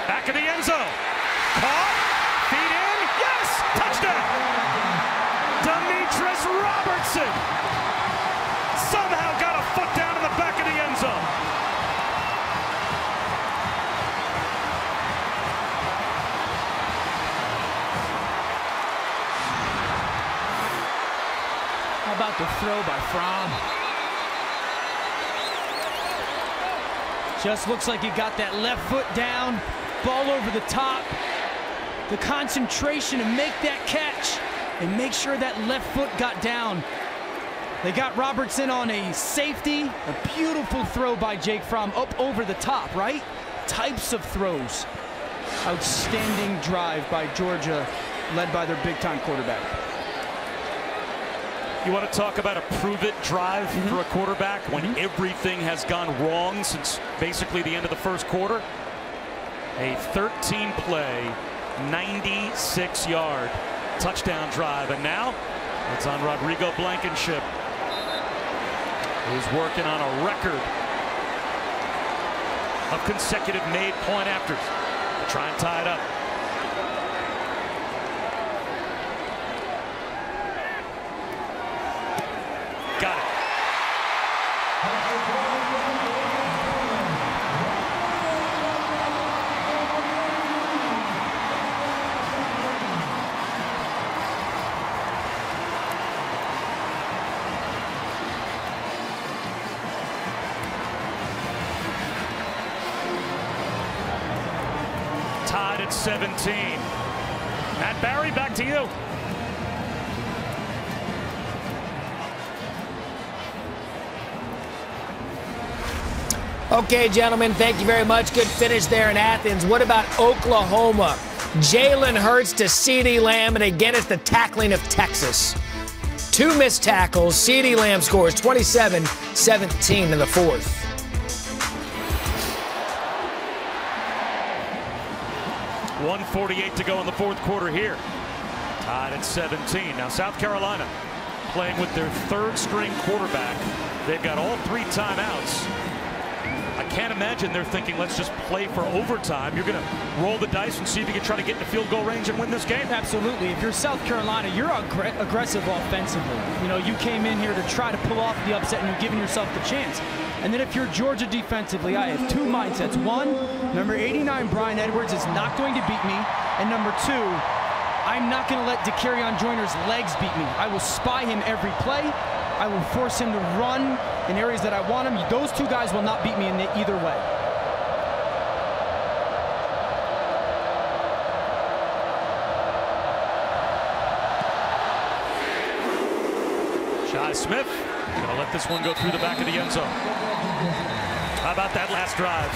Back in the end zone. Caught. Feet in. Yes! Touchdown! Demetrius Robertson somehow got a foot down in the back of the end zone. How about the throw by Fromm? Just looks like he got that left foot down, ball over the top. The concentration to make that catch and make sure that left foot got down. They got Robertson on a safety. A beautiful throw by Jake Fromm up over the top, right? Types of throws. Outstanding drive by Georgia, led by their big-time quarterback. You want to talk about a prove-it drive for a quarterback when everything has gone wrong since basically the end of the 1st quarter? A 13-play, 96-yard touchdown drive. And now it's on Rodrigo Blankenship, who's working on a record of consecutive made point-afters to try and tie it up. Got it. Tied at 17. Matt Barry, back to you. Okay, gentlemen, thank you very much. Good finish there in Athens. What about Oklahoma? Jalen Hurts to CeeDee Lamb, and again, it's the tackling of Texas. 2 missed tackles. CeeDee Lamb scores 27-17 in the 4th. .148 to go in the 4th quarter here. Tied at 17. Now South Carolina playing with their 3rd string quarterback. They've got all 3 timeouts. I can't imagine they're thinking, let's just play for overtime. You're going to roll the dice and see if you can try to get into field goal range and win this game. Absolutely. If you're South Carolina, you're aggressive offensively. You know, you came in here to try to pull off the upset and you're giving yourself the chance. And then if you're Georgia defensively, I have 2 mindsets. 1, number 89, Brian Edwards, is not going to beat me. And number 2, I'm not going to let DeCarrion Joyner's legs beat me. I will spy him every play. I will force him to run in areas that I want him. Those two guys will not beat me in either way. Shi Smith gonna let this one go through the back of the end zone. How about that last drive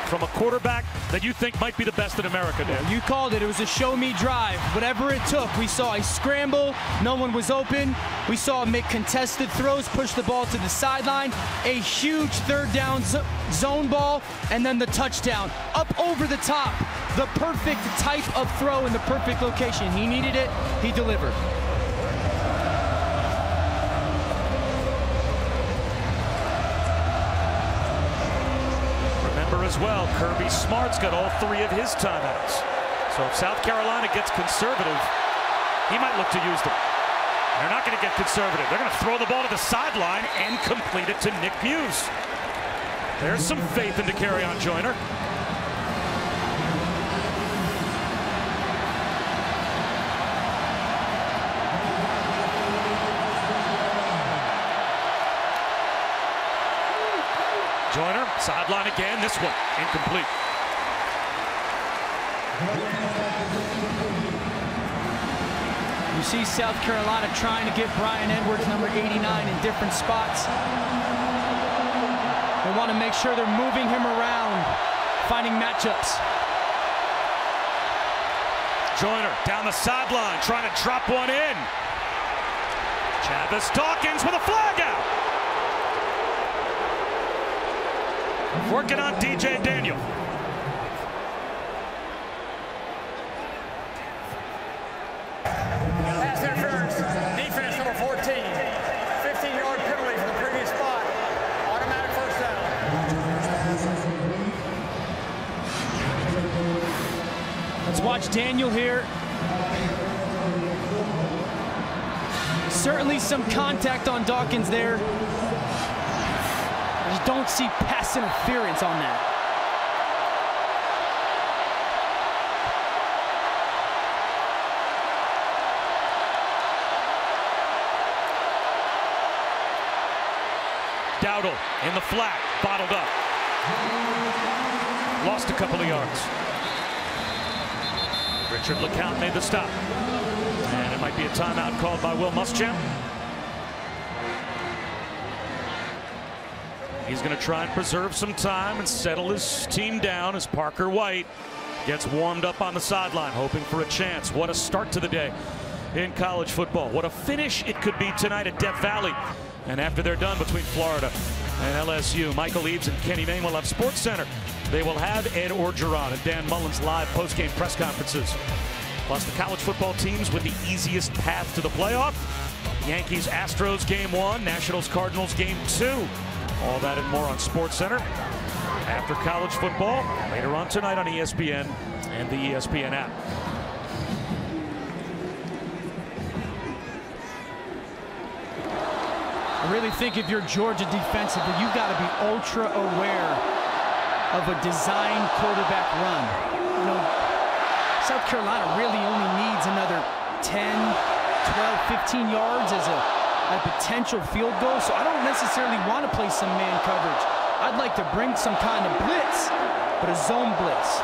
from a quarterback that you think might be the best in America, Dan? You called it. It was a show-me drive. Whatever it took. We saw a scramble. No one was open. We saw him make contested throws, push the ball to the sideline, a huge third down zone ball, and then the touchdown. Up over the top. The perfect type of throw in the perfect location. He needed it. He delivered. As well, Kirby Smart's got all 3 of his timeouts. So if South Carolina gets conservative, he might look to use them. They're not going to get conservative. They're going to throw the ball to the sideline and complete it to Nick Muse. There's some faith into Carry-On Joyner. Joyner, sideline again, this one incomplete. You see South Carolina trying to get Brian Edwards, number 89, in different spots. They want to make sure they're moving him around, finding matchups. Joyner down the sideline, trying to drop one in. Chavis Dawkins with a flag out. Working on DJ Daniel. Pass interference. Defense number 14. 15-yard penalty for the previous spot. Automatic first down. Let's watch Daniel here. Certainly some contact on Dawkins there. I just don't see pass interference on that. Dowdle in the flat, bottled up. Lost a couple of yards. Richard LeCount made the stop. And it might be a timeout called by Will Muschamp. He's going to try and preserve some time and settle his team down as Parker White gets warmed up on the sideline, hoping for a chance. What a start to the day in college football. What a finish it could be tonight at Death Valley. And after they're done between Florida and LSU, Michael Eaves and Kenny Mayne will have Sports Center. They will have Ed Orgeron and Dan Mullen's live post-game press conferences. Plus the college football teams with the easiest path to the playoff. Yankees, Astros game 1, Nationals, Cardinals game 2. All that and more on Sports Center after college football later on tonight on ESPN and the ESPN app. I really think if you're Georgia defensively, you've got to be ultra aware of a design quarterback run. You know, South Carolina really only needs another 10, 12, 15 yards as a potential field goal, so I don't necessarily want to play some man coverage. I'd like to bring some kind of blitz, but a zone blitz.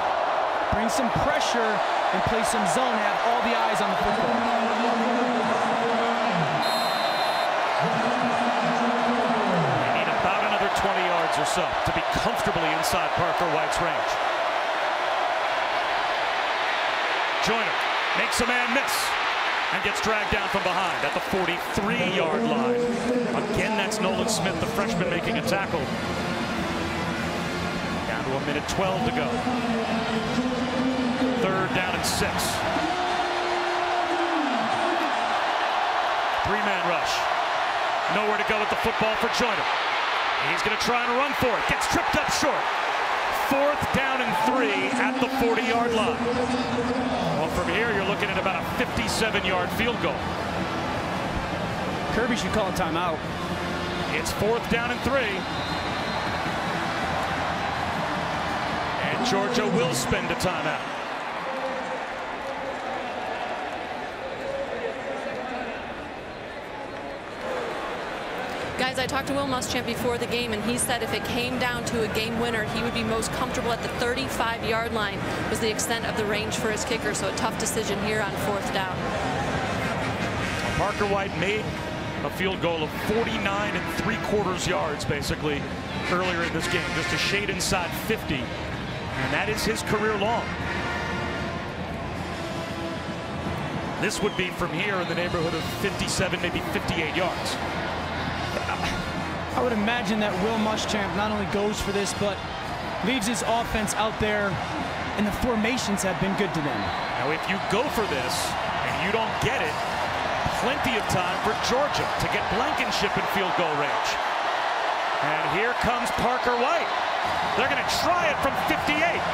Bring some pressure and play some zone, have all the eyes on the football. They need about another 20 yards or so to be comfortably inside Parker White's range. Joyner makes a man miss and gets dragged down from behind at the 43-yard line. Again, that's Nolan Smith, the freshman, making a tackle. Down to 1:12 to go. 3rd down and 6. 3-man rush. Nowhere to go with the football for Joyner. He's going to try and run for it. Gets tripped up short. 4th down and 3 at the 40-yard line. Well, from here, you're looking at about a 57-yard field goal. Kirby should call a timeout. It's 4th down and 3. And Georgia will spend a timeout. I talked to Will Muschamp before the game, and he said if it came down to a game winner, he would be most comfortable at the 35-yard line was the extent of the range for his kicker, so a tough decision here on 4th down. Parker White made a field goal of 49 3/4 yards, basically, earlier in this game, just a shade inside 50, and that is his career long. This would be from here in the neighborhood of 57, maybe 58 yards. I would imagine that Will Muschamp not only goes for this, but leaves his offense out there, and the formations have been good to them. Now, if you go for this and you don't get it, plenty of time for Georgia to get Blankenship in field goal range. And here comes Parker White. They're going to try it from 58.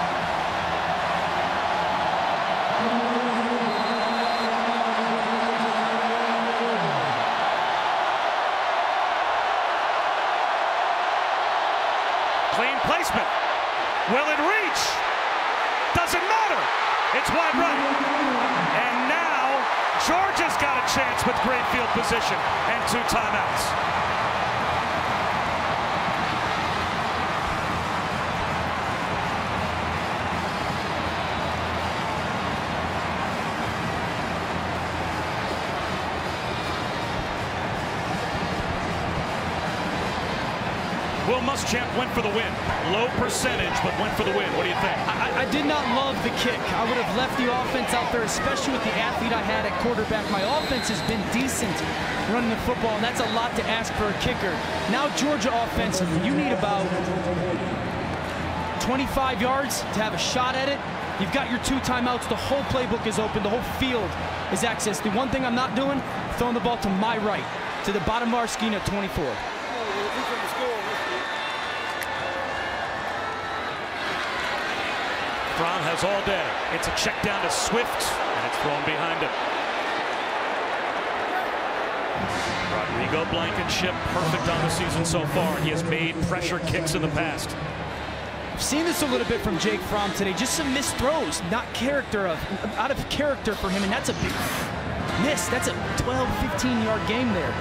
Clean placement. Will it reach? Doesn't matter. It's wide right. And now Georgia's got a chance with great field position and 2 timeouts. Will Muschamp went for the win. Low percentage, but went for the win. What do you think? I did not love the kick. I would have left the offense out there, especially with the athlete I had at quarterback. My offense has been decent running the football, and that's a lot to ask for a kicker. Now Georgia offense, you need about 25 yards to have a shot at it. You've got your 2 timeouts. The whole playbook is open. The whole field is access. The one thing I'm not doing, throwing the ball to my right, to the bottom of our scheme at 24. Fromm has all day. It's a check down to Swift, and it's thrown behind him. Rodrigo Blankenship, perfect on the season so far. He has made pressure kicks in the past. I've seen this a little bit from Jake Fromm today. Just some missed throws, not out of character for him, and that's a big miss. That's a 12, 15-yard game there.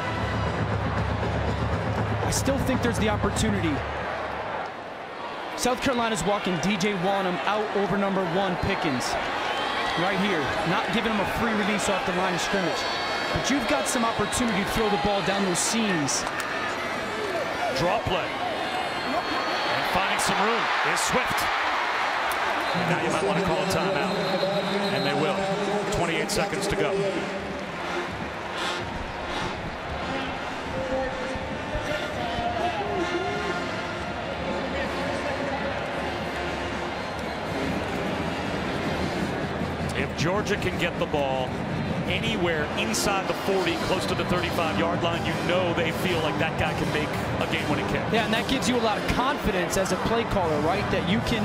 I still think there's the opportunity. South Carolina's walking DJ Wanham out over number 1 Pickens. Right here, not giving him a free release off the line of scrimmage. But you've got some opportunity to throw the ball down those seams. Draw play. And finding some room is Swift. And now you might want to call a timeout. And they will. 28 seconds to go. If Georgia can get the ball anywhere inside the 40, close to the 35-yard line, you know they feel like that guy can make a game-winning kick. Yeah, and that gives you a lot of confidence as a play caller, right? That you can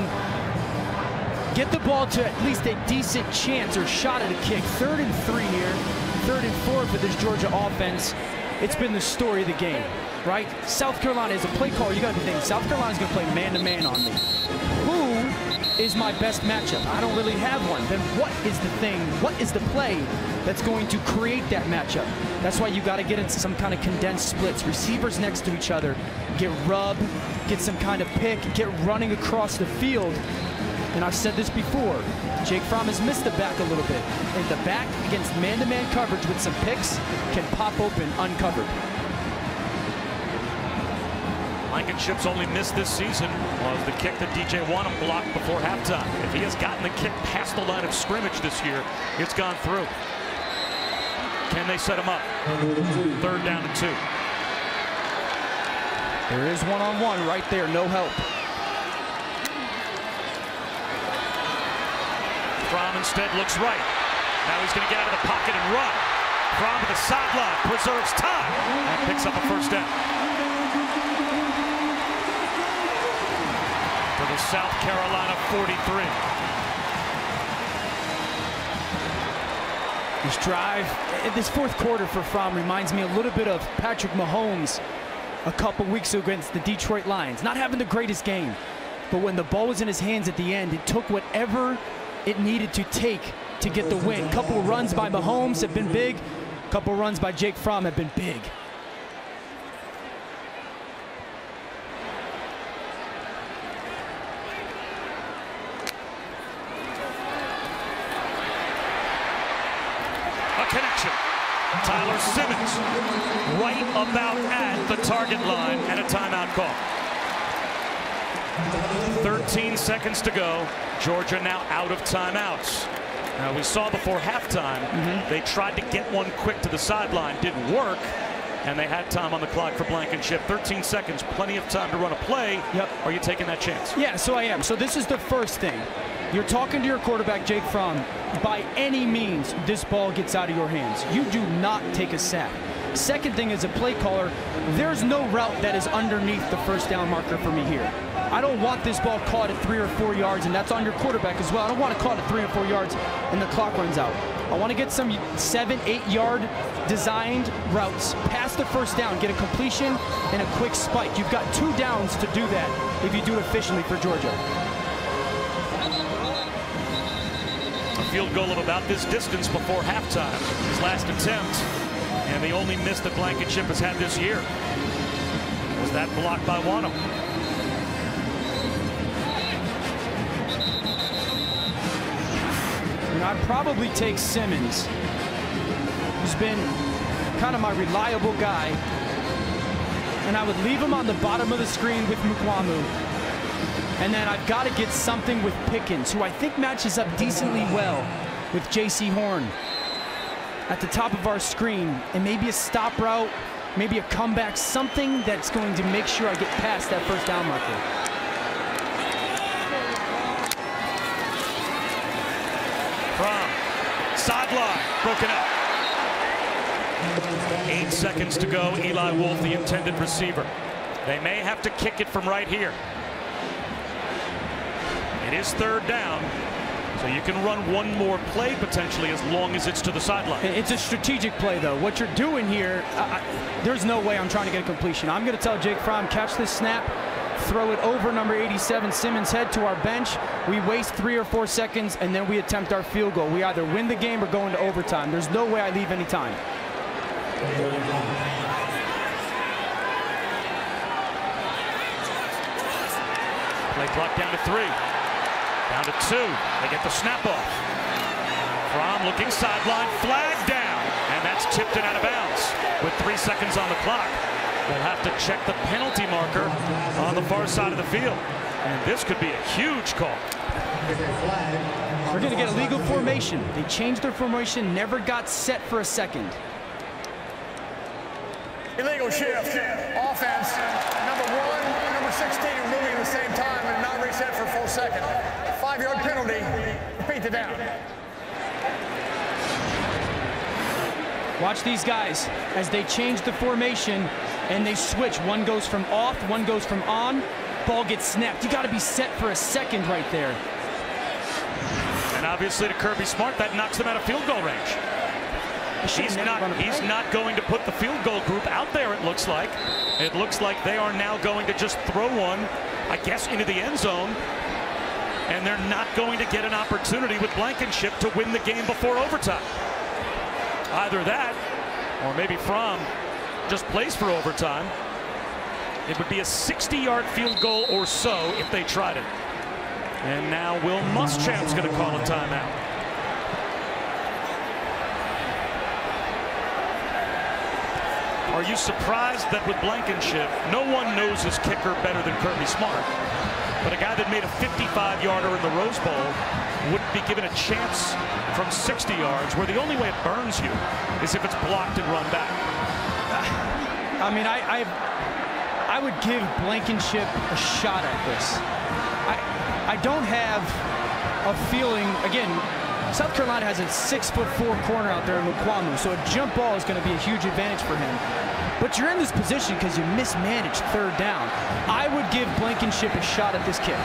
get the ball to at least a decent chance or shot at a kick. 3rd and 3 here, 3rd and 4 for this Georgia offense. It's been the story of the game, right? South Carolina, as a play caller, you got to be thinking, South Carolina's going to play man-to-man on me. Who is my best matchup? I don't really have one. Then what is the thing, what is the play that's going to create that matchup? That's why you got to get into some kind of condensed splits. Receivers next to each other, get rub, get some kind of pick, get running across the field. And I've said this before, Jake Fromm has missed the back a little bit. And the back against man-to-man coverage with some picks can pop open uncovered. Blankenship's only missed this season was the kick that DJ Wanham blocked before halftime. If he has gotten the kick past the line of scrimmage this year, it's gone through. Can they set him up? 3rd down and 2. There is one-on-one right there, no help. Fromm instead looks right. Now he's going to get out of the pocket and run. Fromm to the sideline, preserves time, and picks up a 1st down. For the South Carolina 43. This drive, this 4th quarter for Fromm reminds me a little bit of Patrick Mahomes a couple weeks ago against the Detroit Lions. Not having the greatest game, but when the ball was in his hands at the end, it took whatever it needed to take to get the win. Couple runs by Mahomes have been big. Couple runs by Jake Fromm have been big. Tyler Simmons right about at the target line and a timeout call. 13 seconds to go. Georgia now out of timeouts. Now we saw before halftime, they tried to get one quick to the sideline, didn't work, and they had time on the clock for Blankenship. 13 seconds, plenty of time to run a play. Yep. Are you taking that chance? Yeah, so I am. So this is the first thing. You're talking to your quarterback, Jake Fromm. By any means, this ball gets out of your hands. You do not take a sack. Second thing, as a play caller, there's no route that is underneath the first down marker for me here. I don't want this ball caught at 3 or 4 yards, and that's on your quarterback as well. I don't want to caught at 3 or 4 yards and the clock runs out. I want to get some 7, 8 yard designed routes past the first down, get a completion and a quick spike. You've got 2 downs to do that if you do it efficiently for Georgia. A field goal of about this distance before halftime, his last attempt, and the only miss that Blankenship has had this year was that block by Wano. And I'd probably take Simmons, who's been kind of my reliable guy, and I would leave him on the bottom of the screen with Mukwamu. And then I've got to get something with Pickens, who I think matches up decently well with J.C. Horn at the top of our screen, and maybe a stop route, maybe a comeback, something that's going to make sure I get past that first down marker. From sideline, broken up. 8 seconds to go. Eli Wolf, the intended receiver. They may have to kick it from right here. It is third down, so you can run one more play potentially as long as it's to the sideline. It's a strategic play, though. What you're doing here, there's no way I'm trying to get a completion. I'm going to tell Jake Fromm, catch this snap, throw it over number 87, Simmons' head to our bench. We waste 3 or 4 seconds, and then we attempt our field goal. We either win the game or go into overtime. There's no way I leave any time. Play clock down to 3. Down to 2. They get the snap off. Fromm looking sideline, flag down, and that's tipped and out of bounds with 3 seconds on the clock. They'll have to check the penalty marker on the far side of the field, and this could be a huge call. We're going to get a legal formation. They changed their formation, never got set for a second. Illegal shift. Offense. Number 1 and number 16 are moving at the same time and not reset for a full second. 5-yard penalty. Repeat the down. Watch these guys as they change the formation and they switch. One goes from off, one goes from on. Ball gets snapped. You got to be set for a second right there. And obviously to Kirby Smart, that knocks them out of field goal range. He's not going to put the field goal group out there, it looks like. It looks like they are now going to just throw one, I guess, into the end zone. And they're not going to get an opportunity with Blankenship to win the game before overtime. Either that, or maybe Fromm just plays for overtime. It would be a 60-yard field goal or so if they tried it. And now Will Muschamp's going to call a timeout. Are you surprised that with Blankenship, no one knows his kicker better than Kirby Smart, but a guy that made a 55-yarder in the Rose Bowl wouldn't be given a chance from 60 yards, where the only way it burns you is if it's blocked and run back? I mean, I would give Blankenship a shot at this. I don't have a feeling, again, South Carolina has a 6'4" corner out there in Mukwamu, so a jump ball is going to be a huge advantage for him. But you're in this position because you mismanaged third down. I would give Blankenship a shot at this kick.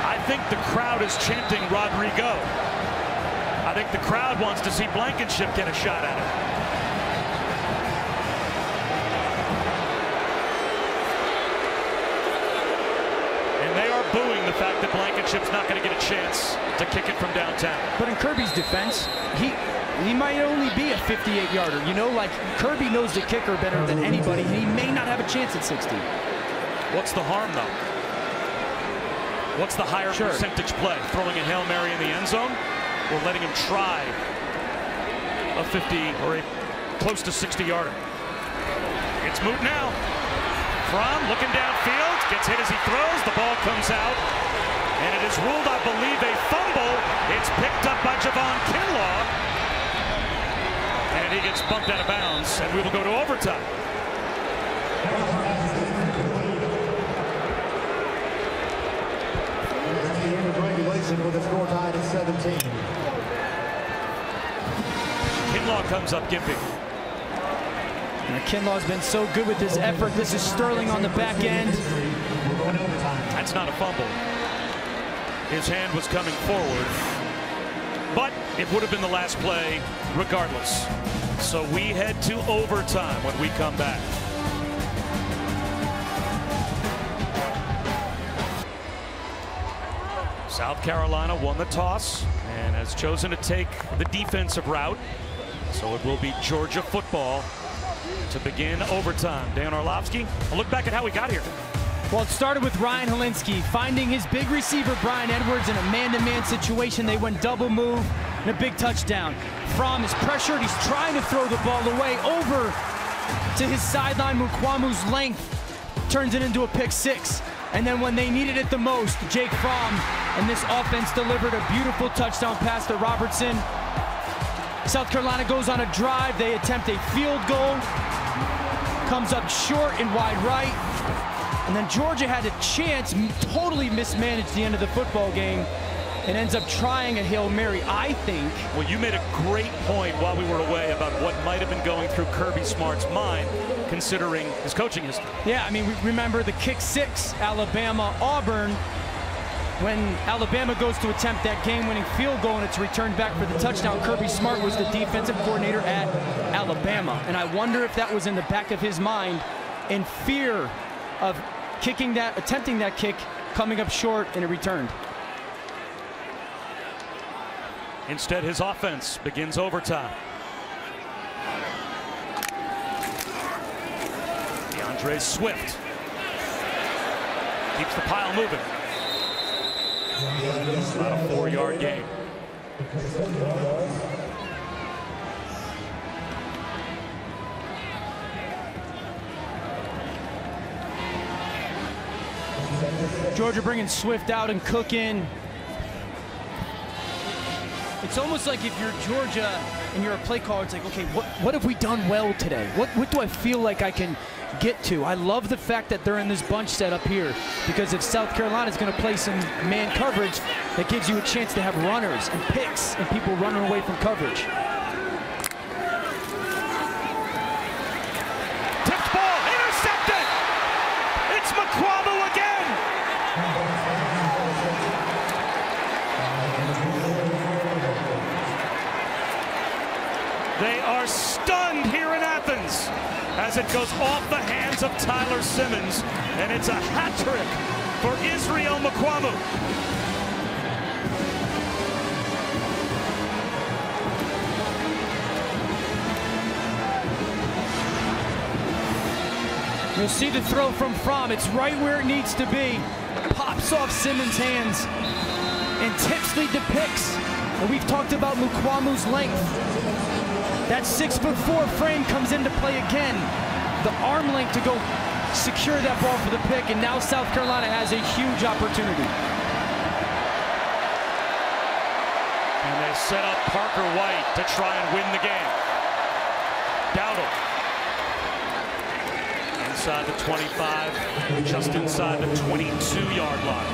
I think the crowd is chanting Rodrigo. I think the crowd wants to see Blankenship get a shot at it. And they are booing the fact that Blankenship's not going to get a chance to kick it from downtown. But in Kirby's defense, he might only be a 58-yarder. You know, like, Kirby knows the kicker better than anybody, and he may not have a chance at 60. What's the harm, though? What's the higher percentage play? Throwing a Hail Mary in the end zone, or letting him try a 50 or a close to 60-yarder. It's moot now. Fromm looking downfield, gets hit as he throws. The ball comes out, and it is ruled, I believe, a fumble. It's picked up by Javon Kinlaw, and he gets bumped out of bounds, and we will go to overtime. That's the end of regulation with a score tied at 17. Kinlaw comes up gimping. Kinlaw's been so good with his effort. This is Sterling on the back end. That's not a fumble. His hand was coming forward, but it would have been the last play regardless. So we head to overtime when we come back. South Carolina won the toss and has chosen to take the defensive route. So it will be Georgia football to begin overtime. Dan Orlovsky, a look back at how we got here. Well, it started with Ryan Helinski finding his big receiver, Brian Edwards, in a man-to-man situation. They went double move and a big touchdown. Fromm is pressured. He's trying to throw the ball away over to his sideline. Mukwamu's length turns it into a pick six. And then when they needed it the most, Jake Fromm and this offense delivered a beautiful touchdown pass to Robertson. South Carolina goes on a drive. They attempt a field goal. Comes up short and wide right. And then Georgia had a chance, totally mismanaged the end of the football game, and ends up trying a Hail Mary, I think. Well, you made a great point while we were away about what might have been going through Kirby Smart's mind, considering his coaching history. Yeah, I mean, we remember the kick six, Alabama-Auburn, when Alabama goes to attempt that game-winning field goal and it's returned back for the touchdown. Kirby Smart was the defensive coordinator at Alabama, and I wonder if that was in the back of his mind in fear of attempting that kick, coming up short, and it returned. Instead, his offense begins overtime. DeAndre Swift keeps the pile moving. About a 4-yard gain. Georgia bringing Swift out and Cook in. It's almost like if you're Georgia and you're a play caller, it's like, okay, what have we done well today? What do I feel like I can get to? I love the fact that they're in this bunch set up here, because if South Carolina is going to play some man coverage, that gives you a chance to have runners and picks and people running away from coverage. Tipped ball, intercepted! It's Mukwamu again! They are stunned here in Athens as it goes off the hands of Tyler Simmons, and it's a hat trick for Israel Mukwamu. You'll see the throw from Fromm. It's right where it needs to be. Pops off Simmons' hands and tips lead to picks. And we've talked about Mukwamu's length. That 6'4" frame comes into play again. The arm length to go secure that ball for the pick, and now South Carolina has a huge opportunity. And they set up Parker White to try and win the game. Dowdle. Inside the 25, just inside the 22-yard line.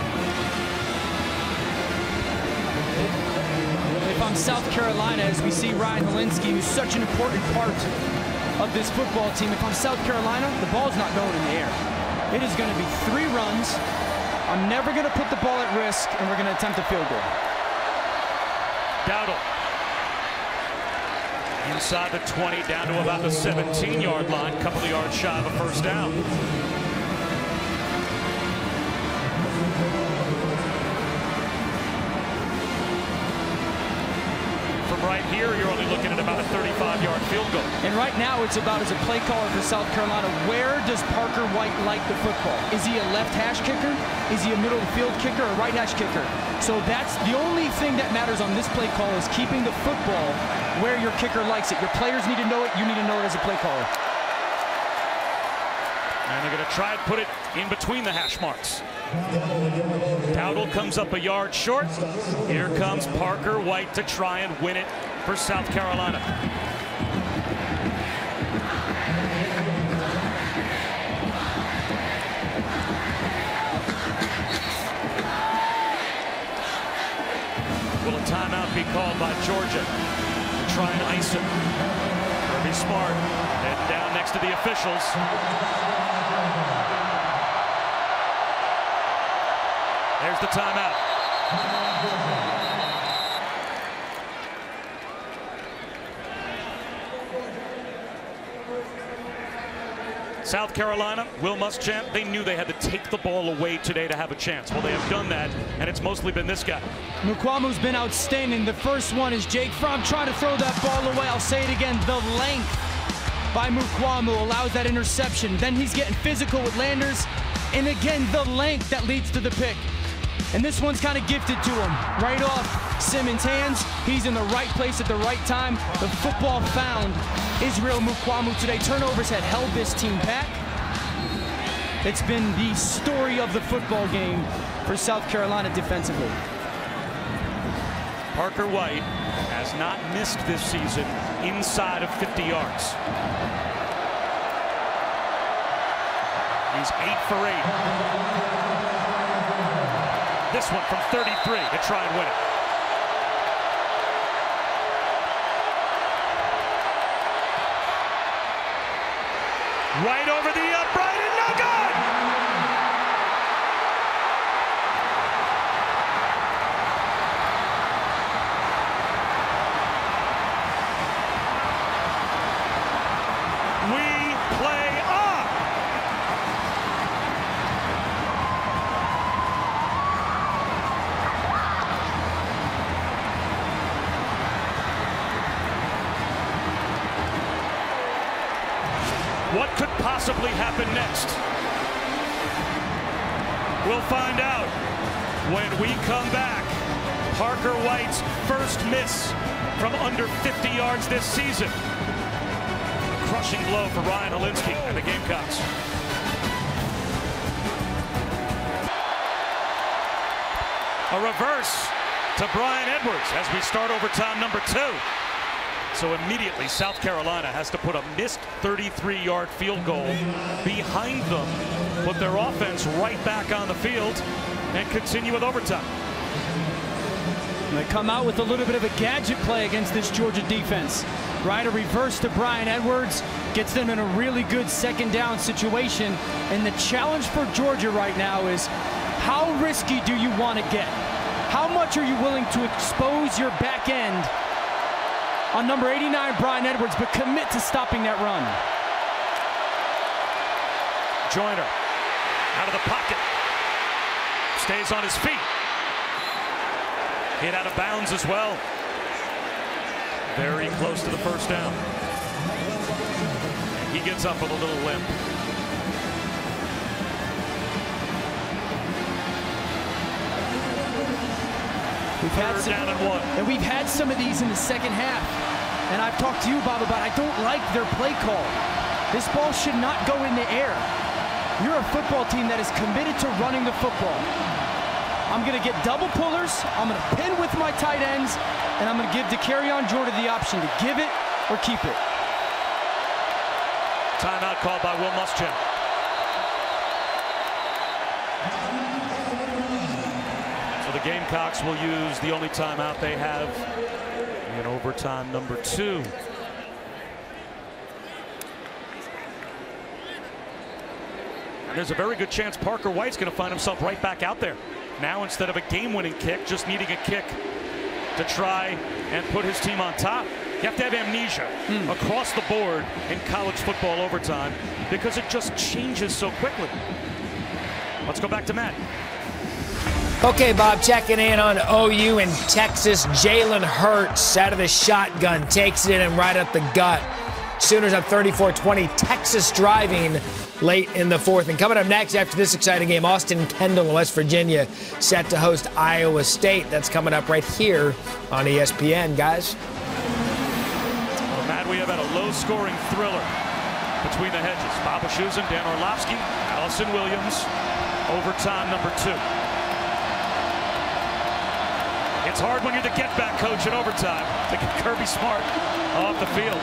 If I'm South Carolina, as we see Ryan Helinski, who's such an important part of this football team, if I'm South Carolina, the ball's not going in the air. It is going to be 3 runs. I'm never going to put the ball at risk, and we're going to attempt a field goal. Dowdle. Inside the 20, down to about the 17-yard line, a couple of yards shy of a first down. From right here, you're only looking at about a 35-yard field goal. And right now, it's about, as a play caller for South Carolina, where does Parker White like the football? Is he a left hash kicker? Is he a middle of the field kicker or right hash kicker? So that's the only thing that matters on this play call, is keeping the football where your kicker likes it. Your players need to know it. You need to know it as a play caller. And they're going to try and put it in between the hash marks. Dowdle comes up a yard short. Here comes Parker White to try and win it for South Carolina. Will a timeout be called by Georgia to try and ice him? Kirby Smart heading down next to the officials. There's the timeout. South Carolina, Will Muschamp, they knew they had to take the ball away today to have a chance. Well, they have done that, and it's mostly been this guy. Mukwamu's been outstanding. The first one is Jake Fromm trying to throw that ball away. I'll say it again, the length by Mukwamu allows that interception. Then he's getting physical with Landers, and again, the length that leads to the pick. And this one's kind of gifted to him. Right off Simmons' hands. He's in the right place at the right time. The football found Israel Mukwamu today. Turnovers had held this team back. It's been the story of the football game for South Carolina defensively. Parker White has not missed this season inside of 50 yards. He's 8 for 8. This one from 33 to try and win it. Right over the upright and no good! We play on! What could possibly happen next? We'll find out when we come back. Parker White's first miss from under 50 yards this season. A crushing blow for Ryan Helinski and the Gamecocks. A reverse to Brian Edwards as we start overtime number 2. So immediately South Carolina has to put a missed 33-yard field goal behind them, put their offense right back on the field, and continue with overtime. They come out with a little bit of a gadget play against this Georgia defense. Right, a reverse to Brian Edwards gets them in a really good second down situation. And the challenge for Georgia right now is, how risky do you want to get? How much are you willing to expose your back end on number 89, Brian Edwards, but commit to stopping that run? Joyner out of the pocket. Stays on his feet. Hit out of bounds as well. Very close to the first down. And he gets up with a little limp. We've had some of these in the second half. And I've talked to you, Bob, about I don't like their play call. This ball should not go in the air. You're a football team that is committed to running the football. I'm going to get double pullers. I'm going to pin with my tight ends. And I'm going to give Dakereon Jordan the option to give it or keep it. Timeout called by Will Muschamp. So the Gamecocks will use the only timeout they have in overtime number 2. And there's a very good chance Parker White's going to find himself right back out there. Now, instead of a game-winning kick, just needing a kick to try and put his team on top. You have to have amnesia across the board in college football overtime because it just changes so quickly. Let's go back to Matt. Okay, Bob, checking in on OU in Texas. Jalen Hurts out of the shotgun, takes it in and right up the gut. Sooners up 34-20. Texas driving late in the fourth. And coming up next after this exciting game, Austin Kendall in West Virginia set to host Iowa State. That's coming up right here on ESPN, guys. Well, Matt, we have had a low-scoring thriller between the hedges. Bob Wischusen, Dan Orlovsky, Allison Williams, overtime number 2. It's hard when you're the get-back coach in overtime to get Kirby Smart off the field.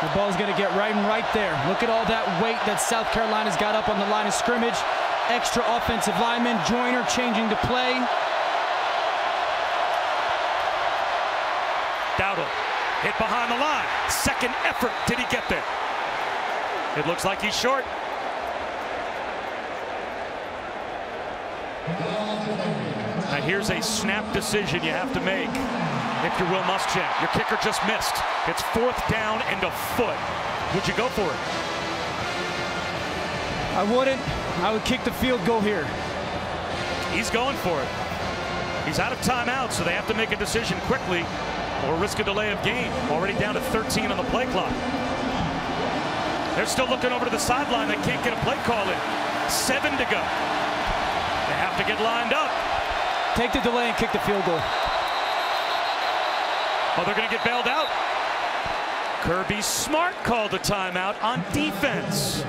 The ball's going to get right there. Look at all that weight that South Carolina's got up on the line of scrimmage. Extra offensive lineman. Joyner changing the play. Dowdle hit behind the line. Second effort. Did he get there? It looks like he's short. Now here's a snap decision you have to make if you're Will Muschamp. Your kicker just missed. It's 4th down and a foot. Would you go for it? I wouldn't. I would kick the field goal here. He's going for it. He's out of timeout, so they have to make a decision quickly or risk a delay of game. Already down to 13 on the play clock. They're still looking over to the sideline. They can't get a play call in. 7 to go. They have to get lined up. Take the delay and kick the field goal. Oh, they're going to get bailed out. Kirby Smart called a timeout on defense.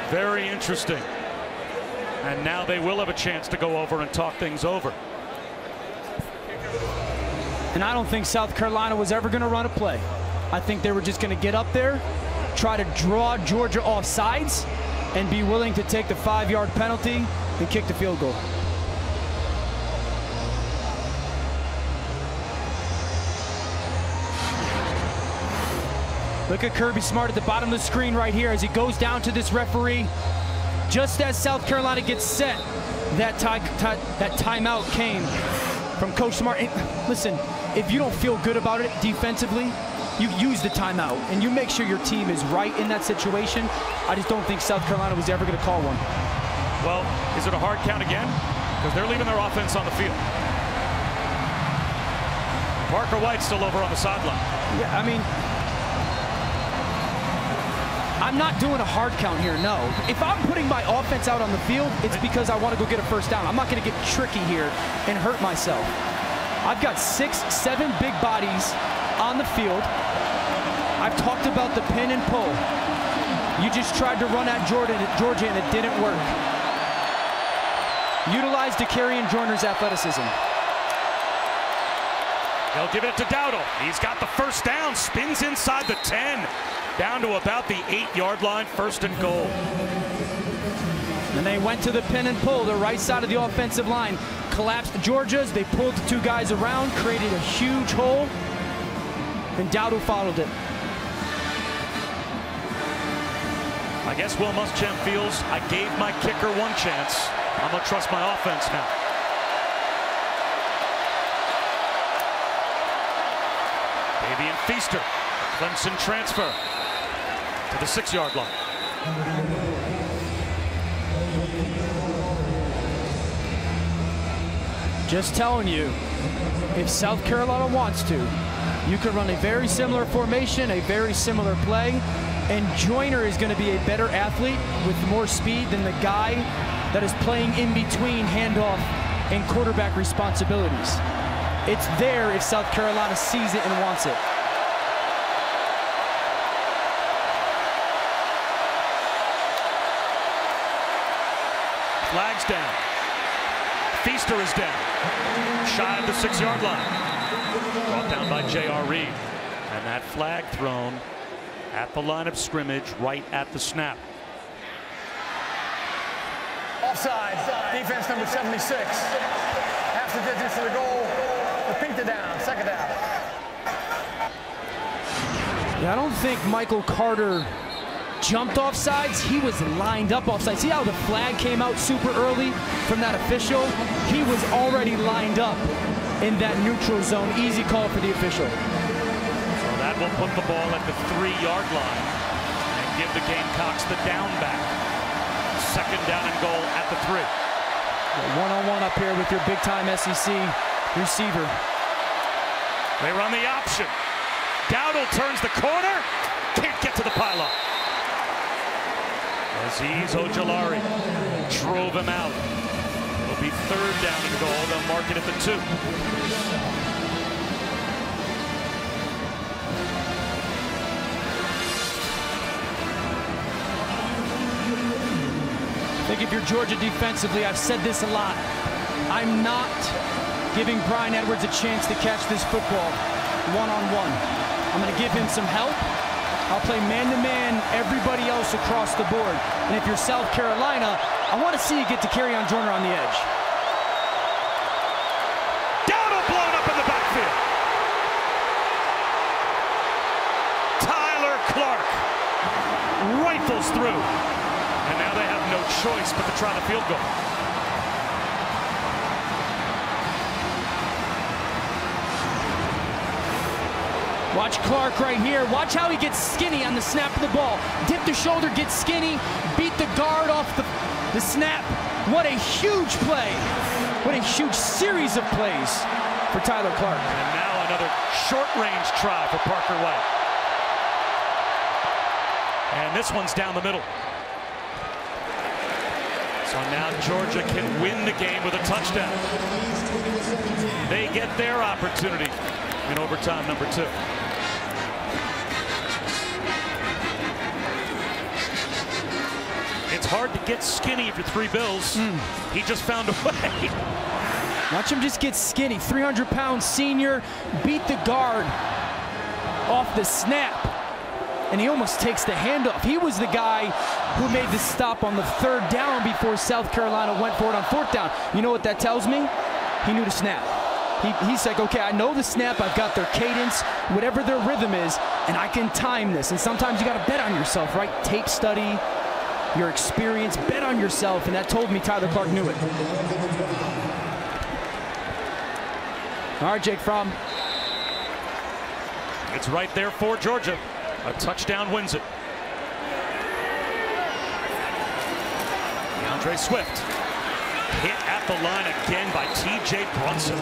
Very interesting. And now they will have a chance to go over and talk things over. And I don't think South Carolina was ever going to run a play. I think they were just going to get up there, try to draw Georgia off sides, and be willing to take the 5-yard penalty and kick the field goal. Look at Kirby Smart at the bottom of the screen right here as he goes down to this referee. Just as South Carolina gets set, that timeout came from Coach Smart. And listen, if you don't feel good about it defensively, you use the timeout and you make sure your team is right in that situation. I just don't think South Carolina was ever going to call one. Well, is it a hard count again? Because they're leaving their offense on the field. Parker White's still over on the sideline. Yeah, I mean, I'm not doing a hard count here, no. If I'm putting my offense out on the field, it's because I want to go get a first down. I'm not going to get tricky here and hurt myself. I've got 6, 7 big bodies on the field. I've talked about the pin and pull. You just tried to run at Georgia and it didn't work. Utilize Dakarian Joyner's athleticism. They'll give it to Dowdle. He's got the first down, spins inside the 10. Down to about the 8-yard line, 1st and goal. And they went to the pin and pull, the right side of the offensive line. Collapsed Georgia's, they pulled the 2 guys around, created a huge hole, and Dowdle followed it. I guess Will Muschamp feels I gave my kicker one chance. I'm going to trust my offense now. Davian Feaster, Clemson transfer to the 6-yard line. Just telling you, if South Carolina wants to, you can run a very similar formation, a very similar play, and Joyner is going to be a better athlete with more speed than the guy that is playing in between handoff and quarterback responsibilities. It's there if South Carolina sees it and wants it. Flag's down. Feaster is down. Shy of the 6-yard line. Brought down by J.R. Reed. And that flag thrown at the line of scrimmage right at the snap. Offside. Defense number 76. Half the distance to the goal. Repeat the down. 2nd down. Yeah, I don't think Michael Carter jumped off sides. He was lined up off sides. See how the flag came out super early from that official? He was already lined up in that neutral zone. Easy call for the official. So that will put the ball at the 3-yard line. And give the Gamecocks the down back. Second down and goal at the 3. One-on-one up here with your big-time SEC receiver. They run the option. Dowdle turns the corner. Can't get to the pylon. Azeez Ojulari drove him out. It'll be third down and goal. They'll mark it at the 2. I think if you're Georgia defensively, I've said this a lot. I'm not giving Brian Edwards a chance to catch this football one-on-one. I'm going to give him some help. I'll play man-to-man everybody else across the board. And if you're South Carolina, I want to see you get to Kerryon Joyner on the edge. Dowdle blown up in the backfield. Tyler Clark rifles through. And now they have no choice but to try the field goal. Watch Clark right here. Watch how he gets skinny on the snap of the ball. Dip the shoulder, get skinny, beat the guard off the snap. What a huge play. What a huge series of plays for Tyler Clark. And now another short-range try for Parker White. And this one's down the middle. So now Georgia can win the game with a touchdown. They get their opportunity in overtime number 2. It's hard to get skinny if you're 3 Bills. He just found a way. Watch him just get skinny. 300-pound senior, beat the guard off the snap. And he almost takes the handoff. He was the guy who made the stop on the 3rd down before South Carolina went for it on 4th down. You know what that tells me? He knew the snap. He's like, okay, I know the snap. I've got their cadence, whatever their rhythm is, and I can time this. And sometimes you got to bet on yourself, right? Tape study, your experience, bet on yourself. And that told me Tyler Clark knew it. All right, Jake Fromm. It's right there for Georgia. A touchdown wins it. DeAndre Swift hit at the line again by T.J. Brunson.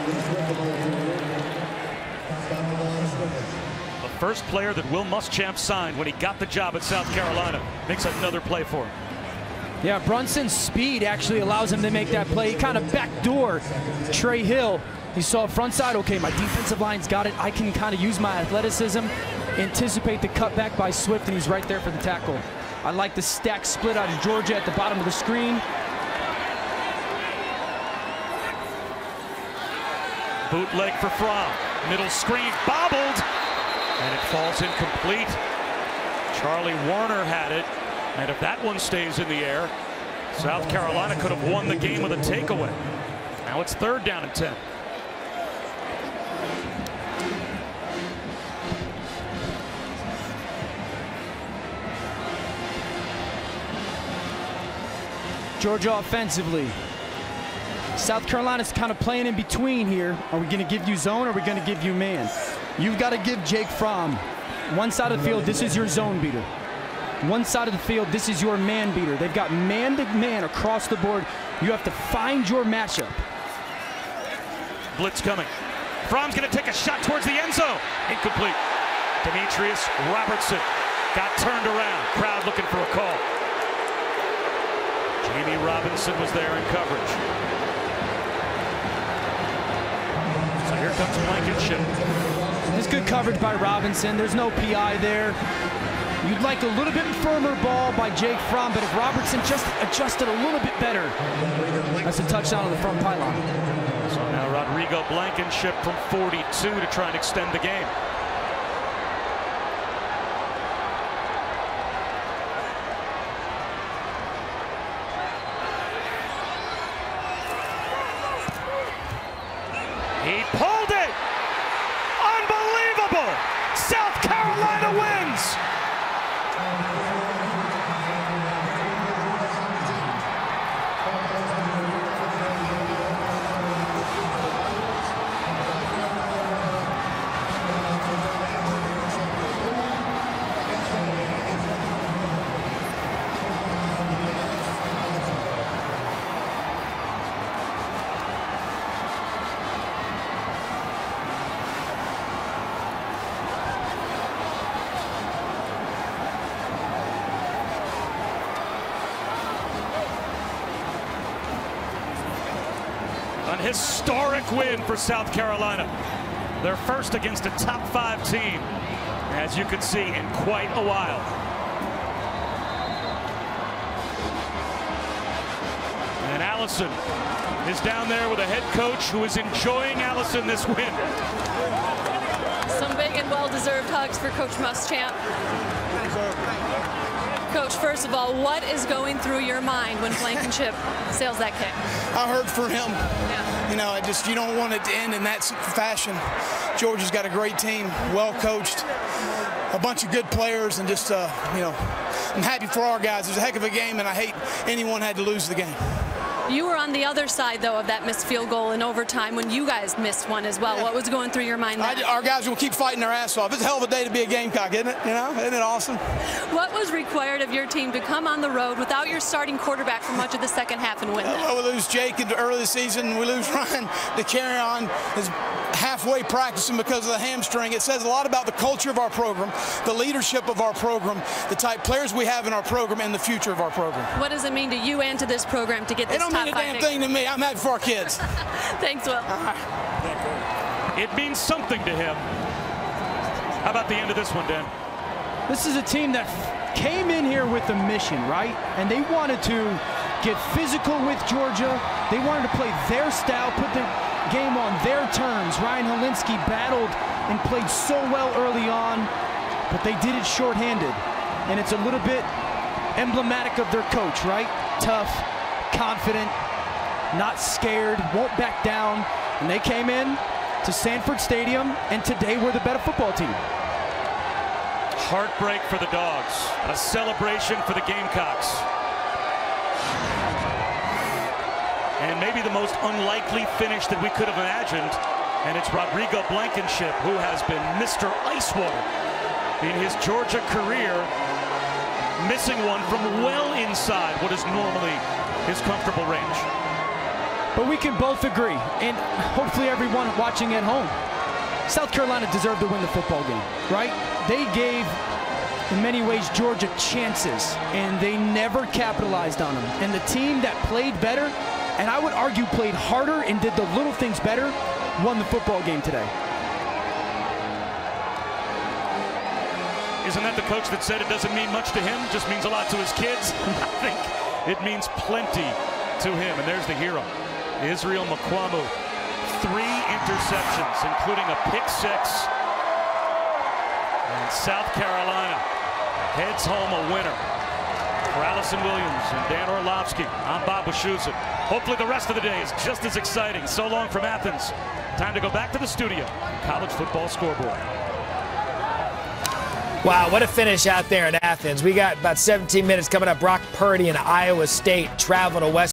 The first player that Will Muschamp signed when he got the job at South Carolina makes another play for him. Yeah, Brunson's speed actually allows him to make that play. He kind of backdoor Trey Hill. He saw front side, okay, my defensive line's got it. I can kind of use my athleticism, anticipate the cutback by Swift, and he's right there for the tackle. I like the stack split out of Georgia at the bottom of the screen. Bootleg for Fromm. Middle screen bobbled, and it falls incomplete. Charlie Warner had it, and if that one stays in the air, South Carolina could have won the game with a takeaway. Now it's 3rd down and 10. Georgia offensively. South Carolina's kind of playing in between here. Are we going to give you zone or are we going to give you man? You've got to give Jake Fromm. One side of the field, this is your zone beater. One side of the field, this is your man beater. They've got man-to-man across the board. You have to find your matchup. Blitz coming. Fromm's going to take a shot towards the end zone. Incomplete. Demetrius Robertson got turned around. Crowd looking for a call. Jamie Robinson was there in coverage. So here comes Blankenship. This good coverage by Robinson. There's no PI there. You'd like a little bit firmer ball by Jake Fromm, but if Robertson just adjusted a little bit better, that's a touchdown on the front pylon. So now Rodrigo Blankenship from 42 to try and extend the game. He pulled it! Unbelievable! South Carolina wins! historic win for South Carolina. Their first against a top 5 team, as you can see, in quite a while. And Allison is down there with a head coach who is enjoying Allison this win. Some big and well-deserved hugs for Coach Muschamp. Coach, first of all, what is going through your mind when Blankenship sails that kick? I heard for him. Yeah. You know, you don't want it to end in that fashion. Georgia's got a great team, well coached, a bunch of good players, and just, you know, I'm happy for our guys. It was a heck of a game, and I hate anyone had to lose the game. You were on the other side, though, of that missed field goal in overtime when you guys missed one as well. Yeah. What was going through your mind then? Our guys will keep fighting their ass off. It's a hell of a day to be a Gamecock, isn't it? You know, isn't it awesome? What was required of your team to come on the road without your starting quarterback for much of the second half and win that? Well, we lose Jake in the early of the season. We lose Ryan to carry on. Is halfway practicing because of the hamstring. It says a lot about the culture of our program, the leadership of our program, the type players we have in our program, and the future of our program. What does it mean to you and to this program to get this top 5? It don't mean a damn thing to me. I'm happy for our kids. Thanks, Will. It means something to him. How about the end of this one, Dan? This is a team that came in here with a mission, right? And they wanted to get physical with Georgia. They wanted to play their style, put the game on their terms. Ryan Helinski battled and played so well early on, but they did it shorthanded. And it's a little bit emblematic of their coach, right? Tough, confident, not scared, won't back down. And they came in to Sanford Stadium, and today we're the better football team. Heartbreak for the Dogs, a celebration for the Gamecocks. And maybe the most unlikely finish that we could have imagined, and it's Rodrigo Blankenship, who has been Mr. Icewater in his Georgia career, missing one from well inside what is normally his comfortable range. But we can both agree, and hopefully everyone watching at home, South Carolina deserved to win the football game, right? They gave, in many ways, Georgia chances, and they never capitalized on them. And the team that played better, and I would argue played harder and did the little things better, won the football game today. Isn't that the coach that said it doesn't mean much to him, just means a lot to his kids? I think it means plenty to him, and there's the hero. Israel Makwamu, 3 interceptions, including a pick 6. And South Carolina heads home a winner. For Allison Williams and Dan Orlovsky, I'm Bob Wischusen. Hopefully the rest of the day is just as exciting. So long from Athens. Time to go back to the studio. College Football Scoreboard. Wow, what a finish out there in Athens. We got about 17 minutes coming up. Brock Purdy and Iowa State travel to West